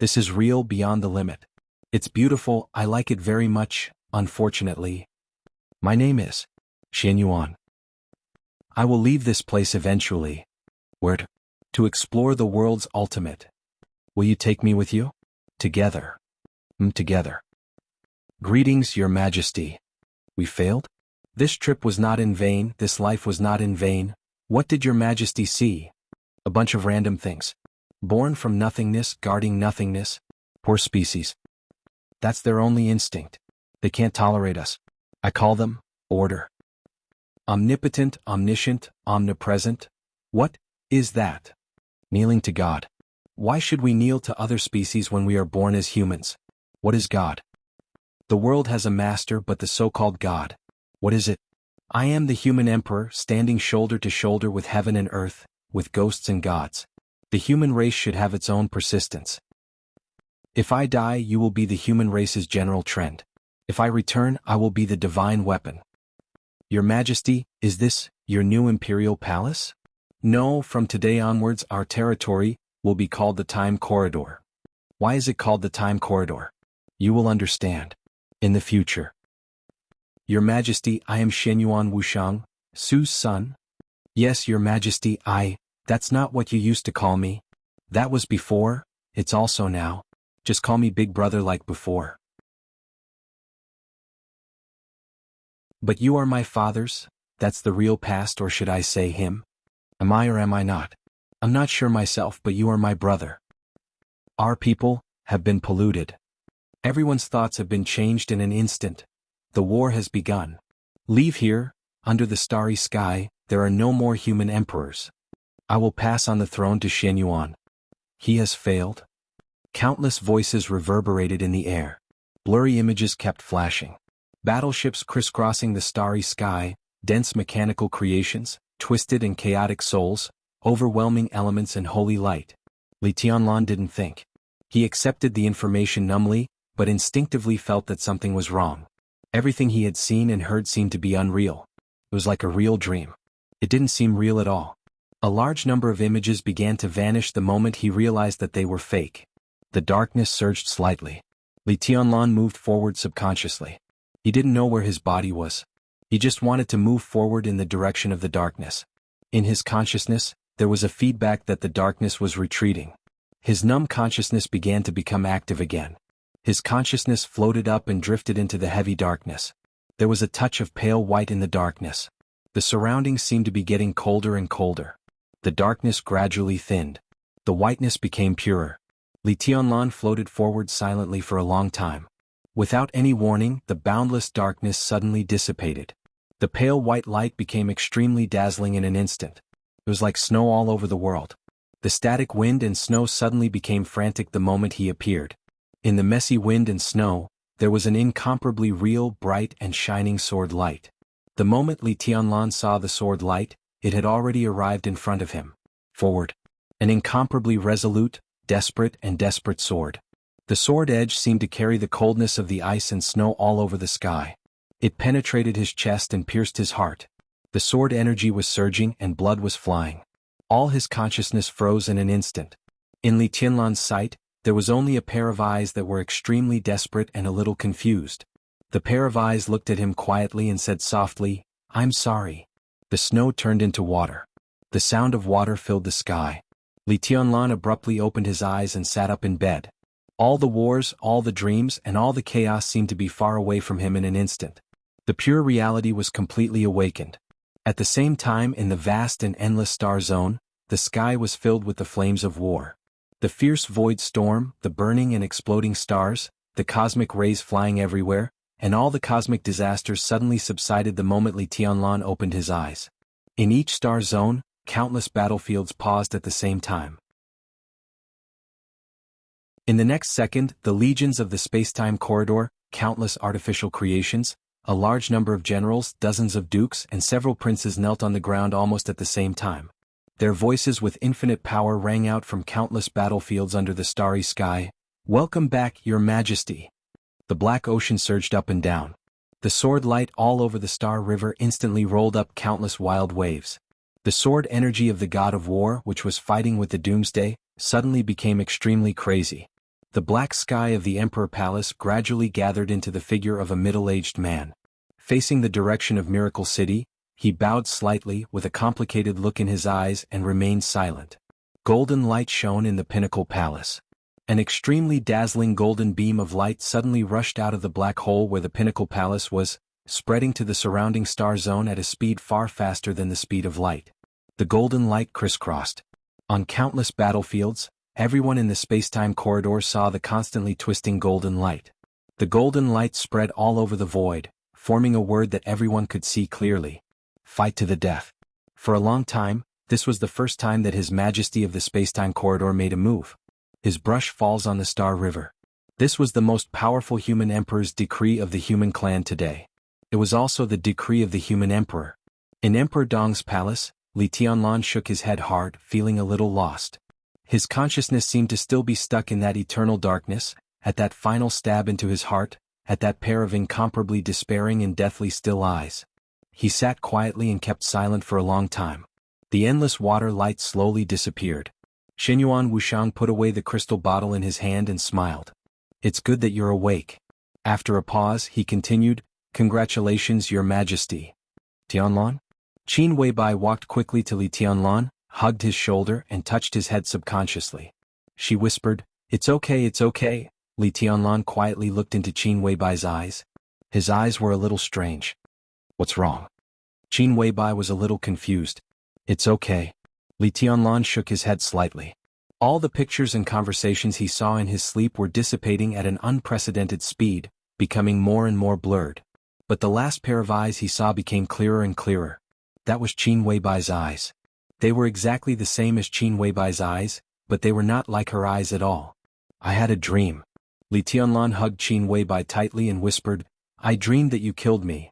This is real beyond the limit. It's beautiful, I like it very much, unfortunately. My name is Xian Yuan. I will leave this place eventually." "Where to?" "To explore the world's ultimate." "Will you take me with you?" "Together." Together." "Greetings, Your Majesty." "We failed?" "This trip was not in vain, this life was not in vain." "What did Your Majesty see?" "A bunch of random things. Born from nothingness, guarding nothingness. Poor species. That's their only instinct. They can't tolerate us. I call them order. Omnipotent, omniscient, omnipresent. What is that?" "Kneeling to God." "Why should we kneel to other species when we are born as humans?" "What is God?" "The world has a master, but the so-called God. What is it?" "I am the human emperor, standing shoulder to shoulder with heaven and earth, with ghosts and gods. The human race should have its own persistence. If I die, you will be the human race's general trend. If I return, I will be the divine weapon." "Your Majesty, is this your new imperial palace?" "No, from today onwards our territory will be called the Time Corridor." "Why is it called the Time Corridor?" "You will understand. In the future." "Your Majesty, I am Shenyuan Wushang, Su's son." "Yes, Your Majesty, that's not what you used to call me. That was before, it's also now. Just call me Big Brother like before." "But you are my father's, that's the real past, or should I say him? Am I or am I not? I'm not sure myself, but you are my brother. Our people have been polluted. Everyone's thoughts have been changed in an instant. The war has begun. Leave here, under the starry sky, there are no more human emperors. I will pass on the throne to Shenyuan. He has failed." Countless voices reverberated in the air. Blurry images kept flashing. Battleships crisscrossing the starry sky, dense mechanical creations, twisted and chaotic souls, overwhelming elements and holy light. Li Tianlan didn't think. He accepted the information numbly, but instinctively felt that something was wrong. Everything he had seen and heard seemed to be unreal. It was like a real dream. It didn't seem real at all. A large number of images began to vanish the moment he realized that they were fake. The darkness surged slightly. Li Tianlan moved forward subconsciously. He didn't know where his body was. He just wanted to move forward in the direction of the darkness. In his consciousness, there was a feedback that the darkness was retreating. His numb consciousness began to become active again. His consciousness floated up and drifted into the heavy darkness. There was a touch of pale white in the darkness. The surroundings seemed to be getting colder and colder. The darkness gradually thinned. The whiteness became purer. Li Tianlan floated forward silently for a long time. Without any warning, the boundless darkness suddenly dissipated. The pale white light became extremely dazzling in an instant. It was like snow all over the world. The static wind and snow suddenly became frantic the moment he appeared. In the messy wind and snow, there was an incomparably real, bright and shining sword light. The moment Li Tianlan saw the sword light, it had already arrived in front of him. Forward. An incomparably resolute, desperate sword. The sword edge seemed to carry the coldness of the ice and snow all over the sky. It penetrated his chest and pierced his heart. The sword energy was surging and blood was flying. All his consciousness froze in an instant. In Li Tianlan's sight, there was only a pair of eyes that were extremely desperate and a little confused. The pair of eyes looked at him quietly and said softly, "I'm sorry." The snow turned into water. The sound of water filled the sky. Li Tianlan abruptly opened his eyes and sat up in bed. All the wars, all the dreams, and all the chaos seemed to be far away from him in an instant. The pure reality was completely awakened. At the same time, in the vast and endless star zone, the sky was filled with the flames of war. The fierce void storm, the burning and exploding stars, the cosmic rays flying everywhere, and all the cosmic disasters suddenly subsided the moment Li Tianlan opened his eyes. In each star zone, countless battlefields paused at the same time. In the next second, the legions of the space-time corridor, countless artificial creations, a large number of generals, dozens of dukes, and several princes knelt on the ground almost at the same time. Their voices with infinite power rang out from countless battlefields under the starry sky. "Welcome back, Your Majesty." The black ocean surged up and down. The sword light all over the Star River instantly rolled up countless wild waves. The sword energy of the god of war, which was fighting with the doomsday, suddenly became extremely crazy. The black sky of the Emperor Palace gradually gathered into the figure of a middle-aged man. Facing the direction of Miracle City, he bowed slightly with a complicated look in his eyes and remained silent. Golden light shone in the Pinnacle Palace. An extremely dazzling golden beam of light suddenly rushed out of the black hole where the Pinnacle Palace was, spreading to the surrounding star zone at a speed far faster than the speed of light. The golden light crisscrossed. On countless battlefields, everyone in the space-time corridor saw the constantly twisting golden light. The golden light spread all over the void, forming a word that everyone could see clearly. Fight to the death. For a long time, this was the first time that His Majesty of the space-time corridor made a move. His brush falls on the Star River. This was the most powerful human emperor's decree of the human clan today. It was also the decree of the human emperor. In Emperor Dong's palace, Li Tianlan shook his head hard, feeling a little lost. His consciousness seemed to still be stuck in that eternal darkness, at that final stab into his heart, at that pair of incomparably despairing and deathly still eyes. He sat quietly and kept silent for a long time. The endless water light slowly disappeared. Shenyuan Wushang put away the crystal bottle in his hand and smiled. "It's good that you're awake." After a pause, he continued, "Congratulations, Your Majesty." "Tianlan?" Qin Weibai walked quickly to Li Tianlan, hugged his shoulder and touched his head subconsciously. She whispered, "It's okay, it's okay." Li Tianlan quietly looked into Qin Weibai's eyes. His eyes were a little strange. "What's wrong?" Qin Weibai was a little confused. "It's okay." Li Tianlan shook his head slightly. All the pictures and conversations he saw in his sleep were dissipating at an unprecedented speed, becoming more and more blurred. But the last pair of eyes he saw became clearer and clearer. That was Qin Weibai's eyes. They were exactly the same as Qin Weibai's eyes, but they were not like her eyes at all. "I had a dream." Li Tianlan hugged Qin Weibai tightly and whispered, "I dreamed that you killed me."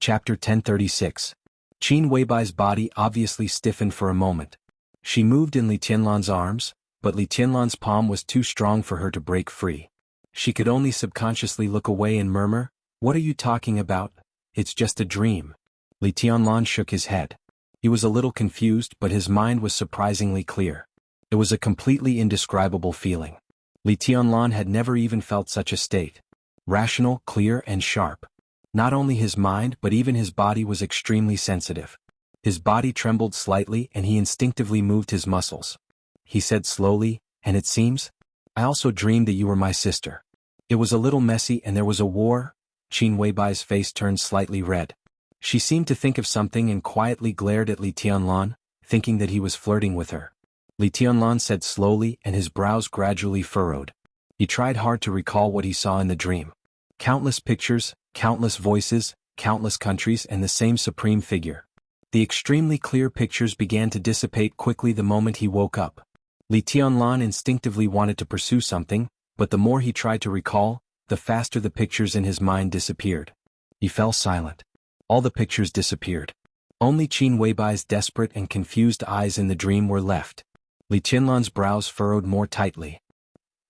Chapter 1036. Qin Weibai's body obviously stiffened for a moment. She moved in Li Tianlan's arms, but Li Tianlan's palm was too strong for her to break free. She could only subconsciously look away and murmur, "What are you talking about? It's just a dream." Li Tianlan shook his head. He was a little confused, but his mind was surprisingly clear. It was a completely indescribable feeling. Li Tianlan had never even felt such a state. Rational, clear, and sharp. Not only his mind but even his body was extremely sensitive. His body trembled slightly and he instinctively moved his muscles. He said slowly, "And it seems? I also dreamed that you were my sister. It was a little messy and there was a war." Qin Weibai's face turned slightly red. She seemed to think of something and quietly glared at Li Tianlan, thinking that he was flirting with her. Li Tianlan said slowly and his brows gradually furrowed. He tried hard to recall what he saw in the dream. Countless pictures, countless voices, countless countries and the same supreme figure. The extremely clear pictures began to dissipate quickly the moment he woke up. Li Tianlan instinctively wanted to pursue something, but the more he tried to recall, the faster the pictures in his mind disappeared. He fell silent. All the pictures disappeared. Only Qin Weibai's desperate and confused eyes in the dream were left. Li Tianlan's brows furrowed more tightly.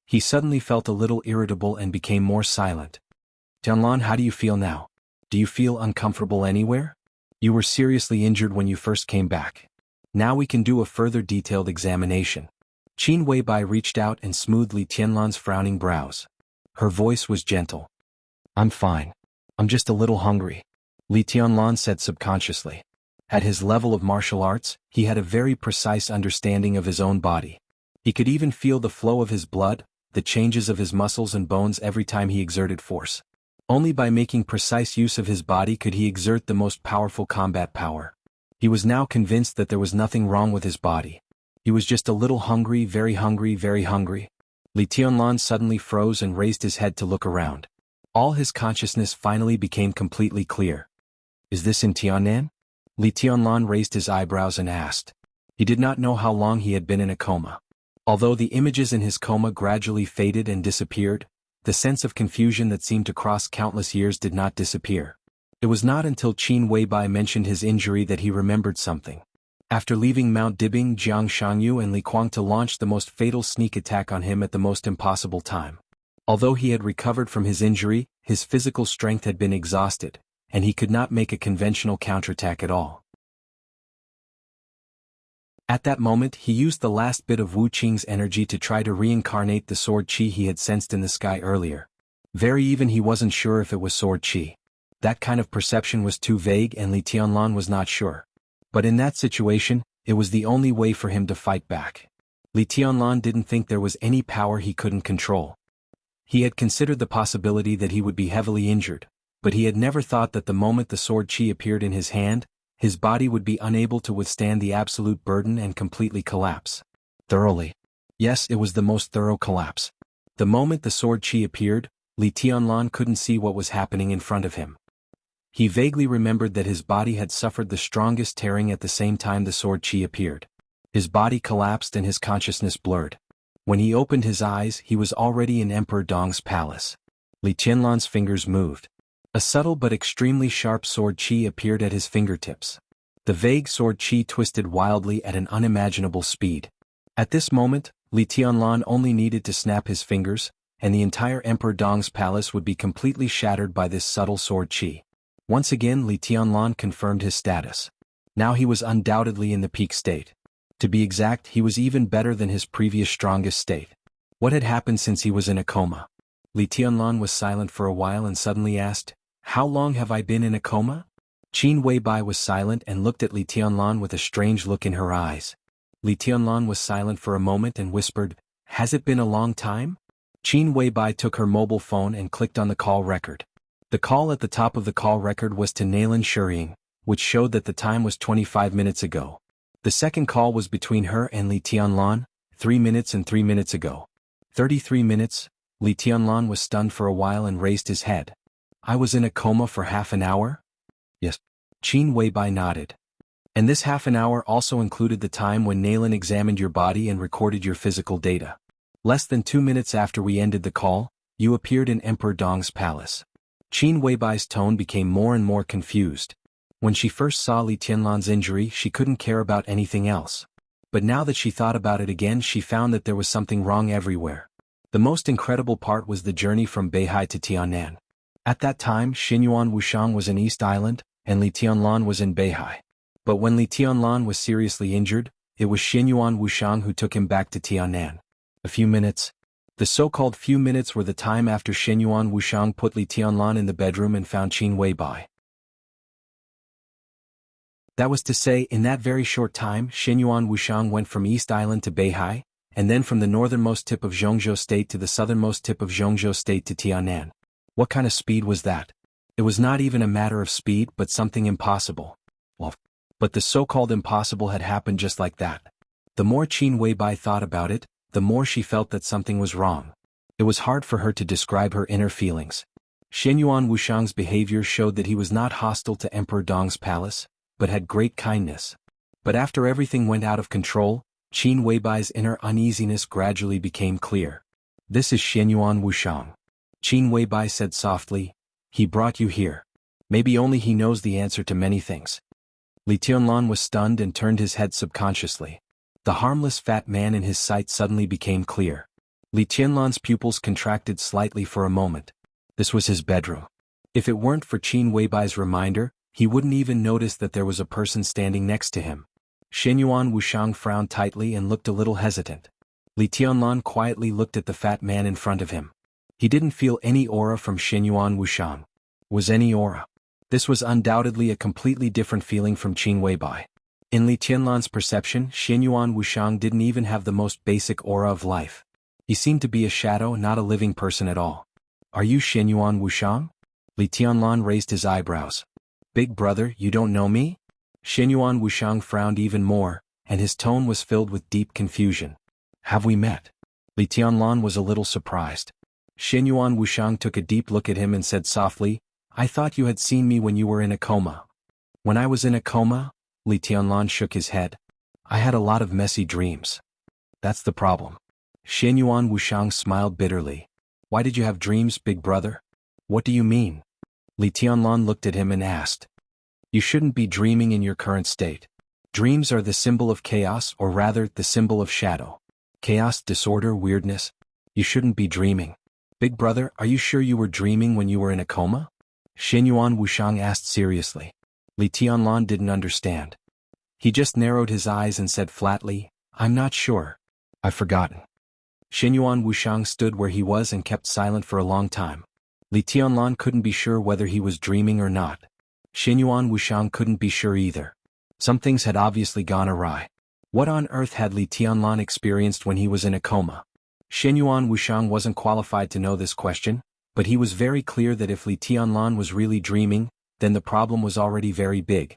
He suddenly felt a little irritable and became more silent. "Tianlan, how do you feel now? Do you feel uncomfortable anywhere? You were seriously injured when you first came back. Now we can do a further detailed examination." Qin Weibai reached out and smoothed Li Tianlan's frowning brows. Her voice was gentle. "I'm fine. I'm just a little hungry," Li Tianlan said subconsciously. At his level of martial arts, he had a very precise understanding of his own body. He could even feel the flow of his blood, the changes of his muscles and bones every time he exerted force. Only by making precise use of his body could he exert the most powerful combat power. He was now convinced that there was nothing wrong with his body. He was just a little hungry, very hungry, very hungry. Li Tianlan suddenly froze and raised his head to look around. All his consciousness finally became completely clear. "Is this in Tiannan?" Li Tianlan raised his eyebrows and asked. He did not know how long he had been in a coma. Although the images in his coma gradually faded and disappeared, the sense of confusion that seemed to cross countless years did not disappear. It was not until Qin Weibai mentioned his injury that he remembered something. After leaving Mount Dibing, Jiang Shangyu and Li Kuang launched the most fatal sneak attack on him at the most impossible time. Although he had recovered from his injury, his physical strength had been exhausted, and he could not make a conventional counterattack at all. At that moment he used the last bit of Wu Qing's energy to try to reincarnate the sword qi he had sensed in the sky earlier. Very even he wasn't sure if it was sword qi. That kind of perception was too vague and Li Tianlan was not sure. But in that situation, it was the only way for him to fight back. Li Tianlan didn't think there was any power he couldn't control. He had considered the possibility that he would be heavily injured, but he had never thought that the moment the sword qi appeared in his hand, his body would be unable to withstand the absolute burden and completely collapse. Thoroughly. Yes, it was the most thorough collapse. The moment the sword qi appeared, Li Tianlan couldn't see what was happening in front of him. He vaguely remembered that his body had suffered the strongest tearing at the same time the sword qi appeared. His body collapsed and his consciousness blurred. When he opened his eyes, he was already in Emperor Dong's palace. Li Tianlan's fingers moved. A subtle but extremely sharp sword qi appeared at his fingertips. The vague sword qi twisted wildly at an unimaginable speed. At this moment, Li Tianlan only needed to snap his fingers, and the entire Emperor Dong's palace would be completely shattered by this subtle sword qi. Once again Li Tianlan confirmed his status. Now he was undoubtedly in the peak state. To be exact, he was even better than his previous strongest state. What had happened since he was in a coma? Li Tianlan was silent for a while and suddenly asked, "How long have I been in a coma?" Qin Weibai was silent and looked at Li Tianlan with a strange look in her eyes. Li Tianlan was silent for a moment and whispered, "Has it been a long time?" Qin Weibai took her mobile phone and clicked on the call record. The call at the top of the call record was to Naylan Shuriying, which showed that the time was 25 minutes ago. The second call was between her and Li Tianlan, 3 minutes and 3 minutes ago. 33 minutes, Li Tianlan was stunned for a while and raised his head. "I was in a coma for half an hour?" "Yes." Qin Weibai nodded. "And this half an hour also included the time when Naylan examined your body and recorded your physical data. Less than 2 minutes after we ended the call, you appeared in Emperor Dong's palace. Qin Weibai's tone became more and more confused. When she first saw Li Tianlan's injury, she couldn't care about anything else. But now that she thought about it again, she found that there was something wrong everywhere. The most incredible part was the journey from Beihai to Tianan. At that time, Xinyuan Wushang was in East Island, and Li Tianlan was in Beihai. But when Li Tianlan was seriously injured, it was Xinyuan Wushang who took him back to Tianan. A few minutes. The so-called few minutes were the time after Xinyuan Wushang put Li Tianlan in the bedroom and found Qin Weibai. That was to say, in that very short time, Xinyuan Wushang went from East Island to Beihai, and then from the northernmost tip of Zhongzhou State to the southernmost tip of Zhongzhou State to Tianan. What kind of speed was that? It was not even a matter of speed, but something impossible. Well, but the so-called impossible had happened just like that. The more Qin Weibai thought about it, the more she felt that something was wrong. It was hard for her to describe her inner feelings. Xinyuan Wushang's behavior showed that he was not hostile to Emperor Dong's palace, but had great kindness. But after everything went out of control, Qin Weibai's inner uneasiness gradually became clear. This is Xinyuan Wushang. Qin Weibai said softly, he brought you here. Maybe only he knows the answer to many things. Li Tianlan was stunned and turned his head subconsciously. The harmless fat man in his sight suddenly became clear. Li Tianlan's pupils contracted slightly for a moment. This was his bedroom. If it weren't for Qin Weibai's reminder, he wouldn't even notice that there was a person standing next to him. Xinyuan Wushang frowned tightly and looked a little hesitant. Li Tianlan quietly looked at the fat man in front of him. He didn't feel any aura from Xinyuan Wushang. Was any aura? This was undoubtedly a completely different feeling from Qin Weibai. In Li Tianlan's perception, Xinyuan Wushang didn't even have the most basic aura of life. He seemed to be a shadow, not a living person at all. Are you Xinyuan Wushang? Li Tianlan raised his eyebrows. Big brother, you don't know me? Xinyuan Wushang frowned even more, and his tone was filled with deep confusion. Have we met? Li Tianlan was a little surprised. Xinyuan Wushang took a deep look at him and said softly, I thought you had seen me when you were in a coma. When I was in a coma? Li Tianlan shook his head. I had a lot of messy dreams. That's the problem. Xinyuan Wushang smiled bitterly. Why did you have dreams, big brother? What do you mean? Li Tianlan looked at him and asked. You shouldn't be dreaming in your current state. Dreams are the symbol of chaos, or rather, the symbol of shadow. Chaos, disorder, weirdness. You shouldn't be dreaming. Big brother, are you sure you were dreaming when you were in a coma? Xinyuan Wushang asked seriously. Li Tianlan didn't understand. He just narrowed his eyes and said flatly, I'm not sure. I've forgotten. Xinyuan Wushang stood where he was and kept silent for a long time. Li Tianlan couldn't be sure whether he was dreaming or not. Xinyuan Wushang couldn't be sure either. Some things had obviously gone awry. What on earth had Li Tianlan experienced when he was in a coma? Xinyuan Wushang wasn't qualified to know this question, but he was very clear that if Li Tianlan was really dreaming, then the problem was already very big.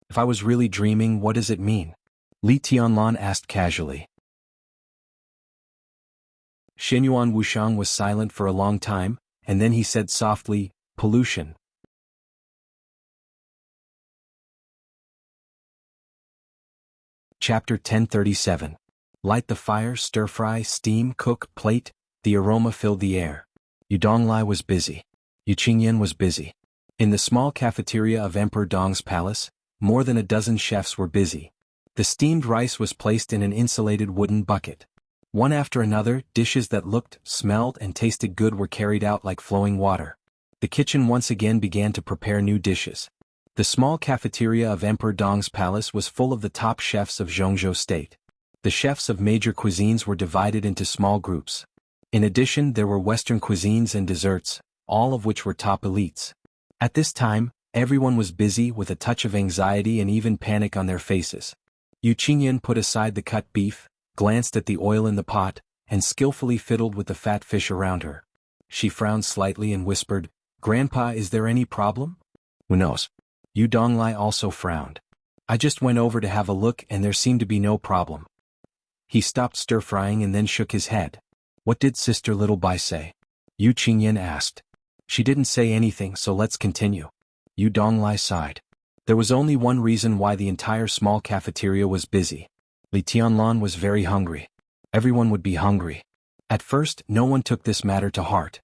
If I was really dreaming, what does it mean? Li Tianlan asked casually. Xinyuan Wushang was silent for a long time, and then he said softly, pollution. Chapter 1037. Light the fire, stir-fry, steam, cook, plate. The aroma filled the air. Yu Donglai was busy. Yu Qingyan was busy. In the small cafeteria of Emperor Dong's palace, more than a dozen chefs were busy. The steamed rice was placed in an insulated wooden bucket. One after another, dishes that looked, smelled, and tasted good were carried out like flowing water. The kitchen once again began to prepare new dishes. The small cafeteria of Emperor Dong's palace was full of the top chefs of Zhongzhou State. The chefs of major cuisines were divided into small groups. In addition, there were Western cuisines and desserts, all of which were top elites. At this time, everyone was busy with a touch of anxiety and even panic on their faces. Yu Qingyan put aside the cut beef, glanced at the oil in the pot, and skillfully fiddled with the fat fish around her. She frowned slightly and whispered, Grandpa, is there any problem? Who knows? Yu Donglai also frowned. I just went over to have a look and there seemed to be no problem. He stopped stir-frying and then shook his head. What did Sister Little Bai say? Yu Qingyan asked. She didn't say anything, so let's continue. Yu Donglai sighed. There was only one reason why the entire small cafeteria was busy. Li Tianlan was very hungry. Everyone would be hungry. At first, no one took this matter to heart.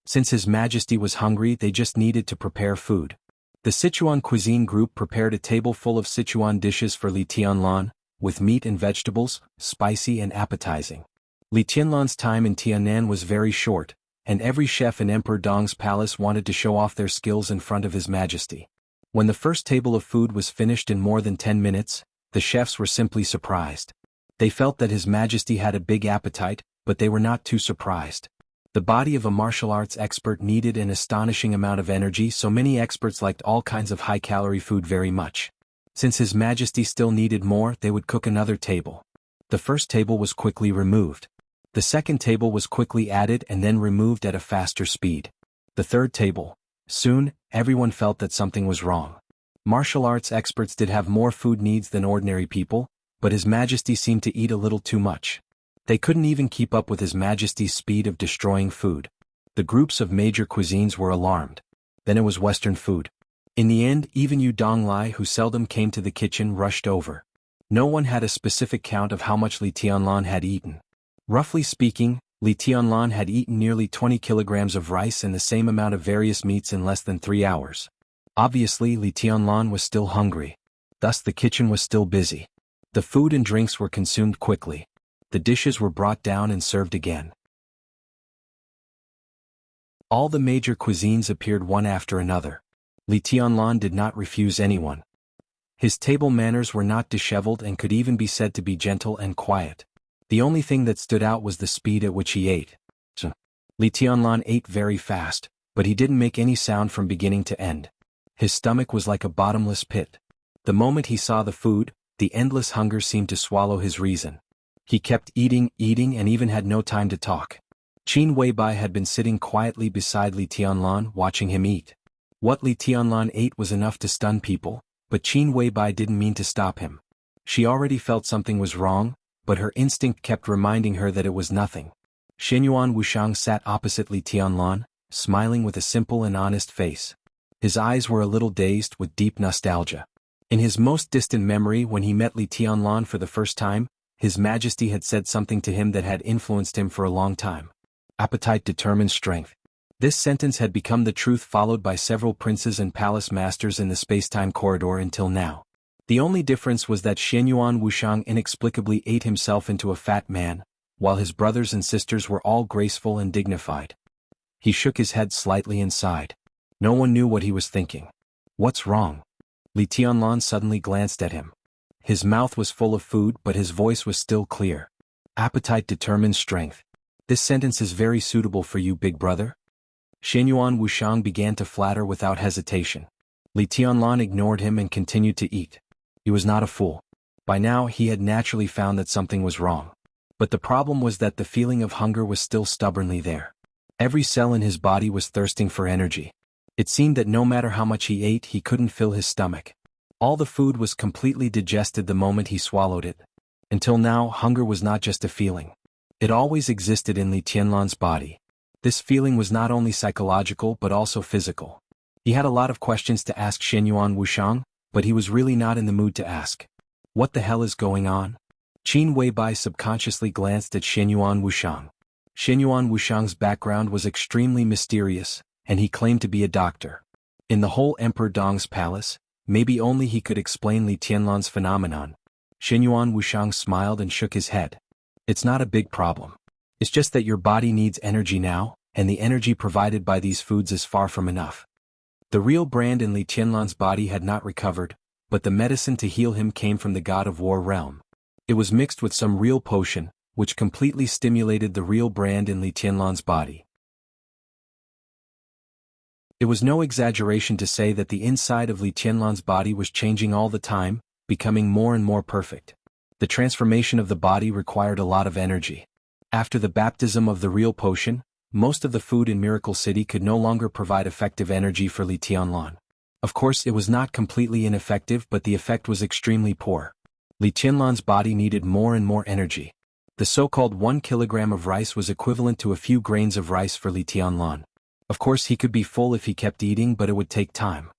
Since His Majesty was hungry, they just needed to prepare food. The Sichuan cuisine group prepared a table full of Sichuan dishes for Li Tianlan, with meat and vegetables, spicy and appetizing. Li Tianlan's time in Tianan was very short, and every chef in Emperor Dong's palace wanted to show off their skills in front of His Majesty. When the first table of food was finished in more than 10 minutes, the chefs were simply surprised. They felt that His Majesty had a big appetite, but they were not too surprised. The body of a martial arts expert needed an astonishing amount of energy, so many experts liked all kinds of high-calorie food very much. Since His Majesty still needed more, they would cook another table. The first table was quickly removed. The second table was quickly added and then removed at a faster speed. The third table. Soon, everyone felt that something was wrong. Martial arts experts did have more food needs than ordinary people, but His Majesty seemed to eat a little too much. They couldn't even keep up with His Majesty's speed of destroying food. The groups of major cuisines were alarmed. Then it was Western food. In the end, even Yu Donglai, who seldom came to the kitchen, rushed over. No one had a specific count of how much Li Tianlan had eaten. Roughly speaking, Li Tianlan had eaten nearly 20 kilograms of rice and the same amount of various meats in less than 3 hours. Obviously, Li Tianlan was still hungry. Thus the kitchen was still busy. The food and drinks were consumed quickly. The dishes were brought down and served again. All the major cuisines appeared one after another. Li Tianlan did not refuse anyone. His table manners were not disheveled and could even be said to be gentle and quiet. The only thing that stood out was the speed at which he ate. Li Tianlan ate very fast, but he didn't make any sound from beginning to end. His stomach was like a bottomless pit. The moment he saw the food, the endless hunger seemed to swallow his reason. He kept eating, and even had no time to talk. Qin Weibai had been sitting quietly beside Li Tianlan, watching him eat. What Li Tianlan ate was enough to stun people, but Qin Weibai didn't mean to stop him. She already felt something was wrong, but her instinct kept reminding her that it was nothing. Shenyuan Wuxiang sat opposite Li Tianlan, smiling with a simple and honest face. His eyes were a little dazed with deep nostalgia. In his most distant memory, when he met Li Tianlan for the first time, His Majesty had said something to him that had influenced him for a long time. Appetite determines strength. This sentence had become the truth, followed by several princes and palace masters in the space-time corridor until now. The only difference was that Shenyuan Wuxiang inexplicably ate himself into a fat man, while his brothers and sisters were all graceful and dignified. He shook his head slightly and sighed. No one knew what he was thinking. What's wrong? Li Tianlan suddenly glanced at him. His mouth was full of food, but his voice was still clear. Appetite determines strength. This sentence is very suitable for you, big brother. Shenyuan Wuxiang began to flatter without hesitation. Li Tianlan ignored him and continued to eat. He was not a fool. By now he had naturally found that something was wrong. But the problem was that the feeling of hunger was still stubbornly there. Every cell in his body was thirsting for energy. It seemed that no matter how much he ate, he couldn't fill his stomach. All the food was completely digested the moment he swallowed it. Until now, hunger was not just a feeling. It always existed in Li Tianlan's body. This feeling was not only psychological but also physical. He had a lot of questions to ask Shenyuan Wuxiang, but he was really not in the mood to ask. What the hell is going on? Qin Weibai subconsciously glanced at Shenyuan Wuxiang. Shenyuan Wuxiang's background was extremely mysterious, and he claimed to be a doctor. In the whole Emperor Dong's palace, maybe only he could explain Li Tianlan's phenomenon. Shenyuan Wuxiang smiled and shook his head. It's not a big problem. It's just that your body needs energy now, and the energy provided by these foods is far from enough. The real brand in Li Tianlan's body had not recovered, but the medicine to heal him came from the god of war realm. It was mixed with some real potion, which completely stimulated the real brand in Li Tianlan's body. It was no exaggeration to say that the inside of Li Tianlan's body was changing all the time, becoming more and more perfect. The transformation of the body required a lot of energy. After the baptism of the real potion, most of the food in Miracle City could no longer provide effective energy for Li Tianlan. Of course, it was not completely ineffective, but the effect was extremely poor. Li Tianlan's body needed more and more energy. The so-called 1 kilogram of rice was equivalent to a few grains of rice for Li Tianlan. Of course, he could be full if he kept eating, but it would take time.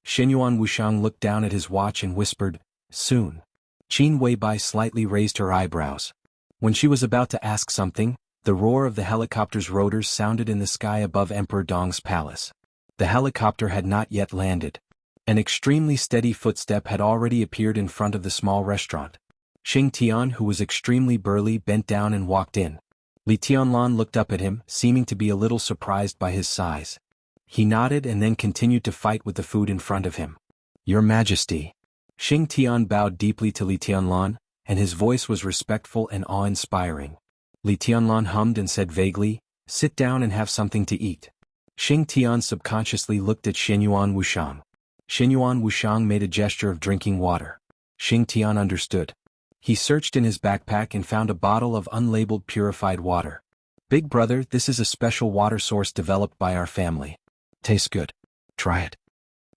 Shenyuan Wuxiang looked down at his watch and whispered, "Soon." Qin Weibai slightly raised her eyebrows. When she was about to ask something, The roar of the helicopter's rotors sounded in the sky above Emperor Dong's palace. The helicopter had not yet landed. An extremely steady footstep had already appeared in front of the small restaurant. Xing Tian, who was extremely burly, bent down and walked in. Li Tianlan looked up at him, seeming to be a little surprised by his size. He nodded and then continued to fight with the food in front of him. "Your Majesty." Xing Tian bowed deeply to Li Tianlan, and his voice was respectful and awe-inspiring. Li Tianlan hummed and said vaguely, "Sit down and have something to eat." Xing Tian subconsciously looked at Xinyuan Wushang. Xinyuan Wushang made a gesture of drinking water. Xing Tian understood. He searched in his backpack and found a bottle of unlabeled purified water. "Big brother, this is a special water source developed by our family. Tastes good. Try it."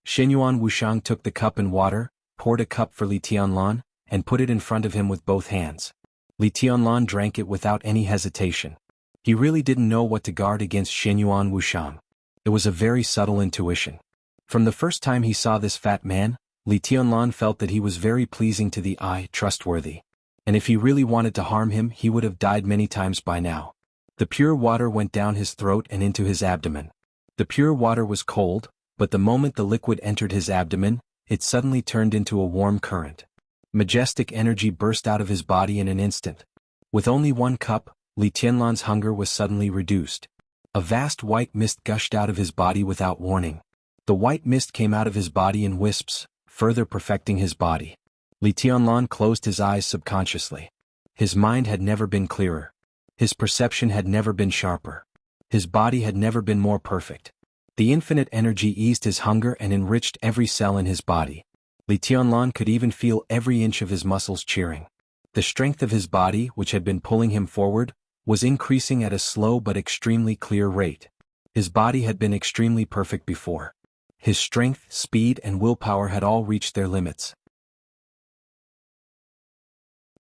Xinyuan Wushang took the cup and water, poured a cup for Li Tianlan, and put it in front of him with both hands. Li Tianlan drank it without any hesitation. He really didn't know what to guard against Xinyuan Wushang. It was a very subtle intuition. From the first time he saw this fat man, Li Tianlan felt that he was very pleasing to the eye, trustworthy. And if he really wanted to harm him, he would have died many times by now. The pure water went down his throat and into his abdomen. The pure water was cold, but the moment the liquid entered his abdomen, it suddenly turned into a warm current. Majestic energy burst out of his body in an instant. With only one cup, Li Tianlan's hunger was suddenly reduced. A vast white mist gushed out of his body without warning. The white mist came out of his body in wisps, further perfecting his body. Li Tianlan closed his eyes subconsciously. His mind had never been clearer. His perception had never been sharper. His body had never been more perfect. The infinite energy eased his hunger and enriched every cell in his body. Li Tianlan could even feel every inch of his muscles cheering. The strength of his body, which had been pulling him forward, was increasing at a slow but extremely clear rate. His body had been extremely perfect before. His strength, speed, and willpower had all reached their limits.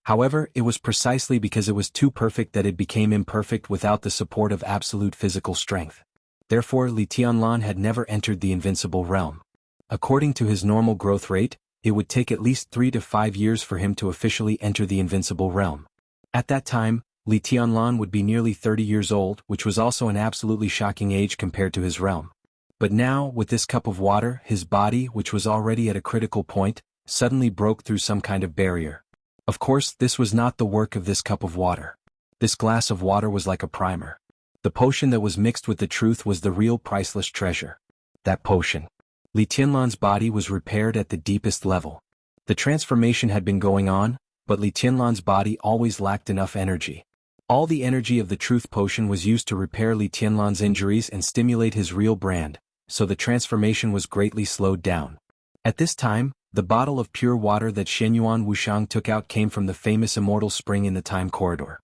However, it was precisely because it was too perfect that it became imperfect without the support of absolute physical strength. Therefore, Li Tianlan had never entered the invincible realm. According to his normal growth rate, it would take at least 3 to 5 years for him to officially enter the invincible realm. At that time, Li Tianlan would be nearly 30 years old, which was also an absolutely shocking age compared to his realm. But now, with this cup of water, his body, which was already at a critical point, suddenly broke through some kind of barrier. Of course, this was not the work of this cup of water. This glass of water was like a primer. The potion that was mixed with the truth was the real priceless treasure. That potion. Li Tianlan's body was repaired at the deepest level. The transformation had been going on, but Li Tianlan's body always lacked enough energy. All the energy of the truth potion was used to repair Li Tianlan's injuries and stimulate his real brand, so the transformation was greatly slowed down. At this time, the bottle of pure water that Xinyuan Wushang took out came from the famous immortal spring in the time corridor.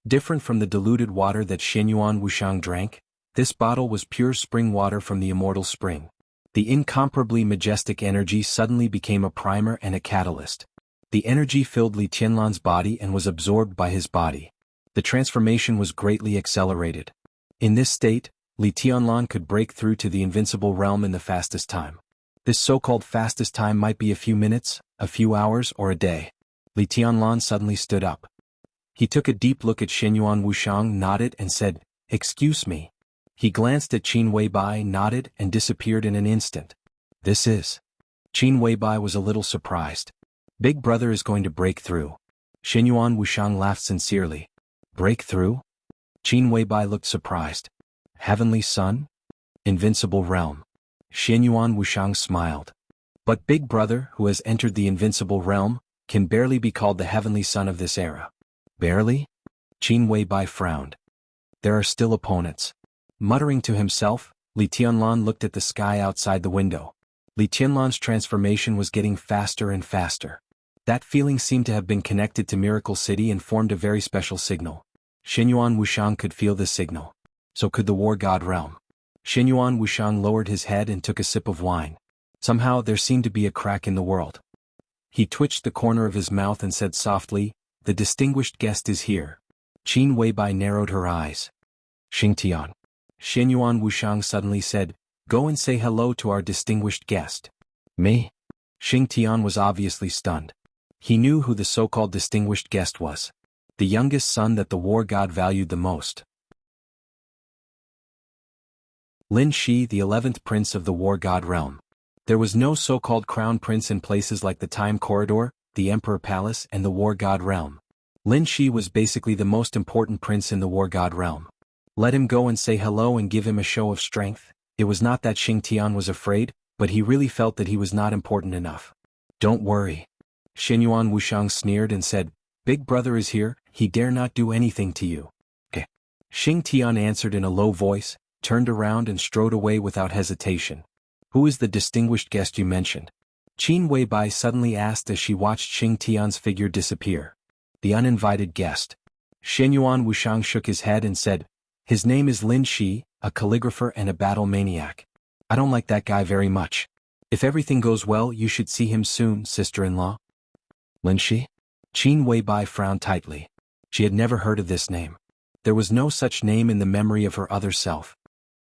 Different from the diluted water that Xinyuan Wushang drank, this bottle was pure spring water from the immortal spring. The incomparably majestic energy suddenly became a primer and a catalyst. The energy filled Li Tianlan's body and was absorbed by his body. The transformation was greatly accelerated. In this state, Li Tianlan could break through to the invincible realm in the fastest time. This so-called fastest time might be a few minutes, a few hours, or a day. Li Tianlan suddenly stood up. He took a deep look at Xinyuan Wushang, nodded, and said, "Excuse me." He glanced at Qin Weibai, nodded, and disappeared in an instant. "This is." Qin Weibai was a little surprised. "Big brother is going to break through." Xinyuan Wushang laughed sincerely. "Break through?" Qin Weibai looked surprised. "Heavenly Son? Invincible realm." Xinyuan Wushang smiled. "But Big Brother, who has entered the invincible realm, can barely be called the heavenly son of this era." "Barely?" Qin Weibai frowned. "There are still opponents." Muttering to himself, Li Tianlan looked at the sky outside the window. Li Tianlan's transformation was getting faster and faster. That feeling seemed to have been connected to Miracle City and formed a very special signal. Xinyuan Wushang could feel the signal. So could the War God realm. Xinyuan Wushang lowered his head and took a sip of wine. Somehow there seemed to be a crack in the world. He twitched the corner of his mouth and said softly, "The distinguished guest is here." Qin Weibai narrowed her eyes. "Xingtian." Xinyuan Wushang suddenly said, "Go and say hello to our distinguished guest." "Me?" Xingtian was obviously stunned. He knew who the so-called distinguished guest was. The youngest son that the war god valued the most. Lin Shi, the 11th prince of the war god realm. There was no so-called crown prince in places like the Time Corridor, the Emperor Palace and the war god realm. Lin Shi was basically the most important prince in the war god realm. Let him go and say hello and give him a show of strength. It was not that Xing Tian was afraid, but he really felt that he was not important enough. Don't worry. Xinyuan Wushang sneered and said, Big brother is here, he dare not do anything to you. Xing Tian answered in a low voice, turned around and strode away without hesitation. Who is the distinguished guest you mentioned? Qin Weibai suddenly asked as she watched Xing Tian's figure disappear. The uninvited guest. Xinyuan Wushang shook his head and said, His name is Lin Shi, a calligrapher and a battle maniac. I don't like that guy very much. If everything goes well, you should see him soon, sister-in-law. Lin Shi? Qin Weibai frowned tightly. She had never heard of this name. There was no such name in the memory of her other self.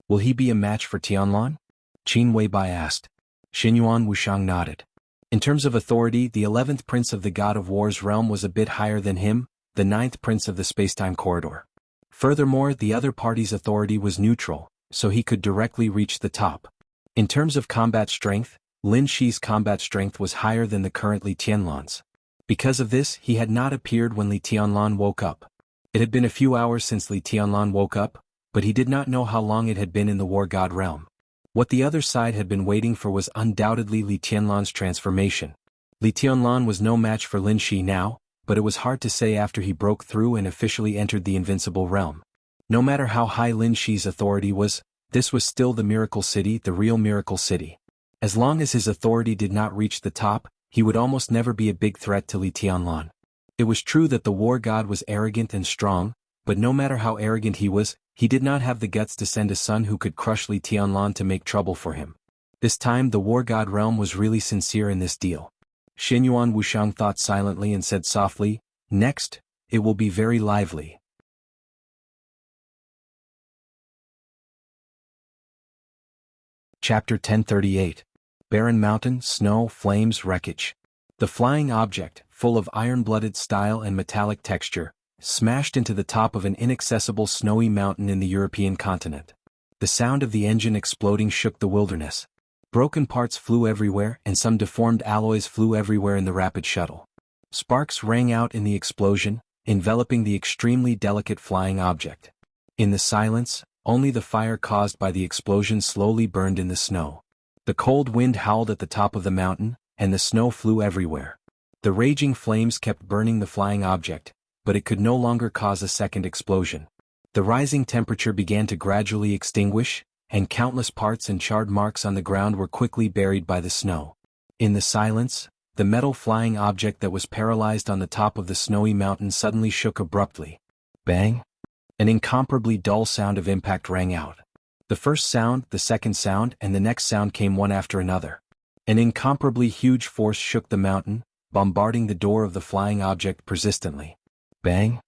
Will he be a match for Tianlan? Qin Weibai asked. Xinyuan Wushang nodded. In terms of authority, the 11th prince of the God of War's realm was a bit higher than him, the 9th prince of the spacetime corridor. Furthermore, the other party's authority was neutral, so he could directly reach the top. In terms of combat strength, Lin Shi's combat strength was higher than the current Li Tianlan's. Because of this, he had not appeared when Li Tianlan woke up. It had been a few hours since Li Tianlan woke up, but he did not know how long it had been in the war god realm. What the other side had been waiting for was undoubtedly Li Tianlan's transformation. Li Tianlan was no match for Lin Shi now, but it was hard to say after he broke through and officially entered the invincible realm. No matter how high Lin Shi's authority was, this was still the miracle city, the real miracle city. As long as his authority did not reach the top, he would almost never be a big threat to Li Tianlan. It was true that the war god was arrogant and strong, but no matter how arrogant he was, he did not have the guts to send a son who could crush Li Tianlan to make trouble for him. This time the war god realm was really sincere in this deal. Xinyuan Wushang thought silently and said softly, Next, it will be very lively. Chapter 1038. Barren Mountain, Snow, Flames, Wreckage. The flying object, full of iron-blooded style and metallic texture, smashed into the top of an inaccessible snowy mountain in the European continent. The sound of the engine exploding shook the wilderness. Broken parts flew everywhere and some deformed alloys flew everywhere in the rapid shuttle. Sparks rang out in the explosion, enveloping the extremely delicate flying object. In the silence, only the fire caused by the explosion slowly burned in the snow. The cold wind howled at the top of the mountain, and the snow flew everywhere. The raging flames kept burning the flying object, but it could no longer cause a second explosion. The rising temperature began to gradually extinguish, and countless parts and charred marks on the ground were quickly buried by the snow. In the silence, the metal flying object that was paralyzed on the top of the snowy mountain suddenly shook abruptly. Bang! An incomparably dull sound of impact rang out. The first sound, the second sound, and the next sound came one after another. An incomparably huge force shook the mountain, bombarding the door of the flying object persistently. Bang!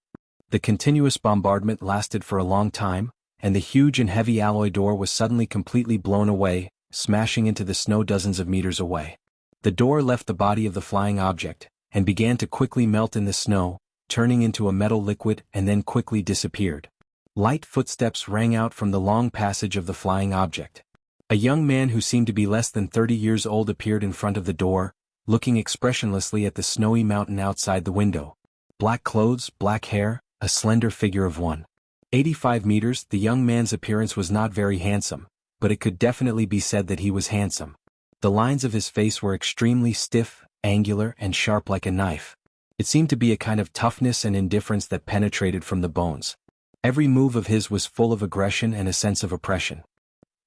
The continuous bombardment lasted for a long time, and the huge and heavy alloy door was suddenly completely blown away, smashing into the snow dozens of meters away. The door left the body of the flying object, and began to quickly melt in the snow, turning into a metal liquid and then quickly disappeared. Light footsteps rang out from the long passage of the flying object. A young man who seemed to be less than 30 years old appeared in front of the door, looking expressionlessly at the snowy mountain outside the window. Black clothes, black hair, a slender figure of 1.85 meters. The young man's appearance was not very handsome, but it could definitely be said that he was handsome. The lines of his face were extremely stiff, angular, and sharp like a knife. It seemed to be a kind of toughness and indifference that penetrated from the bones. Every move of his was full of aggression and a sense of oppression.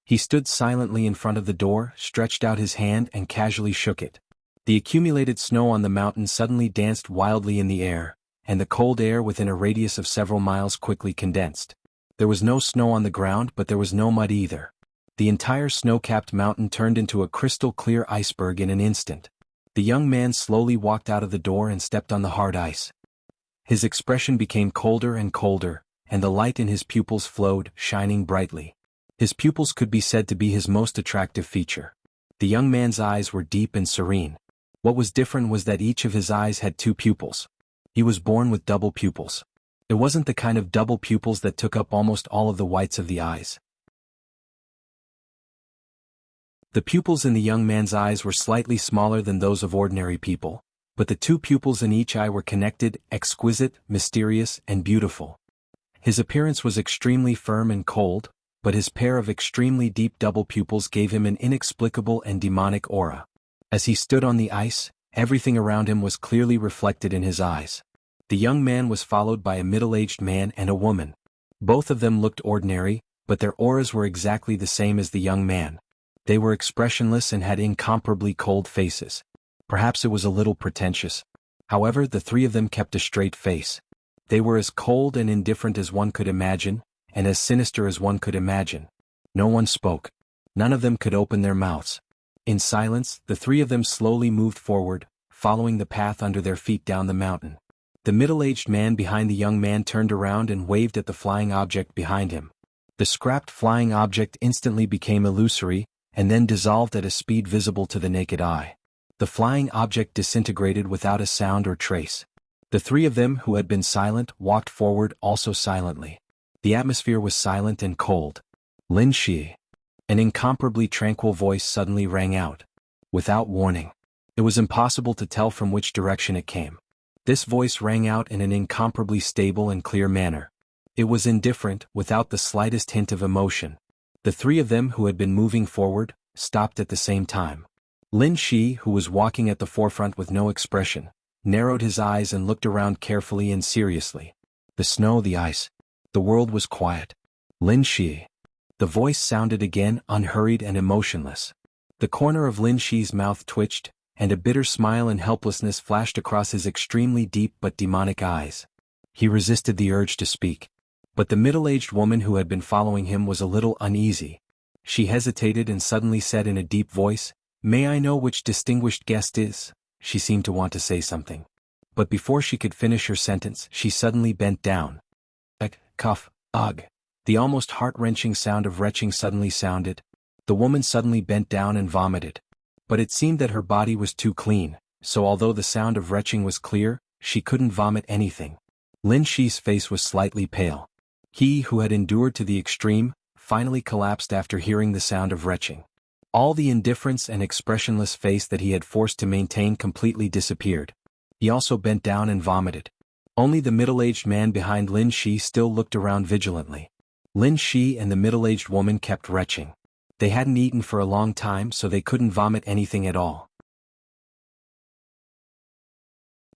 He stood silently in front of the door, stretched out his hand and casually shook it. The accumulated snow on the mountain suddenly danced wildly in the air, and the cold air within a radius of several miles quickly condensed. There was no snow on the ground, but there was no mud either. The entire snow-capped mountain turned into a crystal-clear iceberg in an instant. The young man slowly walked out of the door and stepped on the hard ice. His expression became colder and colder, and the light in his pupils flowed, shining brightly. His pupils could be said to be his most attractive feature. The young man's eyes were deep and serene. What was different was that each of his eyes had two pupils. He was born with double pupils. It wasn't the kind of double pupils that took up almost all of the whites of the eyes. The pupils in the young man's eyes were slightly smaller than those of ordinary people, but the two pupils in each eye were connected, exquisite, mysterious, and beautiful. His appearance was extremely firm and cold, but his pair of extremely deep double pupils gave him an inexplicable and demonic aura. As he stood on the ice, everything around him was clearly reflected in his eyes. The young man was followed by a middle-aged man and a woman. Both of them looked ordinary, but their auras were exactly the same as the young man. They were expressionless and had incomparably cold faces. Perhaps it was a little pretentious. However, the three of them kept a straight face. They were as cold and indifferent as one could imagine, and as sinister as one could imagine. No one spoke. None of them could open their mouths. In silence, the three of them slowly moved forward, following the path under their feet down the mountain. The middle-aged man behind the young man turned around and waved at the flying object behind him. The scrapped flying object instantly became illusory, and then dissolved at a speed visible to the naked eye. The flying object disintegrated without a sound or trace. The three of them who had been silent walked forward also silently. The atmosphere was silent and cold. Lin Shi. An incomparably tranquil voice suddenly rang out. Without warning. It was impossible to tell from which direction it came. This voice rang out in an incomparably stable and clear manner. It was indifferent, without the slightest hint of emotion. The three of them who had been moving forward, stopped at the same time. Lin Shi, who was walking at the forefront with no expression, narrowed his eyes and looked around carefully and seriously. The snow, the ice. The world was quiet. Lin Shi. The voice sounded again, unhurried and emotionless. The corner of Lin Shi's mouth twitched, and a bitter smile and helplessness flashed across his extremely deep but demonic eyes. He resisted the urge to speak. But the middle-aged woman who had been following him was a little uneasy. She hesitated and suddenly said in a deep voice, "May I know which distinguished guest is?" She seemed to want to say something. But before she could finish her sentence, she suddenly bent down. Cough, ugh. The almost heart-wrenching sound of retching suddenly sounded. The woman suddenly bent down and vomited. But it seemed that her body was too clean, so although the sound of retching was clear, she couldn't vomit anything. Lin Shi's face was slightly pale. He who had endured to the extreme, finally collapsed after hearing the sound of retching. All the indifference and expressionless face that he had forced to maintain completely disappeared. He also bent down and vomited. Only the middle-aged man behind Lin Shi still looked around vigilantly. Lin Shi and the middle-aged woman kept retching. They hadn't eaten for a long time, so they couldn't vomit anything at all.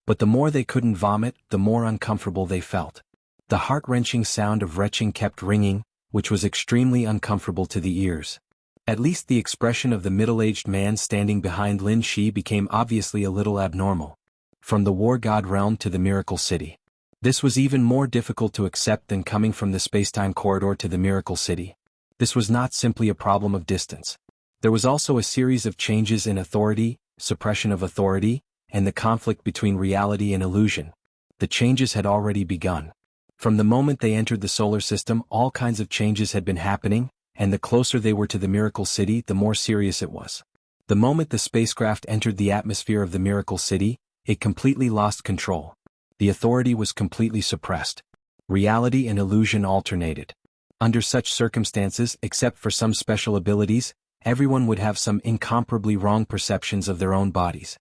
But the more they couldn't vomit, the more uncomfortable they felt. The heart-wrenching sound of retching kept ringing, which was extremely uncomfortable to the ears. At least the expression of the middle-aged man standing behind Lin Shi became obviously a little abnormal. From the war god realm to the miracle city. This was even more difficult to accept than coming from the space-time corridor to the miracle city. This was not simply a problem of distance. There was also a series of changes in authority, suppression of authority, and the conflict between reality and illusion. The changes had already begun. From the moment they entered the solar system, all kinds of changes had been happening, and the closer they were to the miracle city, the more serious it was. The moment the spacecraft entered the atmosphere of the miracle city, it completely lost control. The authority was completely suppressed. Reality and illusion alternated. Under such circumstances, except for some special abilities, everyone would have some incomparably wrong perceptions of their own bodies.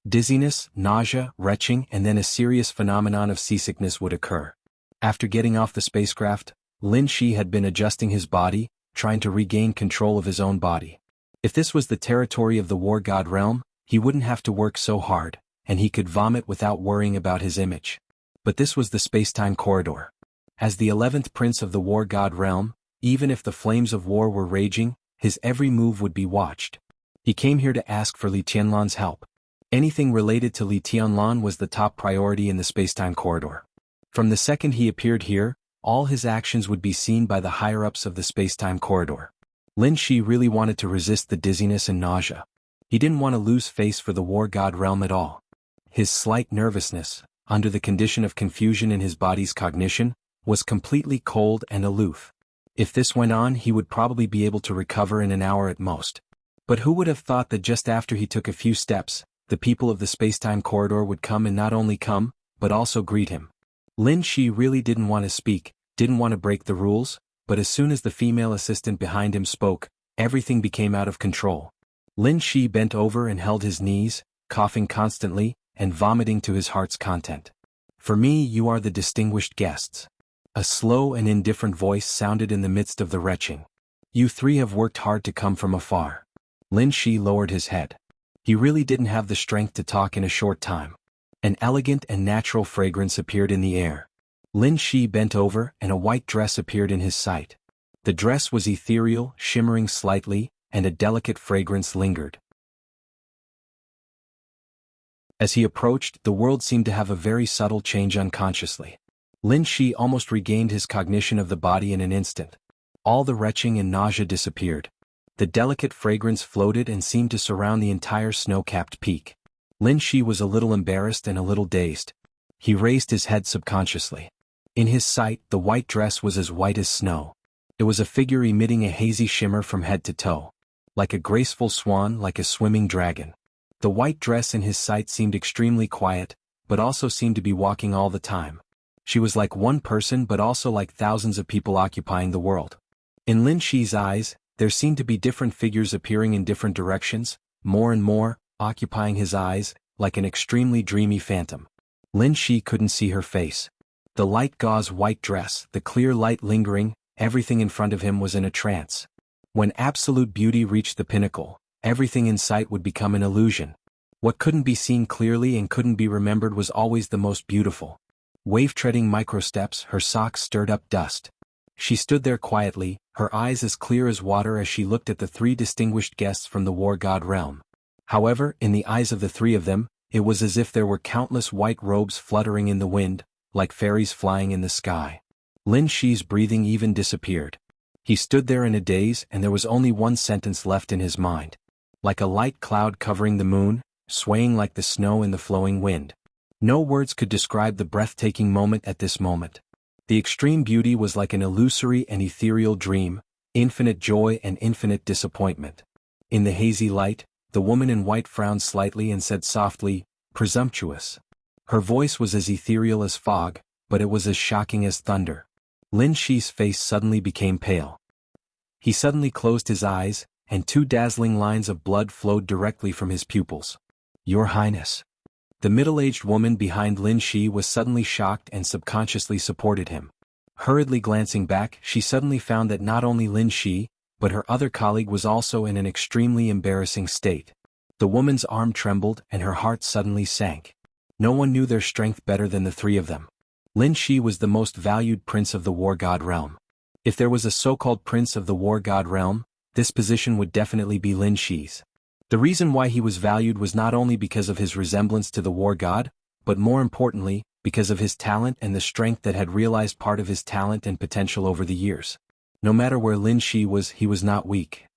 Dizziness, nausea, retching, and then a serious phenomenon of seasickness would occur. After getting off the spacecraft, Lin Shi had been adjusting his body, trying to regain control of his own body. If this was the territory of the war god realm, he wouldn't have to work so hard, and he could vomit without worrying about his image. But this was the space-time corridor. As the 11th prince of the war god realm, even if the flames of war were raging, his every move would be watched. He came here to ask for Li Tianlan's help. Anything related to Li Tianlan was the top priority in the space-time corridor. From the second he appeared here, all his actions would be seen by the higher-ups of the space-time corridor. Lin Shi really wanted to resist the dizziness and nausea. He didn't want to lose face for the war god realm at all. His slight nervousness, under the condition of confusion in his body's cognition, was completely cold and aloof. If this went on, he would probably be able to recover in an hour at most. But who would have thought that just after he took a few steps, the people of the space-time corridor would come, and not only come, but also greet him. Lin Shi really didn't want to speak, didn't want to break the rules, but as soon as the female assistant behind him spoke, everything became out of control. Lin Shi bent over and held his knees, coughing constantly, and vomiting to his heart's content. For me, you are the distinguished guests. A slow and indifferent voice sounded in the midst of the retching. You three have worked hard to come from afar. Lin Shi lowered his head. He really didn't have the strength to talk in a short time. An elegant and natural fragrance appeared in the air. Lin Shi bent over and a white dress appeared in his sight. The dress was ethereal, shimmering slightly, and a delicate fragrance lingered. As he approached, the world seemed to have a very subtle change unconsciously. Lin Shi almost regained his cognition of the body in an instant. All the retching and nausea disappeared. The delicate fragrance floated and seemed to surround the entire snow-capped peak. Lin Shi was a little embarrassed and a little dazed. He raised his head subconsciously. In his sight, the white dress was as white as snow. It was a figure emitting a hazy shimmer from head to toe. Like a graceful swan, like a swimming dragon. The white dress in his sight seemed extremely quiet, but also seemed to be walking all the time. She was like one person but also like thousands of people occupying the world. In Lin Shi's eyes, there seemed to be different figures appearing in different directions, more and more, occupying his eyes, like an extremely dreamy phantom. Lin Shi couldn't see her face. The light gauze white dress, the clear light lingering, everything in front of him was in a trance. When absolute beauty reached the pinnacle, everything in sight would become an illusion. What couldn't be seen clearly and couldn't be remembered was always the most beautiful. Wave-treading microsteps, her socks stirred up dust. She stood there quietly, her eyes as clear as water as she looked at the three distinguished guests from the war god realm. However, in the eyes of the three of them, it was as if there were countless white robes fluttering in the wind, like fairies flying in the sky. Lin Shi's breathing even disappeared. He stood there in a daze and there was only one sentence left in his mind. Like a light cloud covering the moon, swaying like the snow in the flowing wind. No words could describe the breathtaking moment at this moment. The extreme beauty was like an illusory and ethereal dream, infinite joy and infinite disappointment. In the hazy light, the woman in white frowned slightly and said softly, "Presumptuous." Her voice was as ethereal as fog, but it was as shocking as thunder. Lin Shi's face suddenly became pale. He suddenly closed his eyes, and two dazzling lines of blood flowed directly from his pupils. "Your Highness." The middle-aged woman behind Lin Shi was suddenly shocked and subconsciously supported him. Hurriedly glancing back, she suddenly found that not only Lin Shi, but her other colleague was also in an extremely embarrassing state. The woman's arm trembled and her heart suddenly sank. No one knew their strength better than the three of them. Lin Shi was the most valued prince of the war god realm. If there was a so-called prince of the war god realm, this position would definitely be Lin Shi's. The reason why he was valued was not only because of his resemblance to the war god, but more importantly, because of his talent and the strength that had realized part of his talent and potential over the years. No matter where Lin Shi was, he was not weak.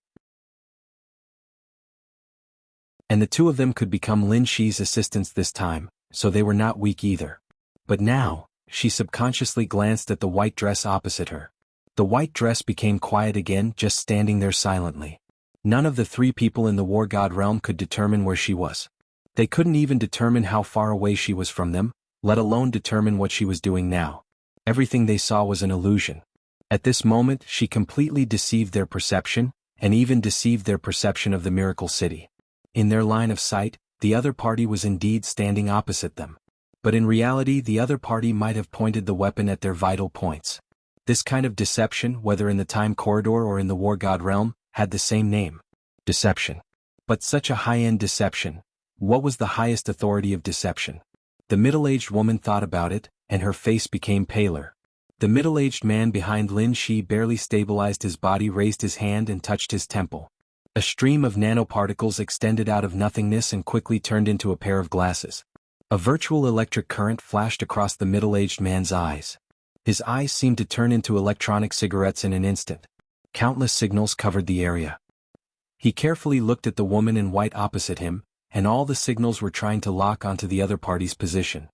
And the two of them could become Lin Shi's assistants this time, so they were not weak either. But now, she subconsciously glanced at the white dress opposite her. The white dress became quiet again, just standing there silently. None of the three people in the war god realm could determine where she was. They couldn't even determine how far away she was from them, let alone determine what she was doing now. Everything they saw was an illusion. At this moment, she completely deceived their perception, and even deceived their perception of the miracle city. In their line of sight, the other party was indeed standing opposite them. But in reality, the other party might have pointed the weapon at their vital points. This kind of deception, whether in the time corridor or in the war god realm, had the same name. Deception. But such a high-end deception. What was the highest authority of deception? The middle-aged woman thought about it, and her face became paler. The middle-aged man behind Lin Shi barely stabilized his body, raised his hand and touched his temple. A stream of nanoparticles extended out of nothingness and quickly turned into a pair of glasses. A virtual electric current flashed across the middle-aged man's eyes. His eyes seemed to turn into electronic cigarettes in an instant. Countless signals covered the area. He carefully looked at the woman in white opposite him, and all the signals were trying to lock onto the other party's position.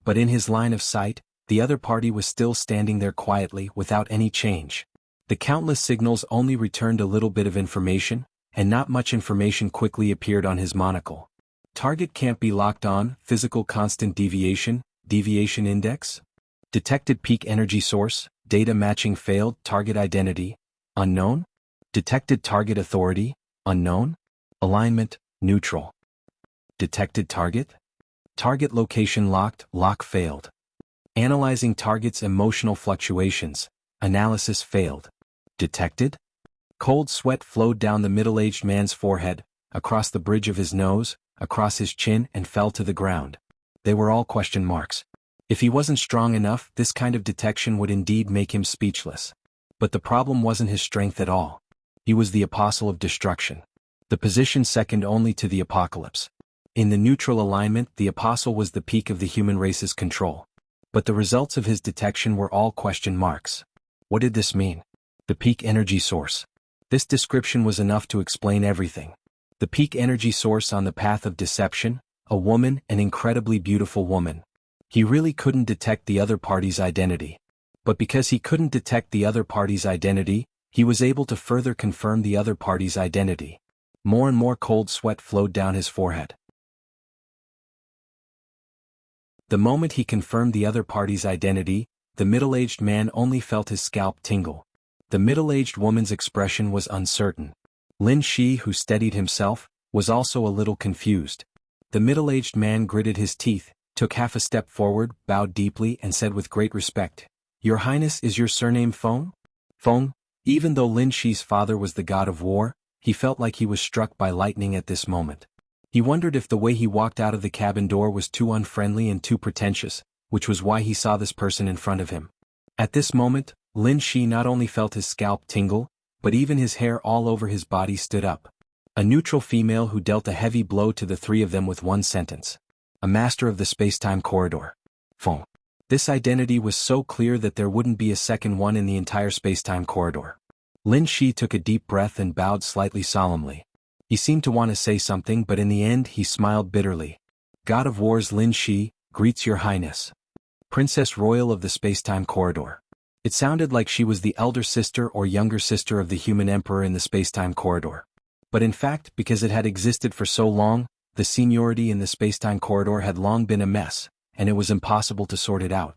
But in his line of sight, the other party was still standing there quietly without any change. The countless signals only returned a little bit of information, and not much information quickly appeared on his monocle. Target can't be locked on, physical constant deviation, deviation index. Detected peak energy source, data matching failed, target identity, unknown. Detected target authority, unknown. Alignment, neutral. Detected target? Target location locked, lock failed. Analyzing target's emotional fluctuations, analysis failed. Detected? Cold sweat flowed down the middle-aged man's forehead, across the bridge of his nose, across his chin, and fell to the ground. They were all question marks. If he wasn't strong enough, this kind of detection would indeed make him speechless. But the problem wasn't his strength at all. He was the apostle of destruction. The position second only to the apocalypse. In the neutral alignment, the apostle was the peak of the human race's control. But the results of his detection were all question marks. What did this mean? The peak energy source. This description was enough to explain everything. The peak energy source on the path of deception, a woman, an incredibly beautiful woman. He really couldn't detect the other party's identity. But because he couldn't detect the other party's identity, he was able to further confirm the other party's identity. More and more cold sweat flowed down his forehead. The moment he confirmed the other party's identity, the middle-aged man only felt his scalp tingle. The middle-aged woman's expression was uncertain. Lin Shi, who steadied himself, was also a little confused. The middle-aged man gritted his teeth, took half a step forward, bowed deeply, and said with great respect, "Your Highness, is your surname Feng?" Feng? Even though Lin Shi's father was the god of war, he felt like he was struck by lightning at this moment. He wondered if the way he walked out of the cabin door was too unfriendly and too pretentious, which was why he saw this person in front of him. At this moment, Lin Shi not only felt his scalp tingle, but even his hair all over his body stood up. A neutral female who dealt a heavy blow to the three of them with one sentence. A master of the space-time corridor. Feng. This identity was so clear that there wouldn't be a second one in the entire space-time corridor. Lin Shi took a deep breath and bowed slightly solemnly. He seemed to want to say something, but in the end he smiled bitterly. God of War's Lin Shi, greets your highness. Princess Royal of the space-time corridor. It sounded like she was the elder sister or younger sister of the human emperor in the space-time corridor. But in fact, because it had existed for so long, the seniority in the space-time corridor had long been a mess, and it was impossible to sort it out.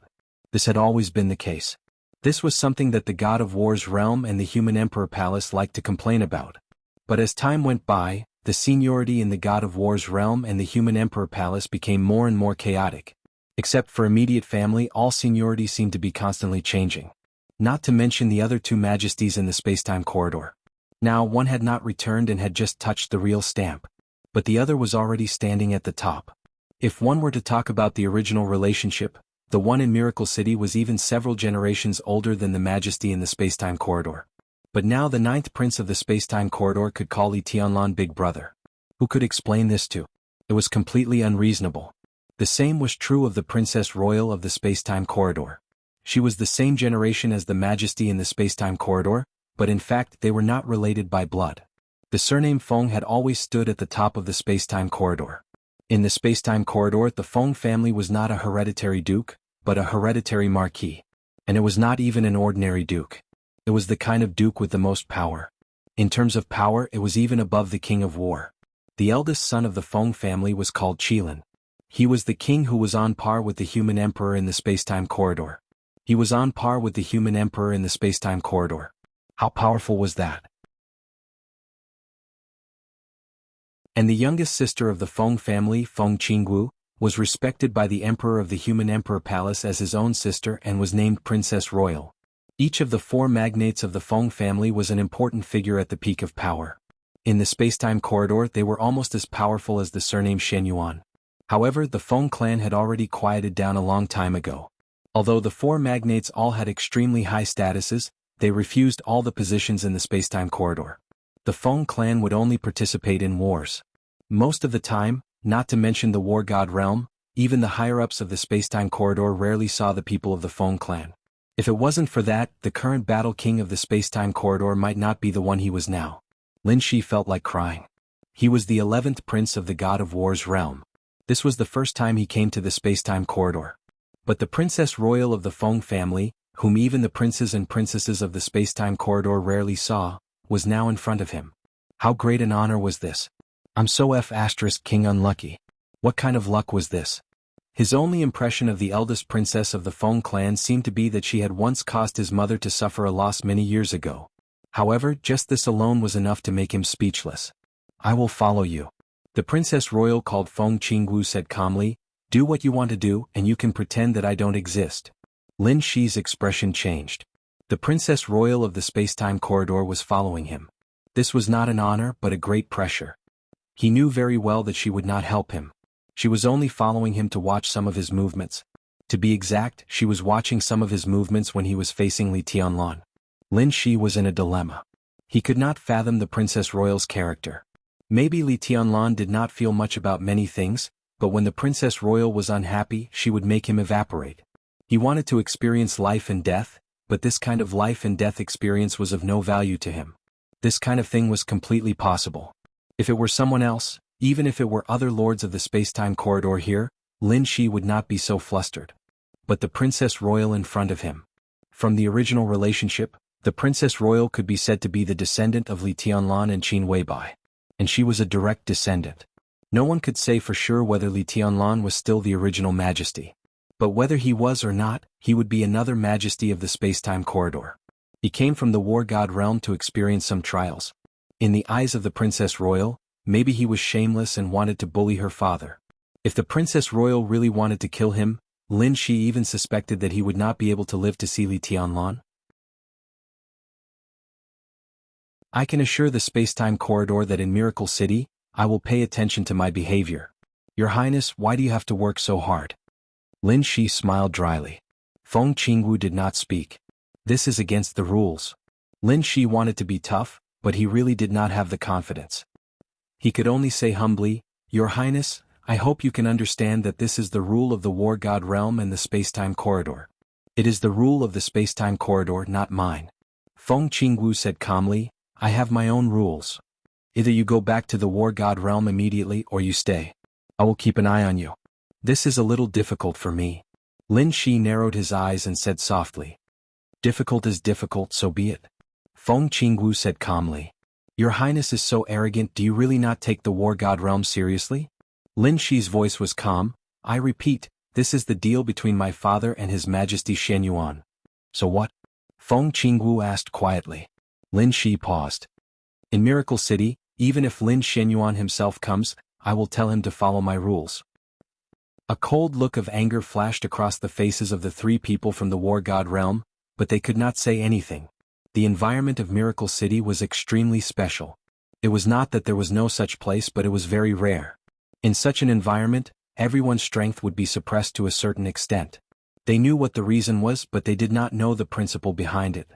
This had always been the case. This was something that the God of War's realm and the human emperor palace liked to complain about. But as time went by, the seniority in the God of War's realm and the human emperor palace became more and more chaotic. Except for immediate family, all seniority seemed to be constantly changing. Not to mention the other two majesties in the space-time corridor. Now one had not returned and had just touched the real stamp. But the other was already standing at the top. If one were to talk about the original relationship, the one in Miracle City was even several generations older than the majesty in the space-time corridor. But now the ninth prince of the space-time corridor could call Li Tianlan big brother. Who could explain this to? It was completely unreasonable. The same was true of the Princess Royal of the space-time corridor. She was the same generation as the majesty in the space-time corridor, but in fact they were not related by blood. The surname Feng had always stood at the top of the space-time corridor. In the space-time corridor, the Feng family was not a hereditary duke, but a hereditary marquis. And it was not even an ordinary duke. It was the kind of duke with the most power. In terms of power, it was even above the king of war. The eldest son of the Feng family was called Qilin. He was the king who was on par with the human emperor in the space-time corridor. He was on par with the human emperor in the space-time corridor. How powerful was that? And the youngest sister of the Feng family, Feng Qinggu, was respected by the emperor of the human emperor palace as his own sister and was named Princess Royal. Each of the four magnates of the Feng family was an important figure at the peak of power. In the space-time corridor, they were almost as powerful as the surname Shenyuan. However, the Feng clan had already quieted down a long time ago. Although the four magnates all had extremely high statuses, they refused all the positions in the space-time corridor. The Feng clan would only participate in wars. Most of the time, not to mention the war god realm, even the higher-ups of the space-time corridor rarely saw the people of the Feng clan. If it wasn't for that, the current battle king of the space-time corridor might not be the one he was now. Lin Shi felt like crying. He was the 11th prince of the god of war's realm. This was the first time he came to the space-time corridor. But the Princess Royal of the Feng family, whom even the princes and princesses of the space-time corridor rarely saw, was now in front of him. How great an honor was this? I'm so King unlucky. What kind of luck was this? His only impression of the eldest princess of the Feng clan seemed to be that she had once caused his mother to suffer a loss many years ago. However, just this alone was enough to make him speechless. I will follow you. The Princess Royal called Feng Qingwu said calmly, do what you want to do and you can pretend that I don't exist. Lin Shi's expression changed. The Princess Royal of the space-time corridor was following him. This was not an honor but a great pressure. He knew very well that she would not help him. She was only following him to watch some of his movements. To be exact, she was watching some of his movements when he was facing Li Tianlan. Lin Shi was in a dilemma. He could not fathom the Princess Royal's character. Maybe Li Tianlan did not feel much about many things, but when the Princess Royal was unhappy, she would make him evaporate. He wanted to experience life and death, but this kind of life and death experience was of no value to him. This kind of thing was completely possible. If it were someone else, even if it were other lords of the space-time corridor here, Lin Shi would not be so flustered. But the Princess Royal in front of him. From the original relationship, the Princess Royal could be said to be the descendant of Li Tianlan and Qin Weibai. And she was a direct descendant. No one could say for sure whether Li Tianlan was still the original majesty. But whether he was or not, he would be another majesty of the space-time corridor. He came from the war god realm to experience some trials. In the eyes of the Princess Royal, maybe he was shameless and wanted to bully her father. If the Princess Royal really wanted to kill him, Lin Shi even suspected that he would not be able to live to see Li Tianlan. I can assure the space-time corridor that in Miracle City, I will pay attention to my behavior. Your Highness, why do you have to work so hard? Lin Shi smiled dryly. Feng Qingwu did not speak. This is against the rules. Lin Shi wanted to be tough, but he really did not have the confidence. He could only say humbly, Your Highness, I hope you can understand that this is the rule of the War God realm and the space-time corridor. It is the rule of the space-time corridor, not mine. Feng Qingwu said calmly, I have my own rules. Either you go back to the War God realm immediately or you stay. I will keep an eye on you. This is a little difficult for me. Lin Shi narrowed his eyes and said softly. Difficult is difficult, so be it. Feng Qingwu said calmly. Your Highness is so arrogant, do you really not take the War God realm seriously? Lin Shi's voice was calm. I repeat, this is the deal between my father and His Majesty Shen Yuan. So what? Feng Qingwu asked quietly. Lin Shi paused. In Miracle City, even if Lin Shenyuan himself comes, I will tell him to follow my rules. A cold look of anger flashed across the faces of the three people from the War God realm, but they could not say anything. The environment of Miracle City was extremely special. It was not that there was no such place, but it was very rare. In such an environment, everyone's strength would be suppressed to a certain extent. They knew what the reason was, but they did not know the principle behind it.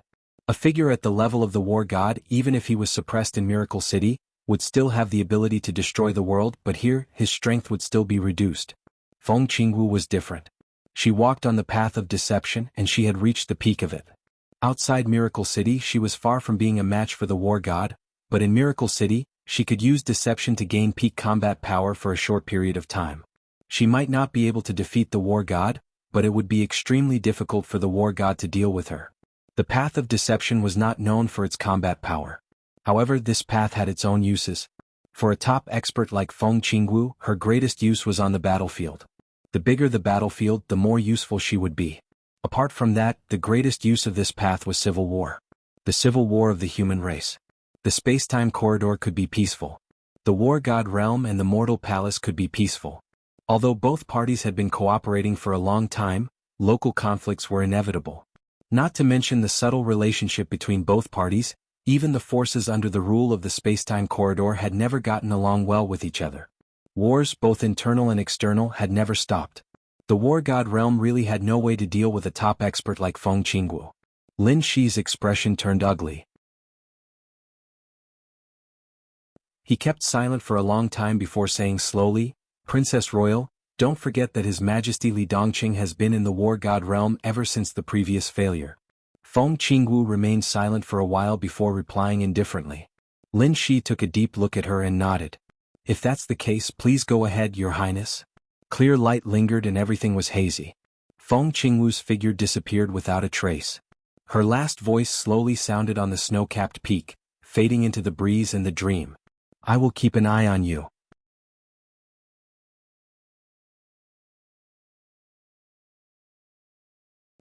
A figure at the level of the War God, even if he was suppressed in Miracle City, would still have the ability to destroy the world, but here, his strength would still be reduced. Feng Qingwu was different. She walked on the path of deception and she had reached the peak of it. Outside Miracle City, she was far from being a match for the War God, but in Miracle City, she could use deception to gain peak combat power for a short period of time. She might not be able to defeat the War God, but it would be extremely difficult for the War God to deal with her. The path of deception was not known for its combat power. However, this path had its own uses. For a top expert like Feng Qingwu, her greatest use was on the battlefield. The bigger the battlefield, the more useful she would be. Apart from that, the greatest use of this path was civil war. The civil war of the human race. The space-time corridor could be peaceful. The War God realm and the Mortal Palace could be peaceful. Although both parties had been cooperating for a long time, local conflicts were inevitable. Not to mention the subtle relationship between both parties, even the forces under the rule of the space-time corridor had never gotten along well with each other. Wars, both internal and external, had never stopped. The War God realm really had no way to deal with a top expert like Feng Qingwu. Lin Shi's expression turned ugly. He kept silent for a long time before saying slowly, Princess Royal, don't forget that His Majesty Li Dongqing has been in the War God realm ever since the previous failure. Feng Qingwu remained silent for a while before replying indifferently. Lin Shi took a deep look at her and nodded. If that's the case, please go ahead, Your Highness. Clear light lingered and everything was hazy. Feng Qingwu's figure disappeared without a trace. Her last voice slowly sounded on the snow-capped peak, fading into the breeze and the dream. I will keep an eye on you.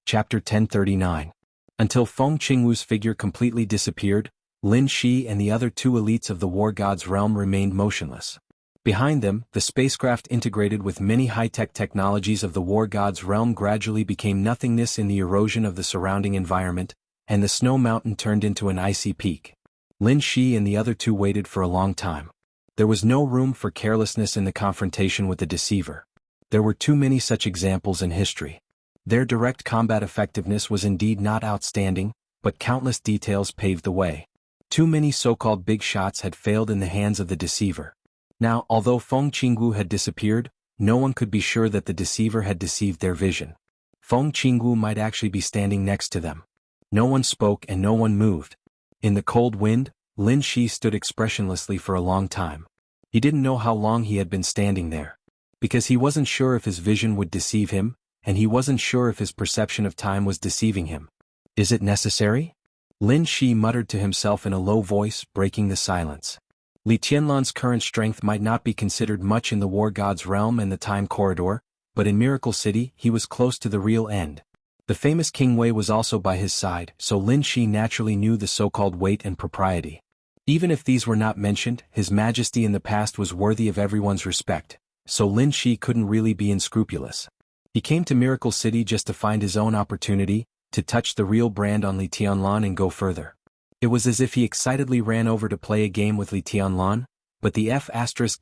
Chapter 1039. Until Feng Qingwu's figure completely disappeared, Lin Shi and the other two elites of the war god's realm remained motionless. Behind them, the spacecraft integrated with many high-tech technologies of the war god's realm gradually became nothingness in the erosion of the surrounding environment, and the snow mountain turned into an icy peak. Lin Shi and the other two waited for a long time. There was no room for carelessness in the confrontation with the deceiver. There were too many such examples in history. Their direct combat effectiveness was indeed not outstanding, but countless details paved the way. Too many so-called big shots had failed in the hands of the deceiver. Now, although Feng Qinggu had disappeared, no one could be sure that the deceiver had deceived their vision. Feng Qinggu might actually be standing next to them. No one spoke and no one moved. In the cold wind, Lin Shi stood expressionlessly for a long time. He didn't know how long he had been standing there. Because he wasn't sure if his vision would deceive him, and he wasn't sure if his perception of time was deceiving him. Is it necessary? Lin Shi muttered to himself in a low voice, breaking the silence. Li Tianlan's current strength might not be considered much in the war god's realm and the time corridor, but in Miracle City he was close to the real end. The famous King Wei was also by his side, so Lin Shi naturally knew the so-called weight and propriety. Even if these were not mentioned, his majesty in the past was worthy of everyone's respect, so Lin Shi couldn't really be unscrupulous. He came to Miracle City just to find his own opportunity, to touch the real brand on Li Tianlan and go further. It was as if he excitedly ran over to play a game with Li Tianlan, but the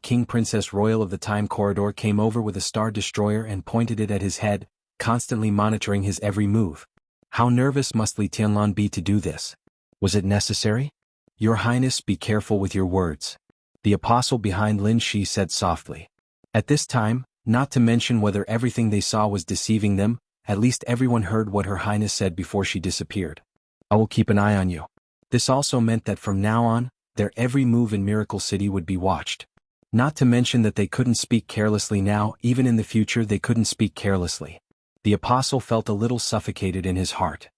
King Princess Royal of the Time Corridor came over with a Star Destroyer and pointed it at his head, constantly monitoring his every move. How nervous must Li Tianlan be to do this? Was it necessary? Your Highness, be careful with your words. The apostle behind Lin Shi said softly. At this time, not to mention whether everything they saw was deceiving them, at least everyone heard what Her Highness said before she disappeared. I will keep an eye on you. This also meant that from now on, their every move in Miracle City would be watched. Not to mention that they couldn't speak carelessly now, even in the future they couldn't speak carelessly. The apostle felt a little suffocated in his heart.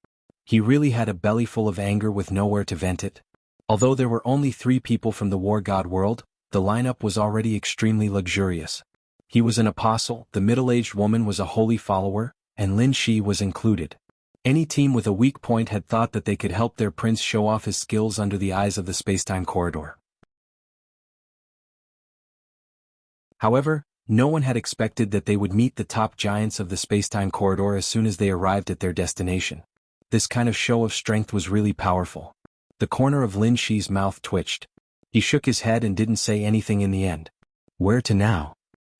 He really had a belly full of anger with nowhere to vent it. Although there were only 3 people from the war god world, the lineup was already extremely luxurious. He was an apostle, the middle-aged woman was a holy follower, and Lin Shi was included. Any team with a weak point had thought that they could help their prince show off his skills under the eyes of the spacetime corridor. However, no one had expected that they would meet the top giants of the spacetime corridor as soon as they arrived at their destination. This kind of show of strength was really powerful. The corner of Lin Shi's mouth twitched. He shook his head and didn't say anything in the end. Where to now?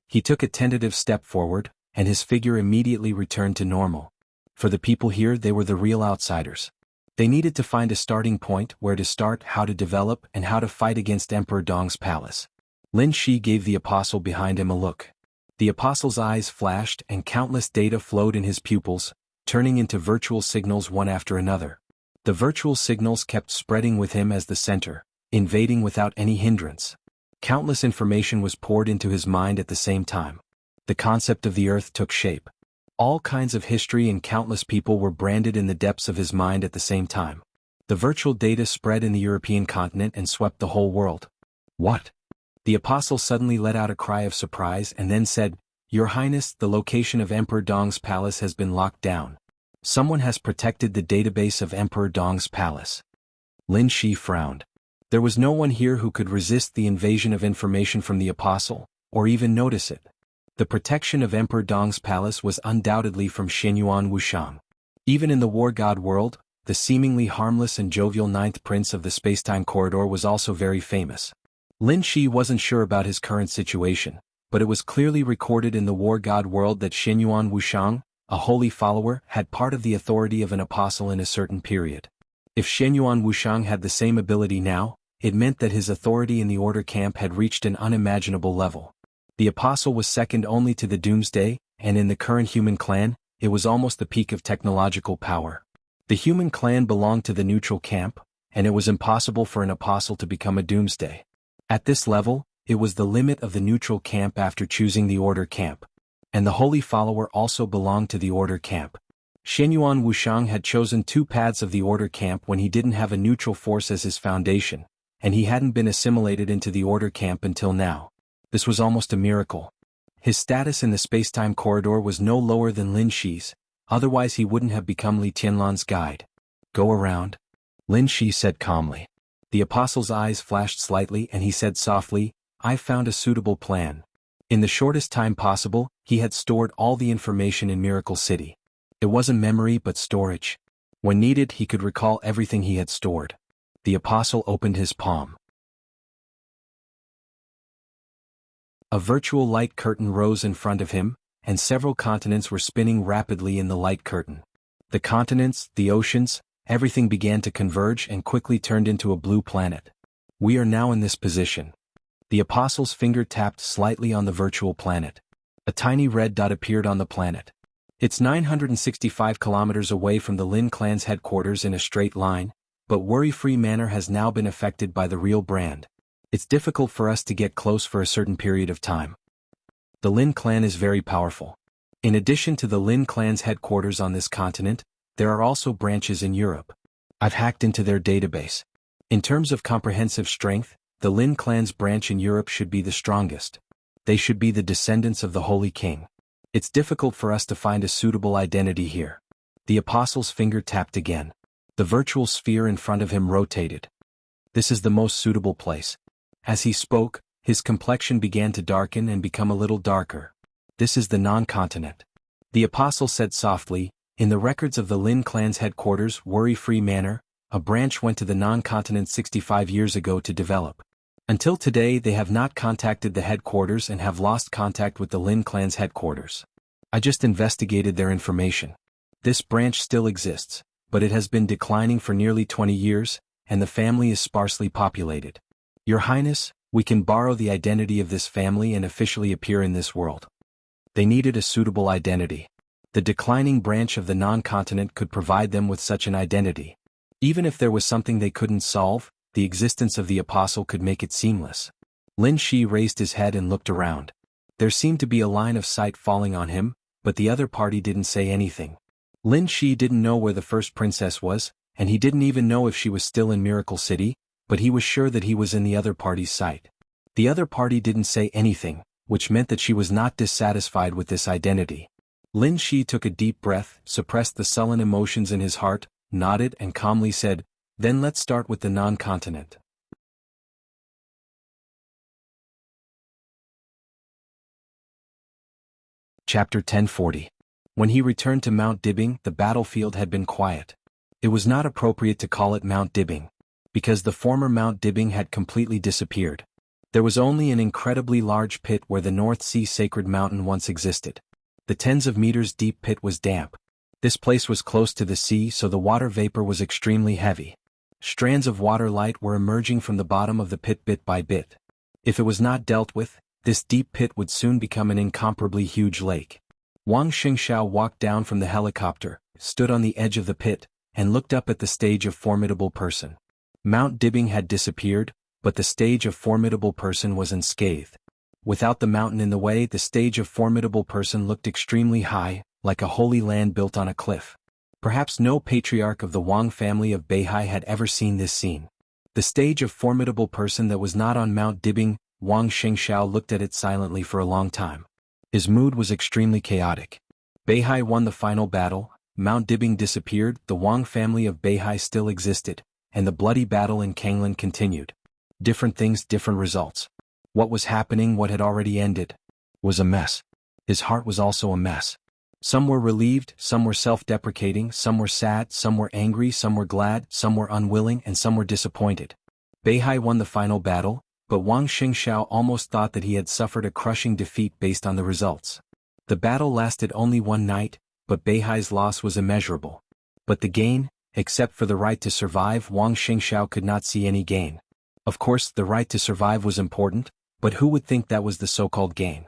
He took a tentative step forward, and his figure immediately returned to normal. For the people here, they were the real outsiders. They needed to find a starting point, where to start, how to develop, and how to fight against Emperor Dong's palace. Lin Shi gave the apostle behind him a look. The apostle's eyes flashed and countless data flowed in his pupils, turning into virtual signals one after another. The virtual signals kept spreading with him as the center, invading without any hindrance. Countless information was poured into his mind at the same time. The concept of the earth took shape. All kinds of history and countless people were branded in the depths of his mind at the same time. The virtual data spread in the European continent and swept the whole world. What? The apostle suddenly let out a cry of surprise and then said, Your Highness, the location of Emperor Dong's palace has been locked down. Someone has protected the database of Emperor Dong's palace. Lin Shi frowned. There was no one here who could resist the invasion of information from the apostle, or even notice it. The protection of Emperor Dong's palace was undoubtedly from Shenyuan Wuxiang. Even in the war god world, the seemingly harmless and jovial 9th prince of the spacetime corridor was also very famous. Lin Shi wasn't sure about his current situation, but it was clearly recorded in the war god world that Shenyuan Wuxiang, a holy follower, had part of the authority of an apostle in a certain period. If Shenyuan Wuxiang had the same ability now, it meant that his authority in the order camp had reached an unimaginable level. The apostle was second only to the Doomsday, and in the current human clan, it was almost the peak of technological power. The human clan belonged to the neutral camp, and it was impossible for an apostle to become a Doomsday. At this level, it was the limit of the neutral camp after choosing the order camp. And the holy follower also belonged to the order camp. Shenyuan Wuxiang had chosen 2 paths of the order camp when he didn't have a neutral force as his foundation, and he hadn't been assimilated into the order camp until now. This was almost a miracle. His status in the spacetime corridor was no lower than Lin Shi's, otherwise he wouldn't have become Li Tianlan's guide. Go around, Lin Shi said calmly. The apostle's eyes flashed slightly and he said softly, "I've found a suitable plan." In the shortest time possible, he had stored all the information in Miracle City. It wasn't memory but storage. When needed, he could recall everything he had stored. The apostle opened his palm. A virtual light curtain rose in front of him, and several continents were spinning rapidly in the light curtain. The continents, the oceans, everything began to converge and quickly turned into a blue planet. We are now in this position. The apostle's finger tapped slightly on the virtual planet. A tiny red dot appeared on the planet. It's 965 kilometers away from the Lin clan's headquarters in a straight line, but Worry-Free Manor has now been affected by the real brand. It's difficult for us to get close for a certain period of time. The Lin clan is very powerful. In addition to the Lin clan's headquarters on this continent, there are also branches in Europe. I've hacked into their database. In terms of comprehensive strength, the Lin clan's branch in Europe should be the strongest. They should be the descendants of the Holy King. It's difficult for us to find a suitable identity here. The apostle's finger tapped again. The virtual sphere in front of him rotated. This is the most suitable place. As he spoke, his complexion began to darken and become a little darker. This is the non-continent. The apostle said softly, "In the records of the Lin clan's headquarters, Worry-Free Manor, a branch went to the non-continent 65 years ago to develop. Until today they have not contacted the headquarters and have lost contact with the Lin clan's headquarters. I just investigated their information. This branch still exists, but it has been declining for nearly 20 years, and the family is sparsely populated. Your Highness, we can borrow the identity of this family and officially appear in this world." They needed a suitable identity. The declining branch of the non-continent could provide them with such an identity. Even if there was something they couldn't solve, the existence of the apostle could make it seamless. Lin Shi raised his head and looked around. There seemed to be a line of sight falling on him, but the other party didn't say anything. Lin Shi didn't know where the first princess was, and he didn't even know if she was still in Miracle City, but he was sure that he was in the other party's sight. The other party didn't say anything, which meant that she was not dissatisfied with this identity. Lin Shi took a deep breath, suppressed the sullen emotions in his heart, nodded and calmly said, "Then let's start with the non-continent." Chapter 1040. When he returned to Mount Dibbing, the battlefield had been quiet. It was not appropriate to call it Mount Dibbing, because the former Mount Dibbing had completely disappeared. There was only an incredibly large pit where the North Sea Sacred Mountain once existed. The tens of meters deep pit was damp. This place was close to the sea, so the water vapor was extremely heavy. Strands of water light were emerging from the bottom of the pit bit by bit. If it was not dealt with, this deep pit would soon become an incomparably huge lake. Wang Xingxiao walked down from the helicopter, stood on the edge of the pit, and looked up at the stage of Formidable Person. Mount Dibbing had disappeared, but the stage of Formidable Person was unscathed. Without the mountain in the way, the stage of Formidable Person looked extremely high, like a holy land built on a cliff. Perhaps no patriarch of the Wang family of Beihai had ever seen this scene. The stage of Formidable Person that was not on Mount Dibbing. Wang Xingxiao looked at it silently for a long time. His mood was extremely chaotic. Beihai won the final battle, Mount Dibbing disappeared, the Wang family of Beihai still existed, and the bloody battle in Kanglan continued. Different things, different results. What was happening, what had already ended, was a mess. His heart was also a mess. Some were relieved, some were self-deprecating, some were sad, some were angry, some were glad, some were unwilling, and some were disappointed. Beihai won the final battle, but Wang Xingxiao almost thought that he had suffered a crushing defeat based on the results. The battle lasted only one night, but Beihai's loss was immeasurable. But the gain, except for the right to survive, Wang Xingxiao could not see any gain. Of course, the right to survive was important, but who would think that was the so-called gain?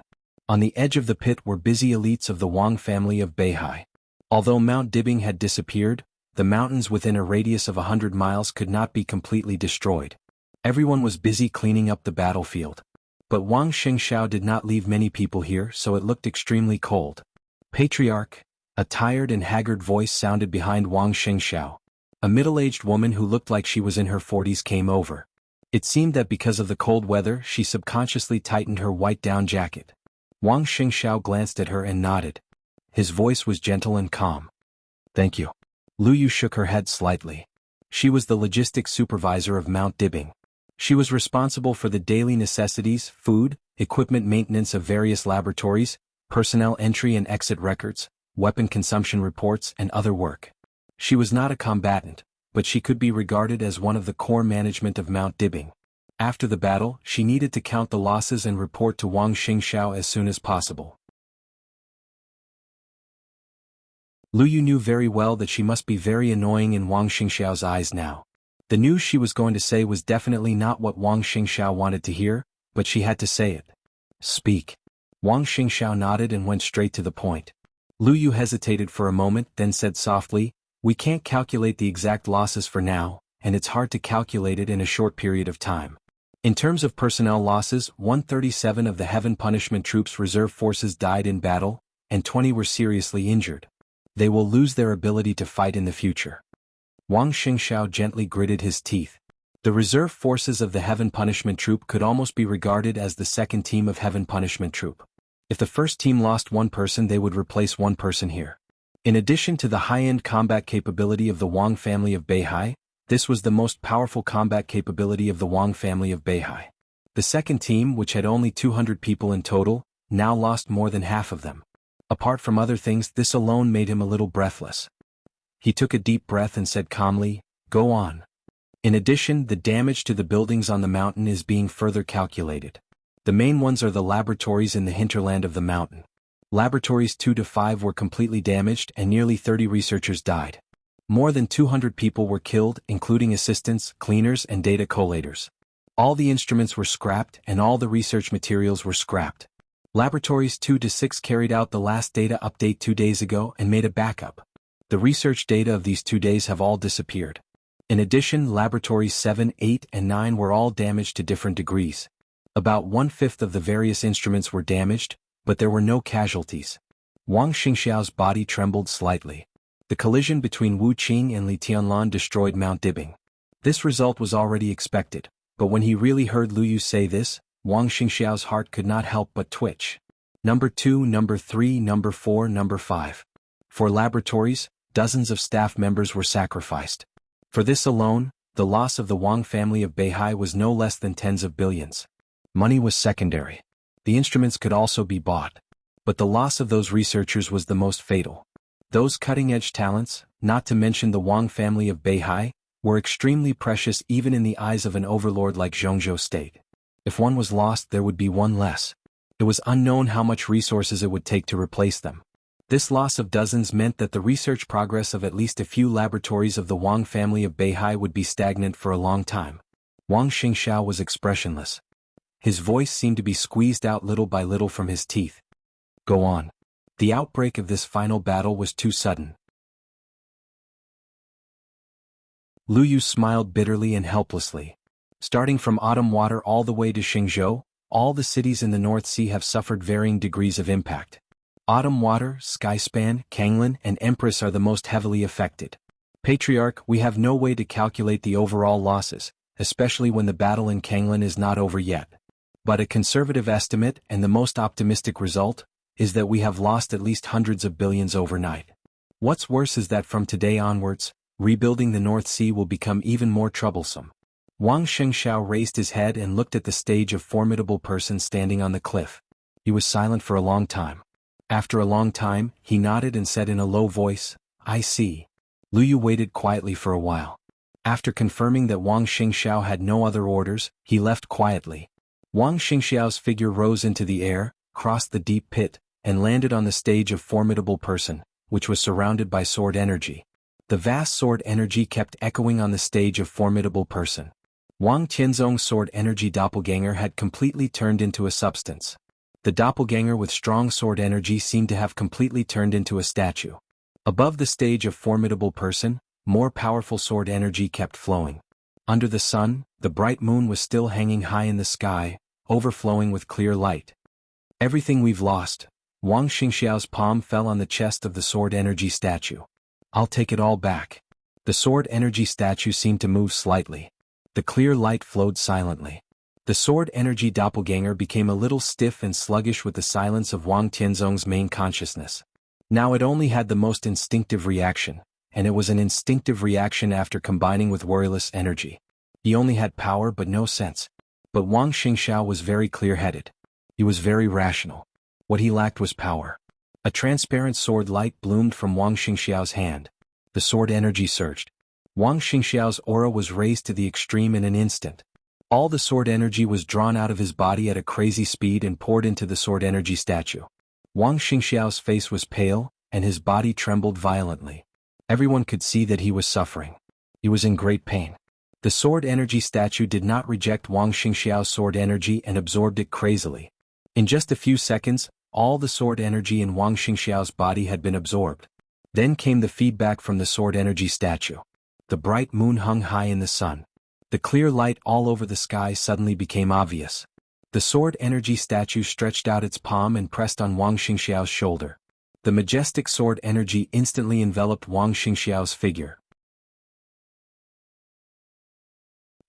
On the edge of the pit were busy elites of the Wang family of Beihai. Although Mount Dibbing had disappeared, the mountains within a radius of 100 miles could not be completely destroyed. Everyone was busy cleaning up the battlefield. But Wang Xingxiao did not leave many people here, so it looked extremely cold. Patriarch, a tired and haggard voice sounded behind Wang Xingxiao. A middle-aged woman who looked like she was in her 40s came over. It seemed that because of the cold weather, she subconsciously tightened her white down jacket. Wang Xingxiao glanced at her and nodded. His voice was gentle and calm. "Thank you." Lu Yu shook her head slightly. She was the logistics supervisor of Mount Dibbing. She was responsible for the daily necessities, food, equipment maintenance of various laboratories, personnel entry and exit records, weapon consumption reports and other work. She was not a combatant, but she could be regarded as one of the core management of Mount Dibbing. After the battle, she needed to count the losses and report to Wang Xingxiao as soon as possible. Lu Yu knew very well that she must be very annoying in Wang Xingxiao's eyes now. The news she was going to say was definitely not what Wang Xingxiao wanted to hear, but she had to say it. Speak. Wang Xingxiao nodded and went straight to the point. Lu Yu hesitated for a moment, then said softly, "We can't calculate the exact losses for now, and it's hard to calculate it in a short period of time. In terms of personnel losses, 137 of the Heaven Punishment Troops reserve forces died in battle, and 20 were seriously injured. They will lose their ability to fight in the future." Wang Xingxiao gently gritted his teeth. The reserve forces of the Heaven Punishment Troop could almost be regarded as the second team of Heaven Punishment Troop. If the first team lost one person, they would replace one person here. In addition to the high-end combat capability of the Wang family of Beihai, this was the most powerful combat capability of the Wang family of Beihai. The second team, which had only 200 people in total, now lost more than half of them. Apart from other things, this alone made him a little breathless. He took a deep breath and said calmly, "Go on." In addition, the damage to the buildings on the mountain is being further calculated. The main ones are the laboratories in the hinterland of the mountain. Laboratories 2 to 5 were completely damaged and nearly 30 researchers died. More than 200 people were killed, including assistants, cleaners and data collators. All the instruments were scrapped and all the research materials were scrapped. Laboratories 2 to 6 carried out the last data update 2 days ago and made a backup. The research data of these 2 days have all disappeared. In addition, laboratories 7, 8 and 9 were all damaged to different degrees. About 1/5 of the various instruments were damaged, but there were no casualties. Wang Xingxiao's body trembled slightly. The collision between Wu Qing and Li Tianlan destroyed Mount Dibbing. This result was already expected, but when he really heard Lu Yu say this, Wang Xingxiao's heart could not help but twitch. Number 2, Number 3, Number 4, Number 5. For laboratories, dozens of staff members were sacrificed. For this alone, the loss of the Wang family of Beihai was no less than tens of billions. Money was secondary. The instruments could also be bought. But the loss of those researchers was the most fatal. Those cutting-edge talents, not to mention the Wang family of Beihai, were extremely precious even in the eyes of an overlord like Zhongzhou State. If one was lost, there would be one less. It was unknown how much resources it would take to replace them. This loss of dozens meant that the research progress of at least a few laboratories of the Wang family of Beihai would be stagnant for a long time. Wang Xingxiao was expressionless. His voice seemed to be squeezed out little by little from his teeth. Go on. The outbreak of this final battle was too sudden. Lu Yu smiled bitterly and helplessly. Starting from Autumn Water all the way to Xingzhou, all the cities in the North Sea have suffered varying degrees of impact. Autumn Water, Skyspan, Kanglin, and Empress are the most heavily affected. Patriarch, we have no way to calculate the overall losses, especially when the battle in Kanglin is not over yet. But a conservative estimate, and the most optimistic result, is that we have lost at least hundreds of billions overnight. What's worse is that from today onwards, rebuilding the North Sea will become even more troublesome. Wang Xingxiao raised his head and looked at the stage of formidable person standing on the cliff. He was silent for a long time. After a long time, he nodded and said in a low voice, "I see." Lu Yu waited quietly for a while. After confirming that Wang Xingxiao had no other orders, he left quietly. Wang Xingxiao's figure rose into the air, crossed the deep pit, and landed on the stage of formidable person, which was surrounded by sword energy. The vast sword energy kept echoing on the stage of formidable person. Wang Tianzong's sword energy doppelganger had completely turned into a substance. The doppelganger with strong sword energy seemed to have completely turned into a statue. Above the stage of formidable person, more powerful sword energy kept flowing. Under the sun, the bright moon was still hanging high in the sky, overflowing with clear light. Everything we've lost. Wang Xingxiao's palm fell on the chest of the sword energy statue. I'll take it all back. The sword energy statue seemed to move slightly. The clear light flowed silently. The sword energy doppelganger became a little stiff and sluggish with the silence of Wang Tianzong's main consciousness. Now it only had the most instinctive reaction. and it was an instinctive reaction after combining with worryless energy. He only had power but no sense. But Wang Xingxiao was very clear-headed. He was very rational. What he lacked was power. A transparent sword light bloomed from Wang Xingxiao's hand. The sword energy surged. Wang Xingxiao's aura was raised to the extreme in an instant. All the sword energy was drawn out of his body at a crazy speed and poured into the sword energy statue. Wang Xingxiao's face was pale, and his body trembled violently. Everyone could see that he was suffering. He was in great pain. The sword energy statue did not reject Wang Xingxiao's sword energy and absorbed it crazily. In just a few seconds, all the sword energy in Wang Xingxiao's body had been absorbed. Then came the feedback from the sword energy statue. The bright moon hung high in the sun. The clear light all over the sky suddenly became obvious. The sword energy statue stretched out its palm and pressed on Wang Xingxiao's shoulder. The majestic sword energy instantly enveloped Wang Xingxiao's figure.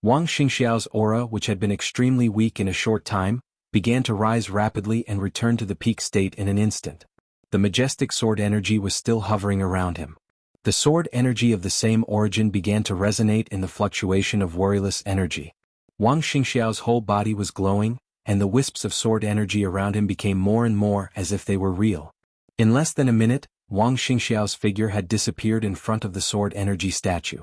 Wang Xingxiao's aura, which had been extremely weak in a short time, began to rise rapidly and return to the peak state in an instant. The majestic sword energy was still hovering around him. The sword energy of the same origin began to resonate in the fluctuation of worryless energy. Wang Xingxiao's whole body was glowing, and the wisps of sword energy around him became more and more as if they were real. In less than a minute, Wang Xingxiao's figure had disappeared in front of the sword energy statue.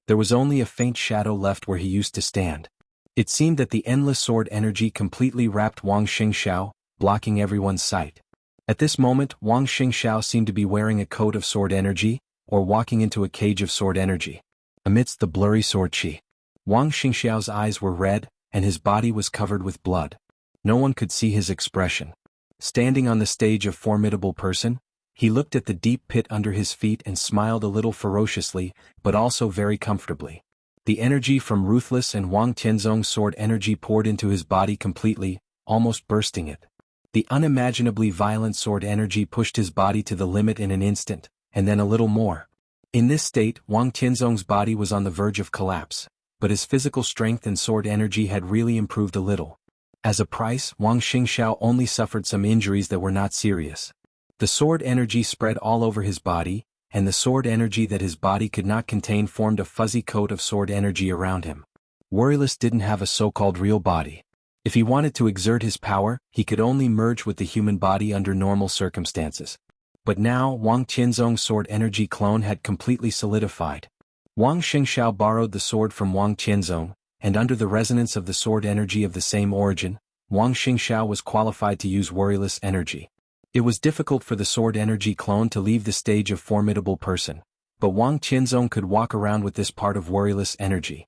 There was only a faint shadow left where he used to stand. It seemed that the endless sword energy completely wrapped Wang Xingxiao, blocking everyone's sight. At this moment, Wang Xingxiao seemed to be wearing a coat of sword energy, or walking into a cage of sword energy. Amidst the blurry sword chi, Wang Xingxiao's eyes were red, and his body was covered with blood. No one could see his expression. Standing on the stage of formidable person, he looked at the deep pit under his feet and smiled a little ferociously, but also very comfortably. The energy from Ruthless and Wang Tianzong's sword energy poured into his body completely, almost bursting it. The unimaginably violent sword energy pushed his body to the limit in an instant, and then a little more. In this state, Wang Tianzong's body was on the verge of collapse, but his physical strength and sword energy had really improved a little. As a price, Wang Xingxiao only suffered some injuries that were not serious. The sword energy spread all over his body, and the sword energy that his body could not contain formed a fuzzy coat of sword energy around him. Worryless didn't have a so-called real body. If he wanted to exert his power, he could only merge with the human body under normal circumstances. But now Wang Tianzong's sword energy clone had completely solidified. Wang Xingxiao borrowed the sword from Wang Tianzong, and under the resonance of the sword energy of the same origin, Wang Xingxiao was qualified to use worryless energy. It was difficult for the sword energy clone to leave the stage of formidable person, but Wang Tianzong could walk around with this part of worryless energy.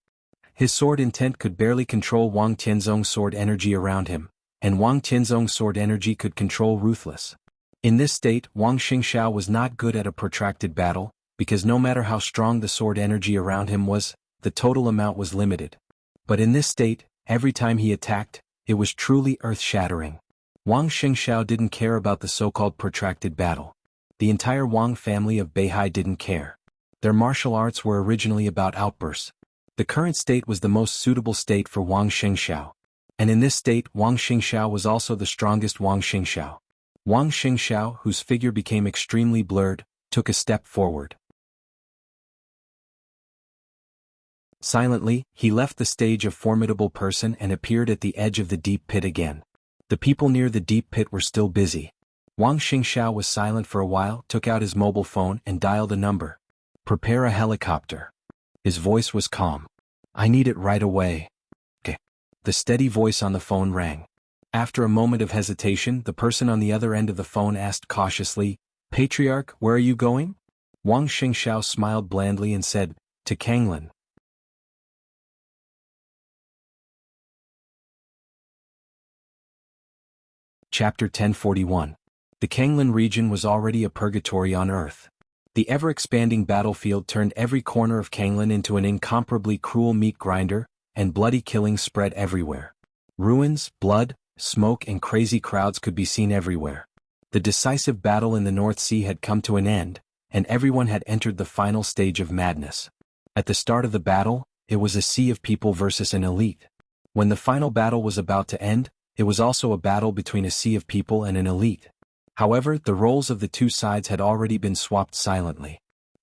His sword intent could barely control Wang Tianzong's sword energy around him, and Wang Tianzong's sword energy could control Ruthless. In this state, Wang Xingxiao was not good at a protracted battle, because no matter how strong the sword energy around him was, the total amount was limited. But in this state, every time he attacked, it was truly earth-shattering. Wang Xingxiao didn't care about the so-called protracted battle. The entire Wang family of Beihai didn't care. Their martial arts were originally about outbursts. The current state was the most suitable state for Wang Xingxiao. And in this state, Wang Xingxiao was also the strongest Wang Xingxiao. Wang Xingxiao, whose figure became extremely blurred, took a step forward. Silently, he left the stage of formidable person and appeared at the edge of the deep pit again. The people near the deep pit were still busy. Wang Xingxiao was silent for a while, took out his mobile phone and dialed a number. "Prepare a helicopter." His voice was calm. "I need it right away." "Okay." The steady voice on the phone rang. After a moment of hesitation, the person on the other end of the phone asked cautiously, "Patriarch, where are you going?" Wang Xingxiao smiled blandly and said, "To Kanglin." Chapter 1041. The Kanglin region was already a purgatory on Earth. The ever-expanding battlefield turned every corner of Kanglin into an incomparably cruel meat grinder, and bloody killing spread everywhere. Ruins, blood, smoke and crazy crowds could be seen everywhere. The decisive battle in the North Sea had come to an end, and everyone had entered the final stage of madness. At the start of the battle, it was a sea of people versus an elite. When the final battle was about to end, it was also a battle between a sea of people and an elite. However, the roles of the two sides had already been swapped silently.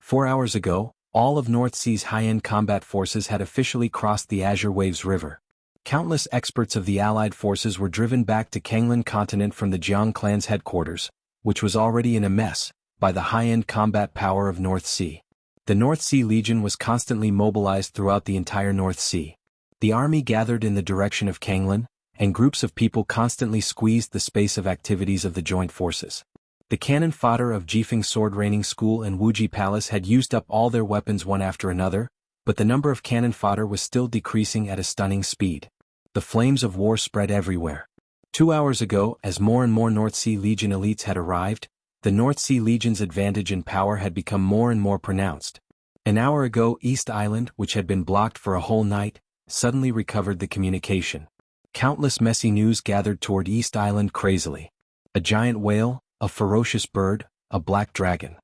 4 hours ago, all of North Sea's high-end combat forces had officially crossed the Azure Waves River. Countless experts of the Allied forces were driven back to Kanglan continent from the Jiang clan's headquarters, which was already in a mess, by the high-end combat power of North Sea. The North Sea Legion was constantly mobilized throughout the entire North Sea. The army gathered in the direction of Kanglan, and groups of people constantly squeezed the space of activities of the joint forces. The cannon fodder of Jifeng Sword Training School and Wuji Palace had used up all their weapons one after another, but the number of cannon fodder was still decreasing at a stunning speed. The flames of war spread everywhere. 2 hours ago, as more and more North Sea Legion elites had arrived, the North Sea Legion's advantage in power had become more and more pronounced. An hour ago, East Island, which had been blocked for a whole night, suddenly recovered the communication. Countless messy news gathered toward East Island crazily. A giant whale, a ferocious bird, a black dragon.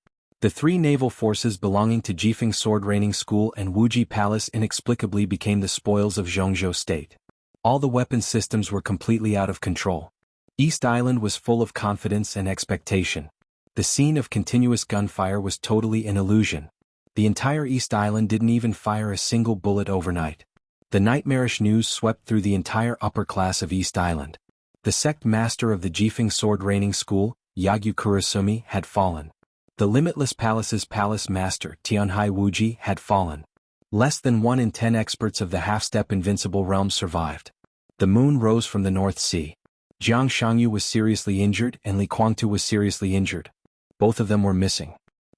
The three naval forces belonging to Jifeng Sword Training School and Wuji Palace inexplicably became the spoils of Zhongzhou State. All the weapon systems were completely out of control. East Island was full of confidence and expectation. The scene of continuous gunfire was totally an illusion. The entire East Island didn't even fire a single bullet overnight. The nightmarish news swept through the entire upper class of East Island. The sect master of the Jifeng Sword Training School, Yagyu Kurasumi, had fallen. The Limitless Palace's palace master, Tianhai Wuji, had fallen. Less than 1 in 10 experts of the half-step invincible realm survived. The moon rose from the North Sea. Jiang Shangyu was seriously injured and Li Guangtu was seriously injured. Both of them were missing.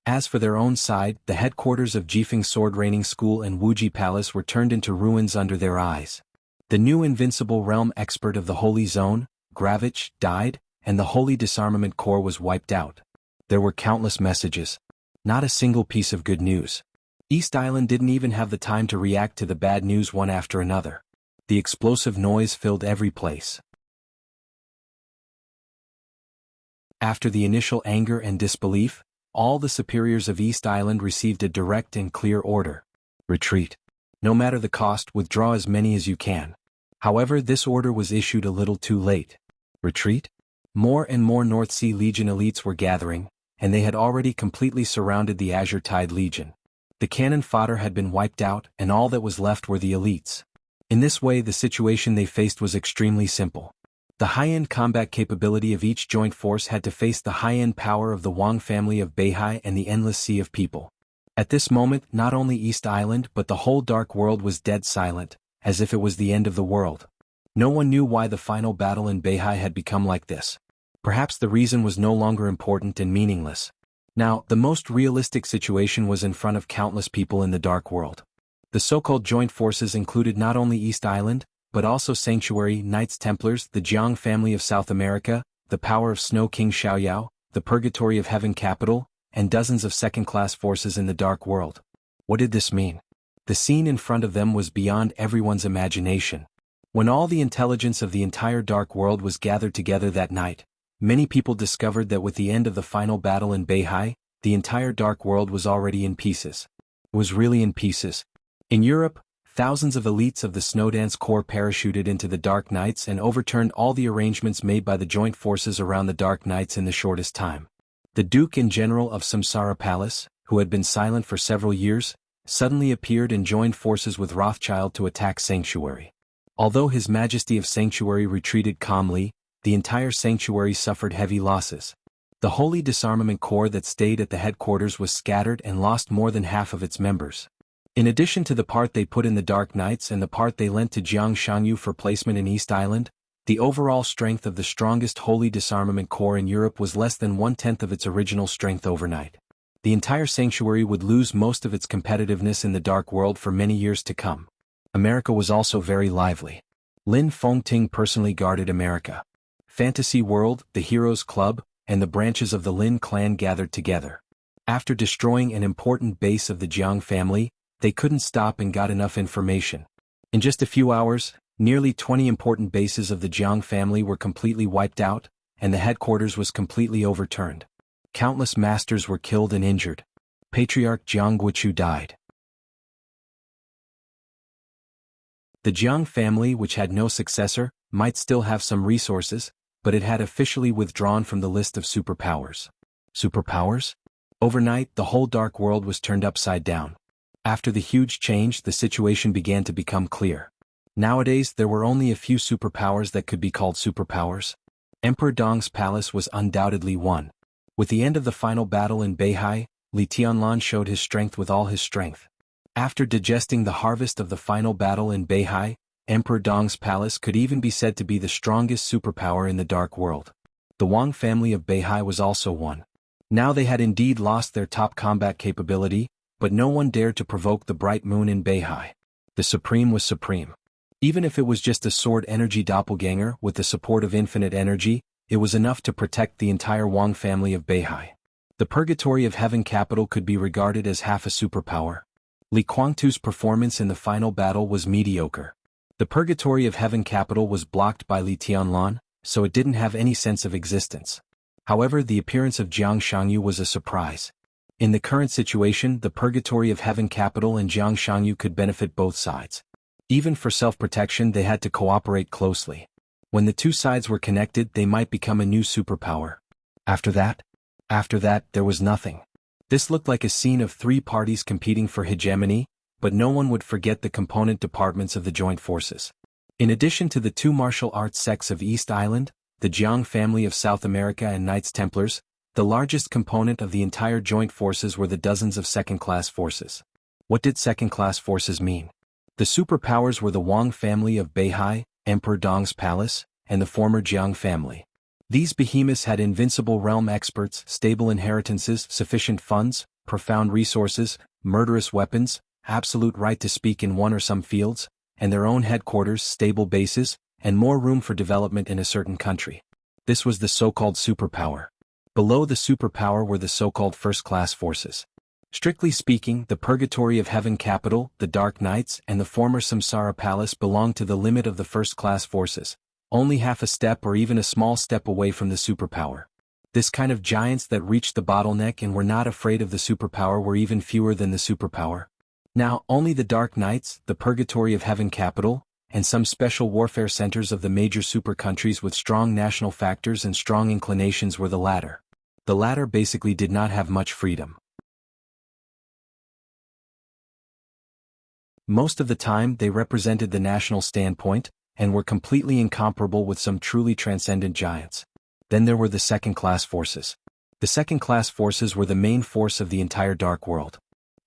As for their own side, the headquarters of Jifeng Sword Training School and Wuji Palace were turned into ruins under their eyes. The new invincible realm expert of the Holy Zone, Gravich, died, and the Holy Disarmament Corps was wiped out. There were countless messages. Not a single piece of good news. East Island didn't even have the time to react to the bad news one after another. The explosive noise filled every place. After the initial anger and disbelief, all the superiors of East Island received a direct and clear order. Retreat. No matter the cost, withdraw as many as you can. However, this order was issued a little too late. Retreat? More and more North Sea Legion elites were gathering, and they had already completely surrounded the Azure Tide Legion. The cannon fodder had been wiped out, and all that was left were the elites. In this way, the situation they faced was extremely simple. The high-end combat capability of each joint force had to face the high-end power of the Wang family of Beihai and the endless sea of people. At this moment, not only East Island but the whole dark world was dead silent, as if it was the end of the world. No one knew why the final battle in Beihai had become like this. Perhaps the reason was no longer important and meaningless. Now, the most realistic situation was in front of countless people in the dark world. The so-called joint forces included not only East Island, but also Sanctuary, Knights Templars, the Jiang family of South America, the power of Snow King Xiaoyao, the Purgatory of Heaven capital, and dozens of second-class forces in the dark world. What did this mean? The scene in front of them was beyond everyone's imagination. When all the intelligence of the entire dark world was gathered together that night, many people discovered that with the end of the final battle in Beihai, the entire dark world was already in pieces. It was really in pieces. In Europe, thousands of elites of the Snowdance Corps parachuted into the Dark Knights and overturned all the arrangements made by the joint forces around the Dark Knights in the shortest time. The Duke and General of Samsara Palace, who had been silent for several years, suddenly appeared and joined forces with Rothschild to attack Sanctuary. Although His Majesty of Sanctuary retreated calmly, the entire Sanctuary suffered heavy losses. The Holy Disarmament Corps that stayed at the headquarters was scattered and lost more than half of its members. In addition to the part they put in the Dark Knights and the part they lent to Jiang Shangyu for placement in East Island, the overall strength of the strongest Holy Disarmament Corps in Europe was less than 1/10 of its original strength overnight. The entire Sanctuary would lose most of its competitiveness in the Dark World for many years to come. America was also very lively. Lin Fengting personally guarded America. Fantasy World, the Heroes Club, and the branches of the Lin clan gathered together. After destroying an important base of the Jiang family, they couldn't stop and got enough information. In just a few hours, nearly 20 important bases of the Jiang family were completely wiped out, and the headquarters was completely overturned. Countless masters were killed and injured. Patriarch Jiang Guochu died. The Jiang family, which had no successor, might still have some resources, but it had officially withdrawn from the list of superpowers. Superpowers? Overnight, the whole dark world was turned upside down. After the huge change, the situation began to become clear. Nowadays, there were only a few superpowers that could be called superpowers. Emperor Dong's palace was undoubtedly one. With the end of the final battle in Beihai, Li Tianlan showed his strength with all his strength. After digesting the harvest of the final battle in Beihai, Emperor Dong's palace could even be said to be the strongest superpower in the dark world. The Wang family of Beihai was also one. Now they had indeed lost their top combat capability, but no one dared to provoke the bright moon in Beihai. The Supreme was supreme. Even if it was just a sword energy doppelganger with the support of infinite energy, it was enough to protect the entire Wang family of Beihai. The Purgatory of Heaven capital could be regarded as half a superpower. Li Guangtu's performance in the final battle was mediocre. The Purgatory of Heaven capital was blocked by Li Tianlan, so it didn't have any sense of existence. However, the appearance of Jiang Shangyu was a surprise. In the current situation, the Purgatory of Heaven capital and Jiang Shangyu could benefit both sides. Even for self-protection, they had to cooperate closely. When the two sides were connected, they might become a new superpower. After that, there was nothing. This looked like a scene of three parties competing for hegemony, but no one would forget the component departments of the joint forces. In addition to the two martial arts sects of East Island, the Jiang family of South America and Knights Templars, the largest component of the entire joint forces were the dozens of second-class forces. What did second-class forces mean? The superpowers were the Wang family of Beihai, Emperor Dong's palace, and the former Jiang family. These behemoths had invincible realm experts, stable inheritances, sufficient funds, profound resources, murderous weapons, absolute right to speak in one or some fields, and their own headquarters, stable bases, and more room for development in a certain country. This was the so-called superpower. Below the superpower were the so-called first-class forces. Strictly speaking, the Purgatory of Heaven capital, the Dark Knights, and the former Samsara Palace belonged to the limit of the first-class forces, only half a step or even a small step away from the superpower. This kind of giants that reached the bottleneck and were not afraid of the superpower were even fewer than the superpower. Now, only the Dark Knights, the Purgatory of Heaven capital, and some special warfare centers of the major super countries with strong national factors and strong inclinations were the latter. The latter basically did not have much freedom. Most of the time, they represented the national standpoint, and were completely incomparable with some truly transcendent giants. Then there were the second-class forces. The second-class forces were the main force of the entire Dark World.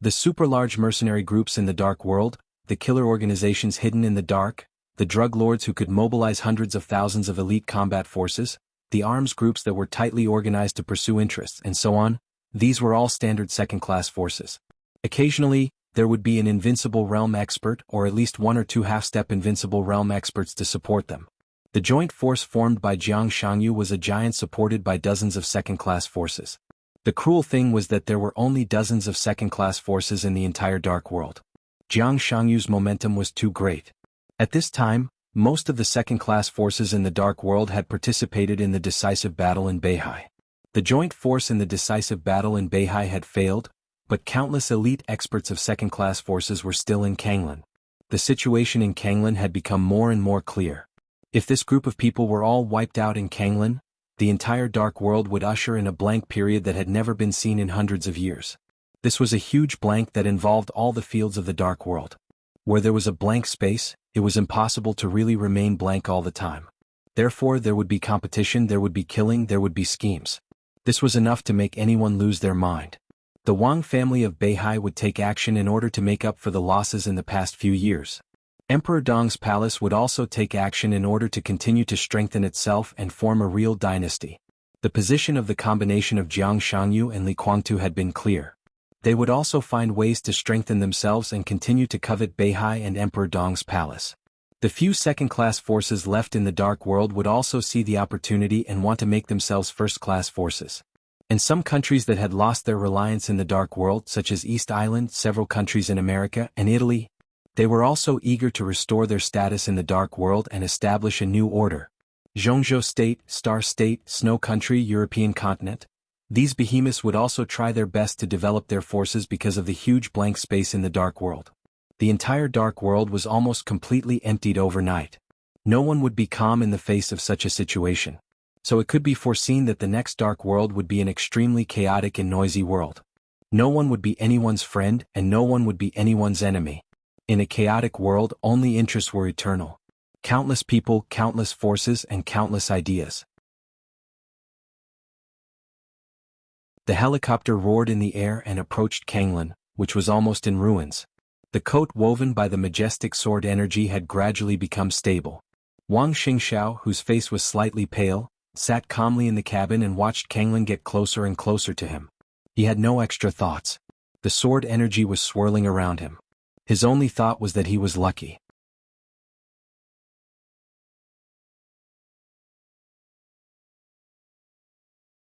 The super-large mercenary groups in the Dark World, the killer organizations hidden in the dark, the drug lords who could mobilize hundreds of thousands of elite combat forces, the arms groups that were tightly organized to pursue interests, and so on, these were all standard second-class forces. Occasionally, there would be an invincible realm expert or at least one or two half-step invincible realm experts to support them. The joint force formed by Jiang Shangyu was a giant supported by dozens of second-class forces. The cruel thing was that there were only dozens of second-class forces in the entire Dark World. Jiang Shangyu's momentum was too great. At this time, most of the second-class forces in the Dark World had participated in the decisive battle in Beihai. The joint force in the decisive battle in Beihai had failed, but countless elite experts of second-class forces were still in Kanglan. The situation in Kanglan had become more and more clear. If this group of people were all wiped out in Kanglan, the entire Dark World would usher in a blank period that had never been seen in hundreds of years. This was a huge blank that involved all the fields of the Dark World. Where there was a blank space, it was impossible to really remain blank all the time. Therefore, there would be competition, there would be killing, there would be schemes. This was enough to make anyone lose their mind. The Wang family of Beihai would take action in order to make up for the losses in the past few years. Emperor Dong's palace would also take action in order to continue to strengthen itself and form a real dynasty. The position of the combination of Jiang Shangyu and Li Guangtu had been clear. They would also find ways to strengthen themselves and continue to covet Beihai and Emperor Dong's palace. The few second-class forces left in the Dark World would also see the opportunity and want to make themselves first-class forces. And some countries that had lost their reliance in the Dark World, such as East Island, several countries in America, and Italy, they were also eager to restore their status in the Dark World and establish a new order. Zhongzhou State, Star State, Snow Country, European continent. These behemoths would also try their best to develop their forces because of the huge blank space in the Dark World. The entire Dark World was almost completely emptied overnight. No one would be calm in the face of such a situation. So it could be foreseen that the next dark world would be an extremely chaotic and noisy world. No one would be anyone's friend and no one would be anyone's enemy. In a chaotic world, only interests were eternal. Countless people, countless forces, and countless ideas. The helicopter roared in the air and approached Kanglan, which was almost in ruins. The coat woven by the majestic sword energy had gradually become stable. Wang Xingxiao, whose face was slightly pale, sat calmly in the cabin and watched Kanglan get closer and closer to him. He had no extra thoughts. The sword energy was swirling around him. His only thought was that he was lucky.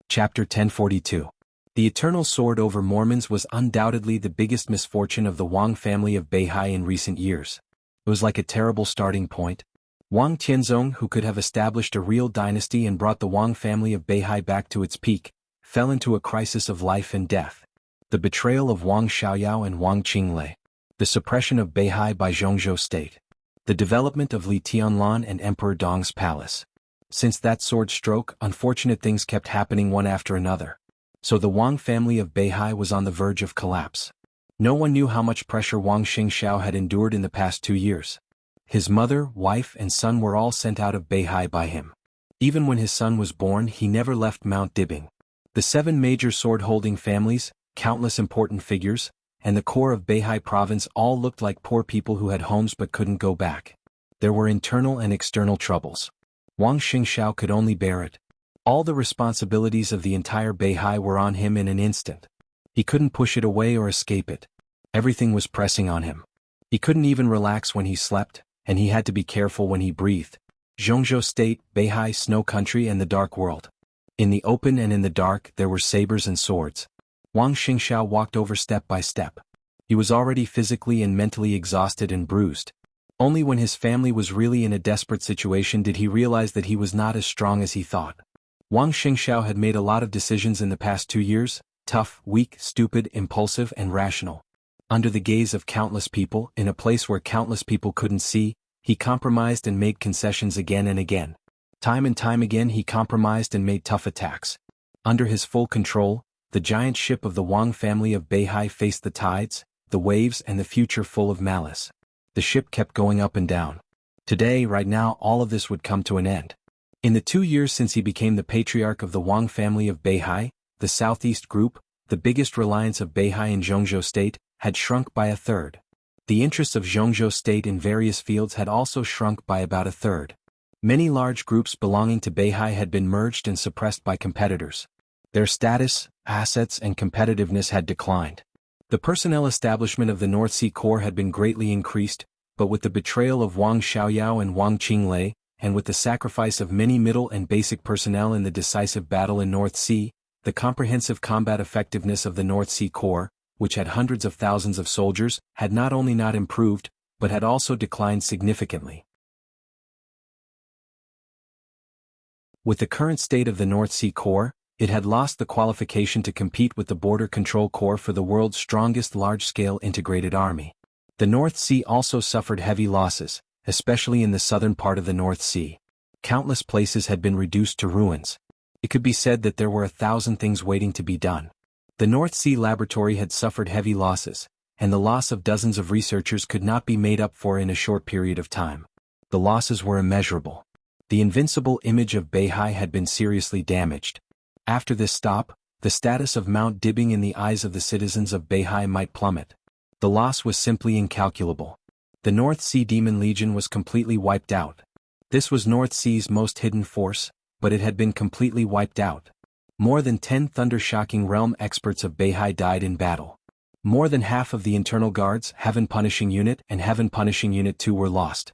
Chapter 1042. The eternal sword over Mormons was undoubtedly the biggest misfortune of the Wang family of Beihai in recent years. It was like a terrible starting point. Wang Tianzong, who could have established a real dynasty and brought the Wang family of Beihai back to its peak, fell into a crisis of life and death. The betrayal of Wang Xiaoyao and Wang Qinglei. The suppression of Beihai by Zhongzhou state. The development of Li Tianlan and Emperor Dong's palace. Since that sword stroke, unfortunate things kept happening one after another. So the Wang family of Beihai was on the verge of collapse. No one knew how much pressure Wang Xingxiao had endured in the past 2 years. His mother, wife, and son were all sent out of Beihai by him. Even when his son was born, he never left Mount Dibing. The 7 major sword-holding families, countless important figures, and the core of Beihai province all looked like poor people who had homes but couldn't go back. There were internal and external troubles. Wang Xingxiao could only bear it. All the responsibilities of the entire Beihai were on him in an instant. He couldn't push it away or escape it. Everything was pressing on him. He couldn't even relax when he slept, and he had to be careful when he breathed. Zhongzhou State, Beihai Snow Country and the Dark World. In the open and in the dark there were sabers and swords. Wang Xingxiao walked over step by step. He was already physically and mentally exhausted and bruised. Only when his family was really in a desperate situation did he realize that he was not as strong as he thought. Wang Xingxiao had made a lot of decisions in the past 2 years, tough, weak, stupid, impulsive, and rational. Under the gaze of countless people, in a place where countless people couldn't see, he compromised and made concessions again and again. Time and time again he compromised and made tough attacks. Under his full control, the giant ship of the Wang family of Beihai faced the tides, the waves, and the future full of malice. The ship kept going up and down. Today, right now, all of this would come to an end. In the 2 years since he became the patriarch of the Wang family of Beihai, the Southeast Group, the biggest reliance of Beihai in Zhongzhou State, had shrunk by 1/3. The interests of Zhongzhou State in various fields had also shrunk by about 1/3. Many large groups belonging to Beihai had been merged and suppressed by competitors. Their status, assets, and competitiveness had declined. The personnel establishment of the North Sea Corps had been greatly increased, but with the betrayal of Wang Xiaoyao and Wang Qinglei, and with the sacrifice of many middle and basic personnel in the decisive battle in North Sea, the comprehensive combat effectiveness of the North Sea Corps, which had hundreds of thousands of soldiers, had not only not improved, but had also declined significantly. With the current state of the North Sea Corps, it had lost the qualification to compete with the Border Control Corps for the world's strongest large-scale integrated army. The North Sea also suffered heavy losses, especially in the southern part of the North Sea. Countless places had been reduced to ruins. It could be said that there were 1,000 things waiting to be done. The North Sea Laboratory had suffered heavy losses, and the loss of dozens of researchers could not be made up for in a short period of time. The losses were immeasurable. The invincible image of Beihai had been seriously damaged. After this stop, the status of Mount Dibing in the eyes of the citizens of Beihai might plummet. The loss was simply incalculable. The North Sea Demon Legion was completely wiped out. This was North Sea's most hidden force, but it had been completely wiped out. More than 10 thunder-shocking realm experts of Beihai died in battle. More than half of the internal guards, Heaven Punishing Unit and Heaven Punishing Unit 2 were lost.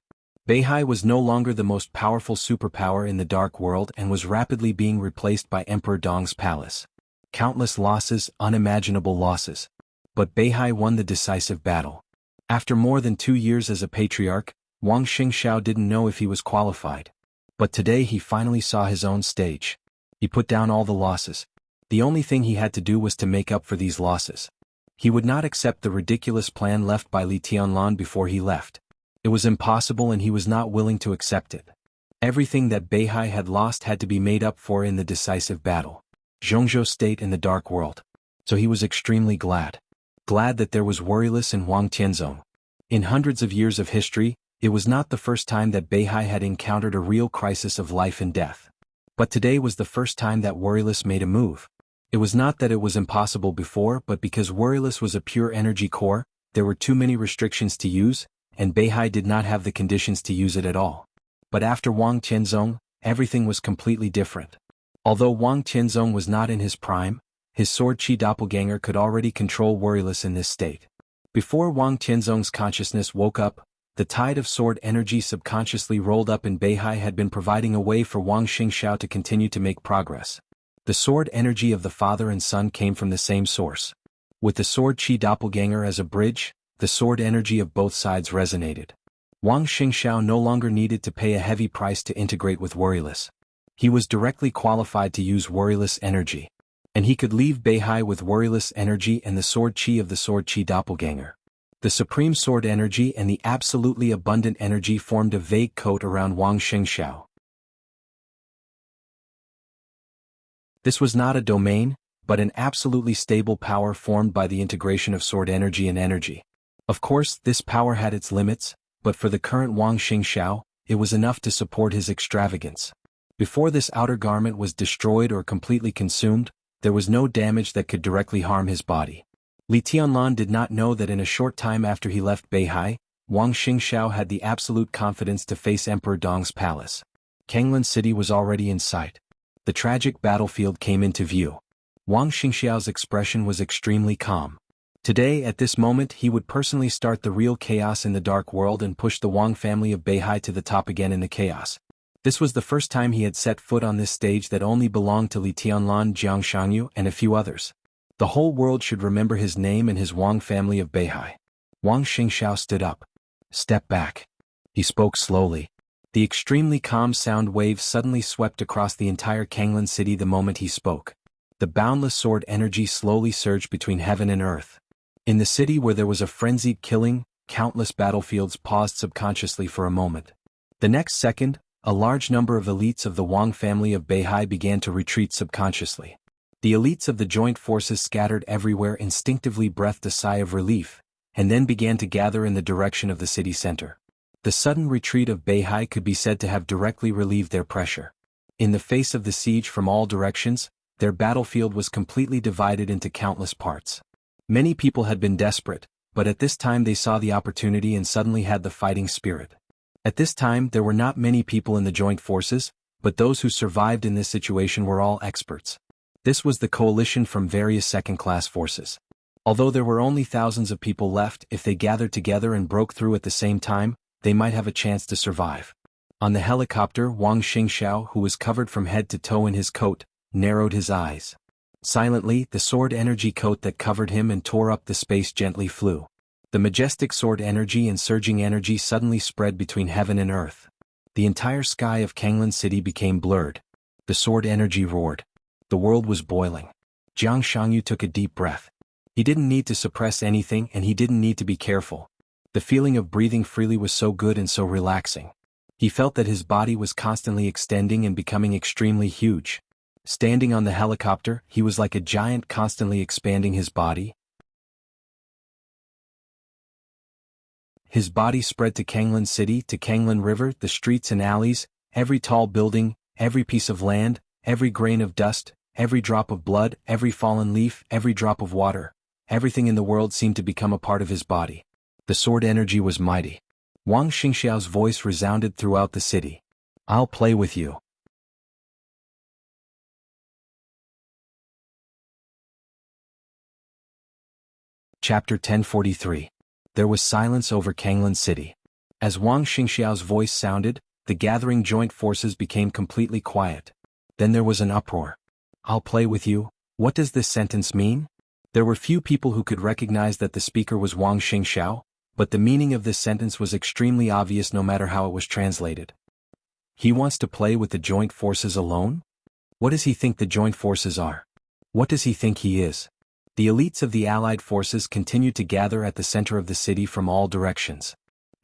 Beihai was no longer the most powerful superpower in the Dark World and was rapidly being replaced by Emperor Dong's palace. Countless losses, unimaginable losses. But Beihai won the decisive battle. After more than 2 years as a patriarch, Wang Xingxiao didn't know if he was qualified. But today he finally saw his own stage. He put down all the losses. The only thing he had to do was to make up for these losses. He would not accept the ridiculous plan left by Li Tianlan before he left. It was impossible and he was not willing to accept it. Everything that Beihai had lost had to be made up for in the decisive battle. Zhongzhou stayed in the dark world. So he was extremely glad. Glad that there was worryless in Wang Tianzong. In hundreds of years of history, it was not the first time that Beihai had encountered a real crisis of life and death. But today was the first time that worryless made a move. It was not that it was impossible before, but because worryless was a pure energy core, there were too many restrictions to use, and Beihai did not have the conditions to use it at all. But after Wang Tianzong, everything was completely different. Although Wang Tianzong was not in his prime, his sword chi doppelganger could already control worryless in this state. Before Wang Tianzong's consciousness woke up, the tide of sword energy subconsciously rolled up and Beihai had been providing a way for Wang Xingxiao to continue to make progress. The sword energy of the father and son came from the same source. With the sword chi doppelganger as a bridge, the sword energy of both sides resonated. Wang Xingxiao no longer needed to pay a heavy price to integrate with worryless. He was directly qualified to use worryless energy. And he could leave Beihai with worryless energy and the sword chi of the sword chi doppelganger. The supreme sword energy and the absolutely abundant energy formed a vague coat around Wang Xingxiao. This was not a domain, but an absolutely stable power formed by the integration of sword energy and energy. Of course, this power had its limits, but for the current Wang Xingxiao, it was enough to support his extravagance. Before this outer garment was destroyed or completely consumed, there was no damage that could directly harm his body. Li Tianlan did not know that in a short time after he left Beihai, Wang Xingxiao had the absolute confidence to face Emperor Dong's palace. Kanglan City was already in sight. The tragic battlefield came into view. Wang Xingxiao's expression was extremely calm. Today, at this moment, he would personally start the real chaos in the dark world and push the Wang family of Beihai to the top again in the chaos. This was the first time he had set foot on this stage that only belonged to Li Tianlan, Jiang Shangyu, and a few others. The whole world should remember his name and his Wang family of Beihai. Wang Xingxiao stood up. Step back. He spoke slowly. The extremely calm sound waves suddenly swept across the entire Kanglan city the moment he spoke. The boundless sword energy slowly surged between heaven and earth. In the city where there was a frenzied killing, countless battlefields paused subconsciously for a moment. The next second, a large number of elites of the Wang family of Beihai began to retreat subconsciously. The elites of the joint forces scattered everywhere instinctively breathed a sigh of relief, and then began to gather in the direction of the city center. The sudden retreat of Beihai could be said to have directly relieved their pressure. In the face of the siege from all directions, their battlefield was completely divided into countless parts. Many people had been desperate, but at this time they saw the opportunity and suddenly had the fighting spirit. At this time there were not many people in the joint forces, but those who survived in this situation were all experts. This was the coalition from various second-class forces. Although there were only thousands of people left, if they gathered together and broke through at the same time, they might have a chance to survive. On the helicopter, Wang Xingxiao, who was covered from head to toe in his coat, narrowed his eyes. Silently, the sword energy coat that covered him and tore up the space gently flew. The majestic sword energy and surging energy suddenly spread between heaven and earth. The entire sky of Kanglan City became blurred. The sword energy roared. The world was boiling. Jiang Shangyu took a deep breath. He didn't need to suppress anything and he didn't need to be careful. The feeling of breathing freely was so good and so relaxing. He felt that his body was constantly extending and becoming extremely huge. Standing on the helicopter, he was like a giant constantly expanding his body. His body spread to Kanglan City, to Kanglan River, the streets and alleys, every tall building, every piece of land, every grain of dust, every drop of blood, every fallen leaf, every drop of water. Everything in the world seemed to become a part of his body. The sword energy was mighty. Wang Xingxiao's voice resounded throughout the city. I'll play with you. Chapter 1043. There was silence over Kanglan City. As Wang Xingxiao's voice sounded, the gathering joint forces became completely quiet. Then there was an uproar. I'll play with you. What does this sentence mean? There were few people who could recognize that the speaker was Wang Xingxiao, but the meaning of this sentence was extremely obvious no matter how it was translated. He wants to play with the joint forces alone? What does he think the joint forces are? What does he think he is? The elites of the allied forces continued to gather at the center of the city from all directions.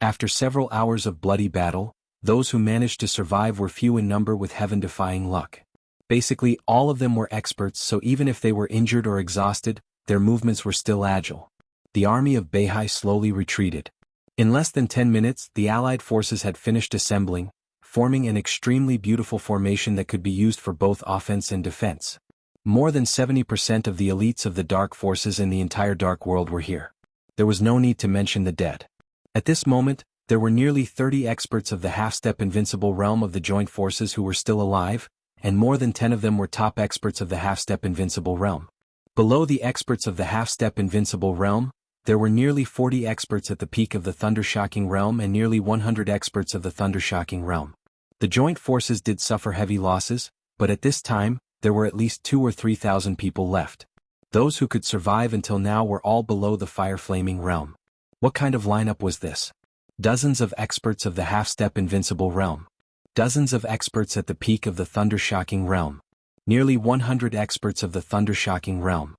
After several hours of bloody battle, Those who managed to survive were few in number with heaven-defying luck. Basically, all of them were experts, so even if they were injured or exhausted, their movements were still agile. The army of Beihai slowly retreated. In less than 10 minutes, the Allied forces had finished assembling, forming an extremely beautiful formation that could be used for both offense and defense. More than 70% of the elites of the Dark Forces in the entire Dark World were here. There was no need to mention the dead. At this moment, there were nearly 30 experts of the half-step invincible realm of the Joint Forces who were still alive, and more than 10 of them were top experts of the half-step invincible realm. Below the experts of the half-step invincible realm, there were nearly 40 experts at the peak of the Thundershocking realm and nearly 100 experts of the Thundershocking realm. The Joint Forces did suffer heavy losses, but at this time, there were at least 2,000 or 3,000 people left. Those who could survive until now were all below the fire-flaming realm. What kind of lineup was this? Dozens of experts of the half-step invincible realm. Dozens of experts at the peak of the Thundershocking realm. Nearly 100 experts of the Thundershocking realm.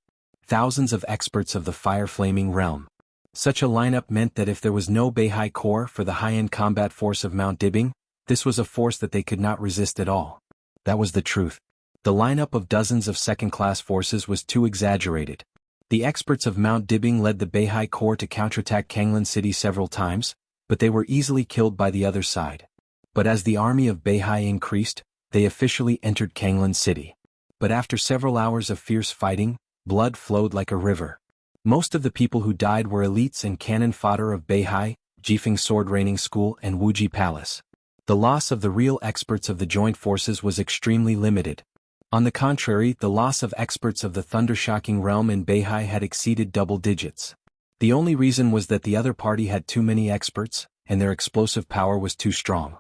Thousands of experts of the fire-flaming realm. Such a lineup meant that if there was no Beihai Corps for the high-end combat force of Mount Dibbing, this was a force that they could not resist at all. That was the truth. The lineup of dozens of second-class forces was too exaggerated. The experts of Mount Dibbing led the Beihai Corps to counterattack Kanglan City several times, but they were easily killed by the other side. But as the army of Beihai increased, they officially entered Kanglan City. But after several hours of fierce fighting, blood flowed like a river. Most of the people who died were elites and cannon fodder of Beihai, Jifeng Sword Raining School and Wuji Palace. The loss of the real experts of the Joint Forces was extremely limited. On the contrary, the loss of experts of the Thundershocking realm in Beihai had exceeded double digits. The only reason was that the other party had too many experts, and their explosive power was too strong.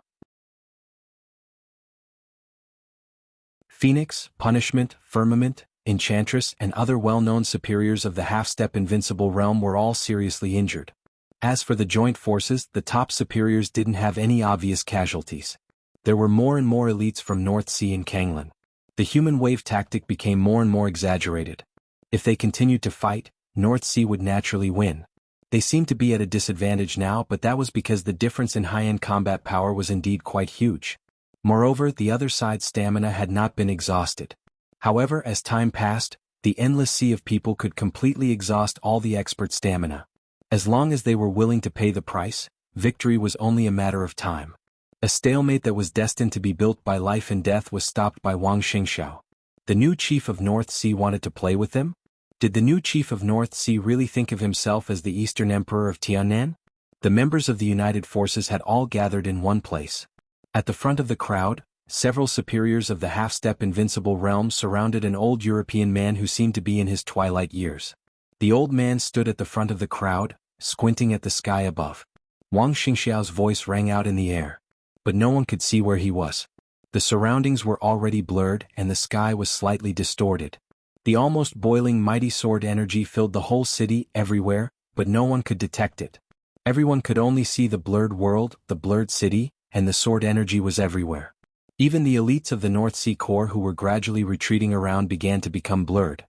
Phoenix, Punishment, Firmament, Enchantress and other well-known superiors of the half-step invincible realm were all seriously injured. As for the Joint Forces, the top superiors didn't have any obvious casualties. There were more and more elites from North Sea and Kanglan. The human wave tactic became more and more exaggerated. If they continued to fight, North Sea would naturally win. They seemed to be at a disadvantage now, but that was because the difference in high-end combat power was indeed quite huge. Moreover, the other side's stamina had not been exhausted. However, as time passed, the endless sea of people could completely exhaust all the expert stamina. As long as they were willing to pay the price, victory was only a matter of time. A stalemate that was destined to be built by life and death was stopped by Wang Xingxiao. The new chief of North Sea wanted to play with them? Did the new chief of North Sea really think of himself as the Eastern Emperor of Tiannan? The members of the United Forces had all gathered in one place. At the front of the crowd, several superiors of the half-step invincible realm surrounded an old European man who seemed to be in his twilight years. The old man stood at the front of the crowd, squinting at the sky above. Wang Xingxiao's voice rang out in the air. But no one could see where he was. The surroundings were already blurred and the sky was slightly distorted. The almost boiling mighty sword energy filled the whole city everywhere, but no one could detect it. Everyone could only see the blurred world, the blurred city, and the sword energy was everywhere. Even the elites of the North Sea Corps who were gradually retreating around began to become blurred.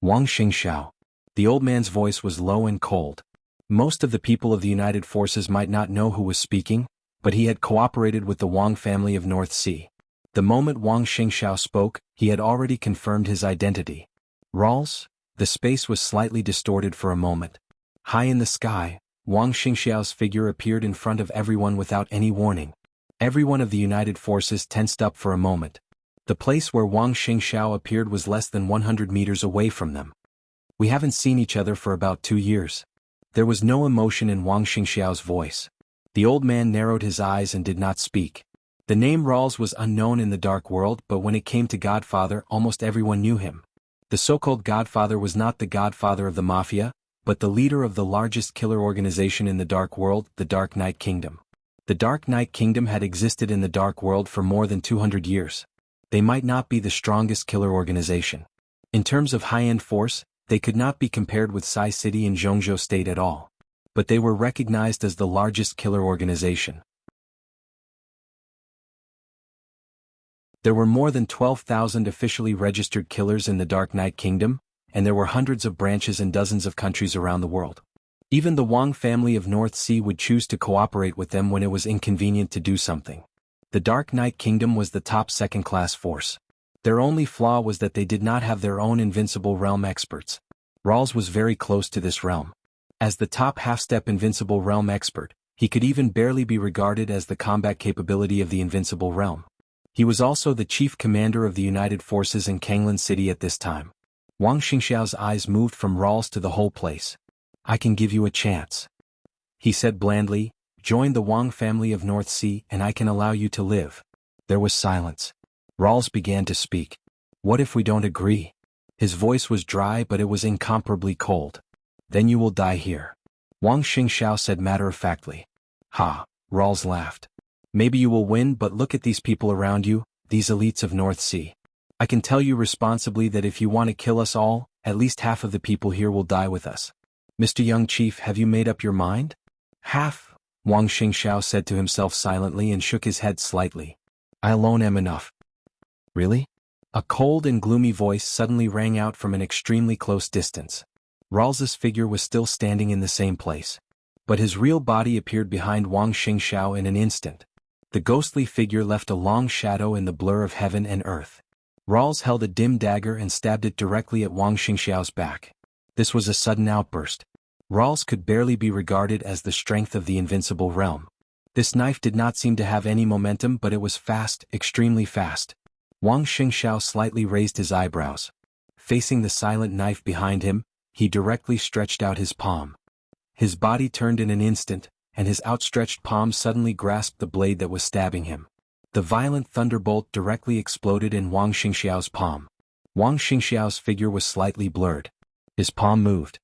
Wang Xingxiao. The old man's voice was low and cold. Most of the people of the United Forces might not know who was speaking, but he had cooperated with the Wang family of North Sea. The moment Wang Xingxiao spoke, he had already confirmed his identity. Rawls? The space was slightly distorted for a moment. High in the sky, Wang Xingxiao's figure appeared in front of everyone without any warning. Everyone of the United Forces tensed up for a moment. The place where Wang Xingxiao appeared was less than 100 meters away from them. We haven't seen each other for about 2 years. There was no emotion in Wang Xingxiao's voice. The old man narrowed his eyes and did not speak. The name Rawls was unknown in the Dark World, but when it came to Godfather, almost everyone knew him. The so-called Godfather was not the Godfather of the Mafia, but the leader of the largest killer organization in the Dark World, the Dark Knight Kingdom. The Dark Knight Kingdom had existed in the Dark World for more than 200 years. They might not be the strongest killer organization. In terms of high-end force, they could not be compared with Sai City and Zhongzhou State at all. But they were recognized as the largest killer organization. There were more than 12,000 officially registered killers in the Dark Knight Kingdom, and there were hundreds of branches in dozens of countries around the world. Even the Wang family of North Sea would choose to cooperate with them when it was inconvenient to do something. The Dark Knight Kingdom was the top second-class force. Their only flaw was that they did not have their own invincible realm experts. Rawls was very close to this realm. As the top half-step invincible realm expert, he could even barely be regarded as the combat capability of the invincible realm. He was also the chief commander of the United Forces in Kanglan City at this time. Wang Xingxiao's eyes moved from Rawls to the whole place. "I can give you a chance," he said blandly. "Join the Wang family of North Sea and I can allow you to live." There was silence. Rawls began to speak. "What if we don't agree?" His voice was dry but it was incomparably cold. "Then you will die here," Wang Xingxiao said matter-of-factly. "Ha," Rawls laughed. "Maybe you will win, but look at these people around you, these elites of North Sea. I can tell you responsibly that if you want to kill us all, at least half of the people here will die with us. Mr. Young Chief, have you made up your mind?" "Half," Wang Xingxiao said to himself silently and shook his head slightly. "I alone am enough." "Really?" A cold and gloomy voice suddenly rang out from an extremely close distance. Rawls's figure was still standing in the same place. But his real body appeared behind Wang Xingxiao in an instant. The ghostly figure left a long shadow in the blur of heaven and earth. Rawls held a dim dagger and stabbed it directly at Wang Xingxiao's back. This was a sudden outburst. Rawls could barely be regarded as the strength of the invincible realm. This knife did not seem to have any momentum, but it was fast, extremely fast. Wang Xingxiao slightly raised his eyebrows. Facing the silent knife behind him, he directly stretched out his palm. His body turned in an instant, and his outstretched palm suddenly grasped the blade that was stabbing him. The violent thunderbolt directly exploded in Wang Xingxiao's palm. Wang Xingxiao's figure was slightly blurred. His palm moved.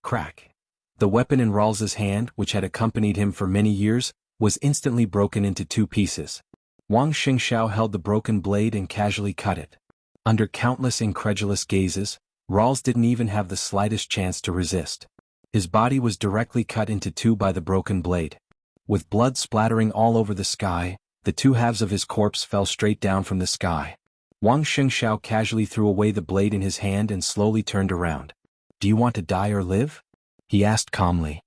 Crack. The weapon in Rawls's hand, which had accompanied him for many years, was instantly broken into two pieces. Wang Xingxiao held the broken blade and casually cut it. Under countless incredulous gazes, Rawls didn't even have the slightest chance to resist. His body was directly cut into two by the broken blade. With blood splattering all over the sky, the two halves of his corpse fell straight down from the sky. Wang Xingxiao casually threw away the blade in his hand and slowly turned around. "Do you want to die or live?" he asked calmly.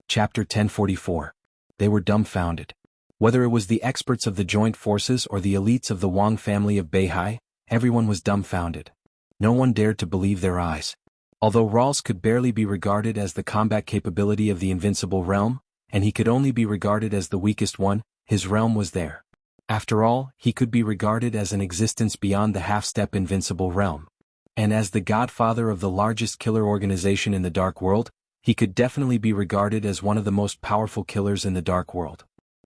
Chapter 1044. They were dumbfounded. Whether it was the experts of the joint forces or the elites of the Wang family of Beihai, everyone was dumbfounded. No one dared to believe their eyes. Although Rawls could barely be regarded as the combat capability of the invincible realm, and he could only be regarded as the weakest one, his realm was there. After all, he could be regarded as an existence beyond the half-step invincible realm. And as the godfather of the largest killer organization in the Dark World, he could definitely be regarded as one of the most powerful killers in the Dark World.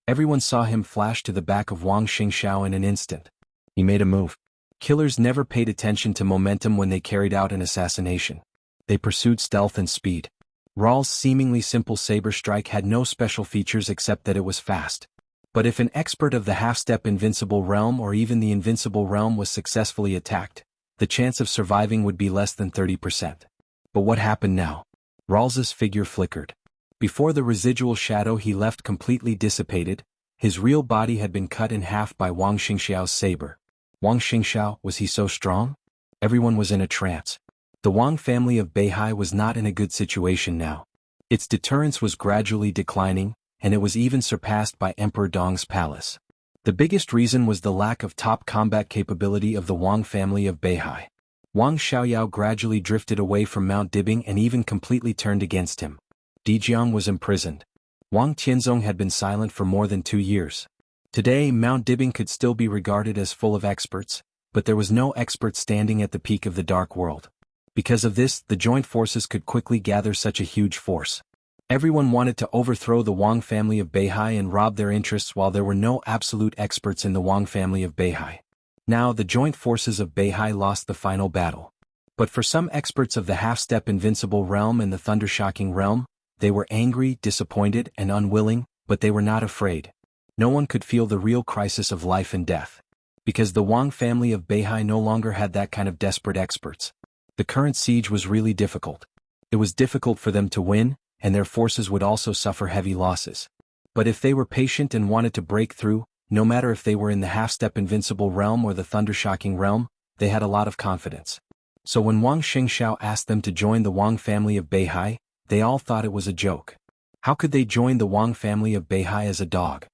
Everyone saw him flash to the back of Wang Xingxiao in an instant. He made a move. Killers never paid attention to momentum when they carried out an assassination. They pursued stealth and speed. Rawls' seemingly simple saber strike had no special features except that it was fast. But if an expert of the half-step invincible realm or even the invincible realm was successfully attacked, the chance of surviving would be less than 30%. But what happened now? Rawls's figure flickered. Before the residual shadow he left completely dissipated, his real body had been cut in half by Wang Xingxiao's saber. Wang Xingxiao, was he so strong? Everyone was in a trance. The Wang family of Beihai was not in a good situation now. Its deterrence was gradually declining, and it was even surpassed by Emperor Dong's palace. The biggest reason was the lack of top combat capability of the Wang family of Beihai. Wang Xiaoyao gradually drifted away from Mount Dibing and even completely turned against him. Dijiang was imprisoned. Wang Tianzong had been silent for more than 2 years. Today, Mount Dibing could still be regarded as full of experts, but there was no expert standing at the peak of the Dark World. Because of this, the joint forces could quickly gather such a huge force. Everyone wanted to overthrow the Wang family of Beihai and rob their interests while there were no absolute experts in the Wang family of Beihai. Now the joint forces of Beihai lost the final battle. But for some experts of the half-step invincible realm and the thunder-shocking realm, they were angry, disappointed, and unwilling, but they were not afraid. No one could feel the real crisis of life and death. Because the Wang family of Beihai no longer had that kind of desperate experts. The current siege was really difficult. It was difficult for them to win, and their forces would also suffer heavy losses. But if they were patient and wanted to break through, no matter if they were in the half-step invincible realm or the thunder-shocking realm, they had a lot of confidence. So when Wang Xingxiao asked them to join the Wang family of Beihai, they all thought it was a joke. How could they join the Wang family of Beihai as a dog?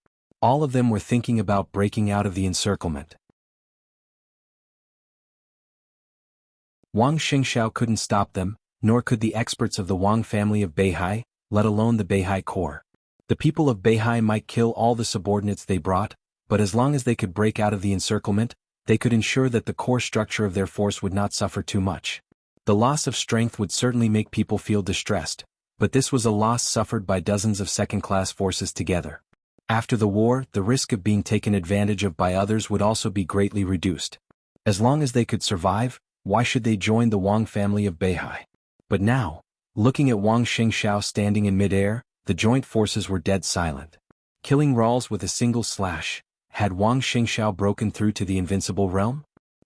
All of them were thinking about breaking out of the encirclement. Wang Xingxiao couldn't stop them, nor could the experts of the Wang family of Beihai, let alone the Beihai core. The people of Beihai might kill all the subordinates they brought, but as long as they could break out of the encirclement, they could ensure that the core structure of their force would not suffer too much. The loss of strength would certainly make people feel distressed, but this was a loss suffered by dozens of second-class forces together. After the war, the risk of being taken advantage of by others would also be greatly reduced. As long as they could survive, why should they join the Wang family of Beihai? But now, looking at Wang Xingxiao standing in midair, the joint forces were dead silent. Killing Rawls with a single slash, had Wang Xingxiao broken through to the invincible realm?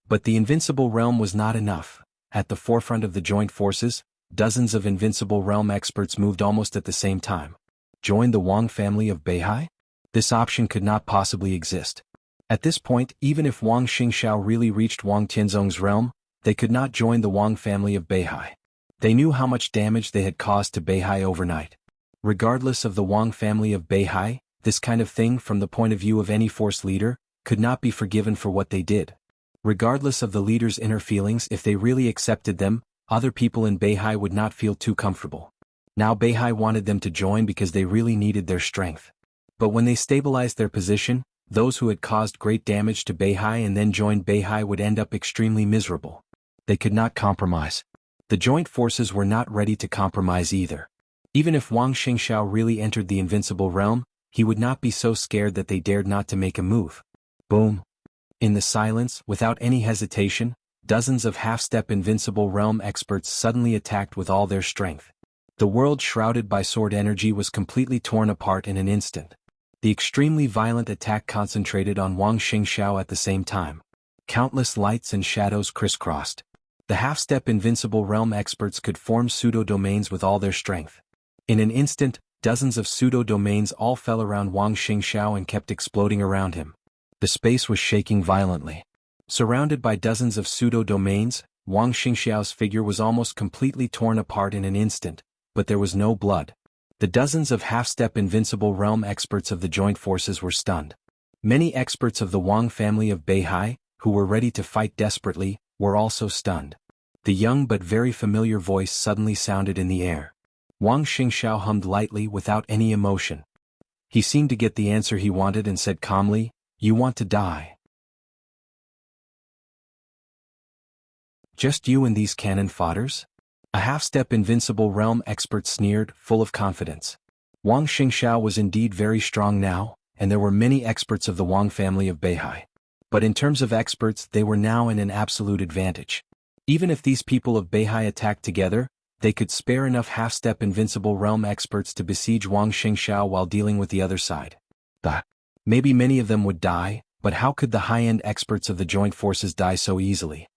But the invincible realm was not enough. At the forefront of the joint forces, dozens of invincible realm experts moved almost at the same time. Join the Wang family of Beihai? This option could not possibly exist. At this point, even if Wang Xingxiao really reached Wang Tianzong's realm, they could not join the Wang family of Beihai. They knew how much damage they had caused to Beihai overnight. Regardless of the Wang family of Beihai, this kind of thing from the point of view of any force leader, could not be forgiven for what they did. Regardless of the leader's inner feelings, if they really accepted them, other people in Beihai would not feel too comfortable. Now Beihai wanted them to join because they really needed their strength. But when they stabilized their position, those who had caused great damage to Beihai and then joined Beihai would end up extremely miserable. They could not compromise. The joint forces were not ready to compromise either. Even if Wang Xingxiao really entered the invincible realm, he would not be so scared that they dared not to make a move. Boom. In the silence, without any hesitation, dozens of half-step invincible realm experts suddenly attacked with all their strength. The world shrouded by sword energy was completely torn apart in an instant. The extremely violent attack concentrated on Wang Xingxiao at the same time. Countless lights and shadows crisscrossed. The half-step invincible realm experts could form pseudo-domains with all their strength. In an instant, dozens of pseudo-domains all fell around Wang Xingxiao and kept exploding around him. The space was shaking violently. Surrounded by dozens of pseudo-domains, Wang Xingxiao's figure was almost completely torn apart in an instant, but there was no blood. The dozens of half-step invincible realm experts of the joint forces were stunned. Many experts of the Wang family of Beihai, who were ready to fight desperately, were also stunned. The young but very familiar voice suddenly sounded in the air. Wang Xingxiao hummed lightly without any emotion. He seemed to get the answer he wanted and said calmly, "You want to die. Just you and these cannon fodders?" A half-step invincible realm expert sneered, full of confidence. Wang Xingxiao was indeed very strong now, and there were many experts of the Wang family of Beihai. But in terms of experts, they were now in an absolute advantage. Even if these people of Beihai attacked together, they could spare enough half-step invincible realm experts to besiege Wang Xingxiao while dealing with the other side. Maybe many of them would die, but how could the high-end experts of the joint forces die so easily?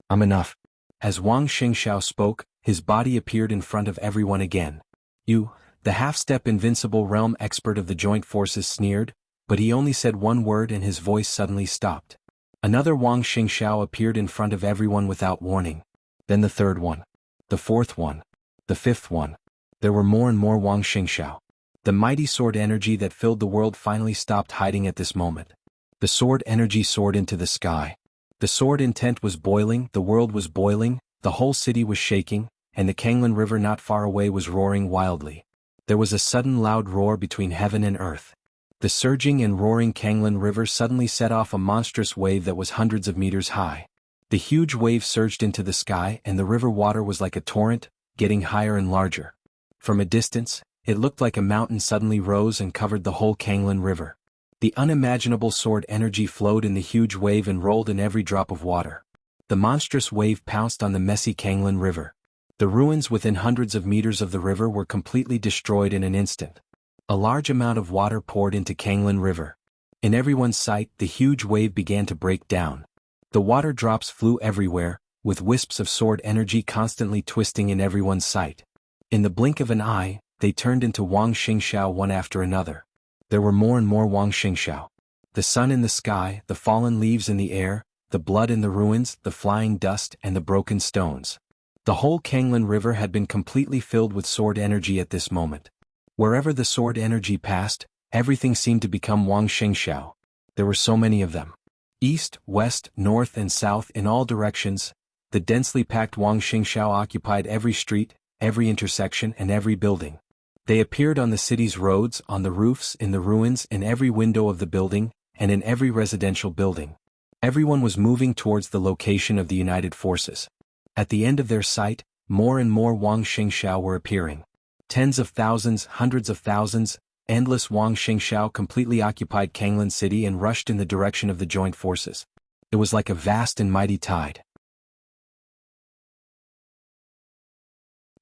Enough. As Wang Xingxiao spoke, his body appeared in front of everyone again. "You," the half-step invincible realm expert of the joint forces sneered, but he only said one word and his voice suddenly stopped. Another Wang Xingxiao appeared in front of everyone without warning. Then the third one. The fourth one. The fifth one. There were more and more Wang Xingxiao. The mighty sword energy that filled the world finally stopped hiding at this moment. The sword energy soared into the sky. The sword intent was boiling, the world was boiling, the whole city was shaking, and the Kanglin River not far away was roaring wildly. There was a sudden loud roar between heaven and earth. The surging and roaring Kanglin River suddenly set off a monstrous wave that was hundreds of meters high. The huge wave surged into the sky and the river water was like a torrent, getting higher and larger. From a distance, it looked like a mountain suddenly rose and covered the whole Kanglin River. The unimaginable sword energy flowed in the huge wave and rolled in every drop of water. The monstrous wave pounced on the messy Kanglin River. The ruins within hundreds of meters of the river were completely destroyed in an instant. A large amount of water poured into Kanglin River. In everyone's sight, the huge wave began to break down. The water drops flew everywhere, with wisps of sword energy constantly twisting in everyone's sight. In the blink of an eye, they turned into Wang Xingxiao one after another. There were more and more Wang Xingxiao. The sun in the sky, the fallen leaves in the air, the blood in the ruins, the flying dust and the broken stones. The whole Kanglan River had been completely filled with sword energy at this moment. Wherever the sword energy passed, everything seemed to become Wang Xingxiao. There were so many of them. East, west, north and south in all directions, the densely packed Wang Xingxiao occupied every street, every intersection and every building. They appeared on the city's roads, on the roofs, in the ruins, in every window of the building, and in every residential building. Everyone was moving towards the location of the united forces. At the end of their sight, more and more Wang Xingxiao were appearing. Tens of thousands, hundreds of thousands, endless Wang Xingxiao completely occupied Kanglan City and rushed in the direction of the joint forces. It was like a vast and mighty tide.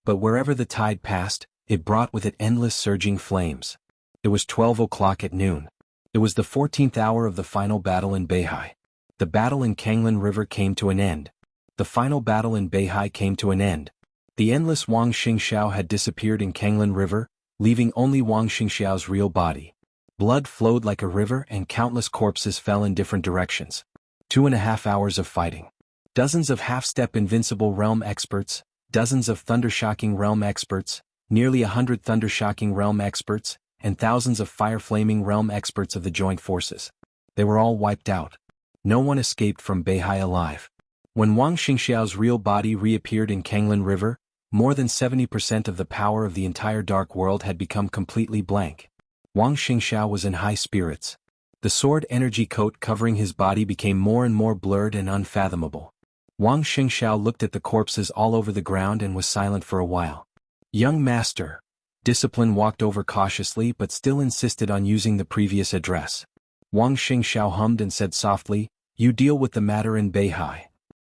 But wherever the tide passed, it brought with it endless surging flames. It was 12 o'clock at noon. It was the 14th hour of the final battle in Beihai. The battle in Kanglan River came to an end. The final battle in Beihai came to an end. The endless Wang Xingxiao had disappeared in Kanglan River, leaving only Wang Xingxiao's real body. Blood flowed like a river and countless corpses fell in different directions. 2.5 hours of fighting. Dozens of half-step invincible realm experts, dozens of thundershocking realm experts, nearly 100 thundershocking realm experts, and thousands of fire-flaming realm experts of the joint forces. They were all wiped out. No one escaped from Beihai alive. When Wang Xingxiao's real body reappeared in Kanglan River, more than 70% of the power of the entire dark world had become completely blank. Wang Xingxiao was in high spirits. The sword energy coat covering his body became more and more blurred and unfathomable. Wang Xingxiao looked at the corpses all over the ground and was silent for a while. Young master. Discipline walked over cautiously but still insisted on using the previous address. Wang Xingxiao hummed and said softly, "You deal with the matter in Beihai.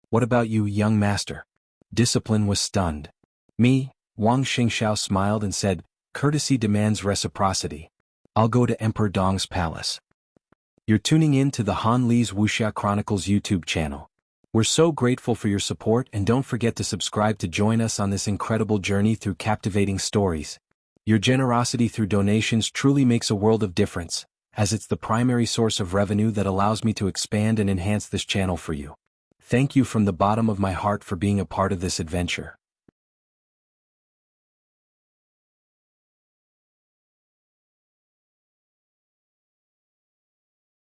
What about you, young master?" Discipline was stunned. "Me?" Wang Xingxiao smiled and said, "Courtesy demands reciprocity. I'll go to Emperor Dong's palace." You're tuning in to the Han Li's Wuxia Chronicles YouTube channel. We're so grateful for your support and don't forget to subscribe to join us on this incredible journey through captivating stories. Your generosity through donations truly makes a world of difference, as it's the primary source of revenue that allows me to expand and enhance this channel for you. Thank you from the bottom of my heart for being a part of this adventure.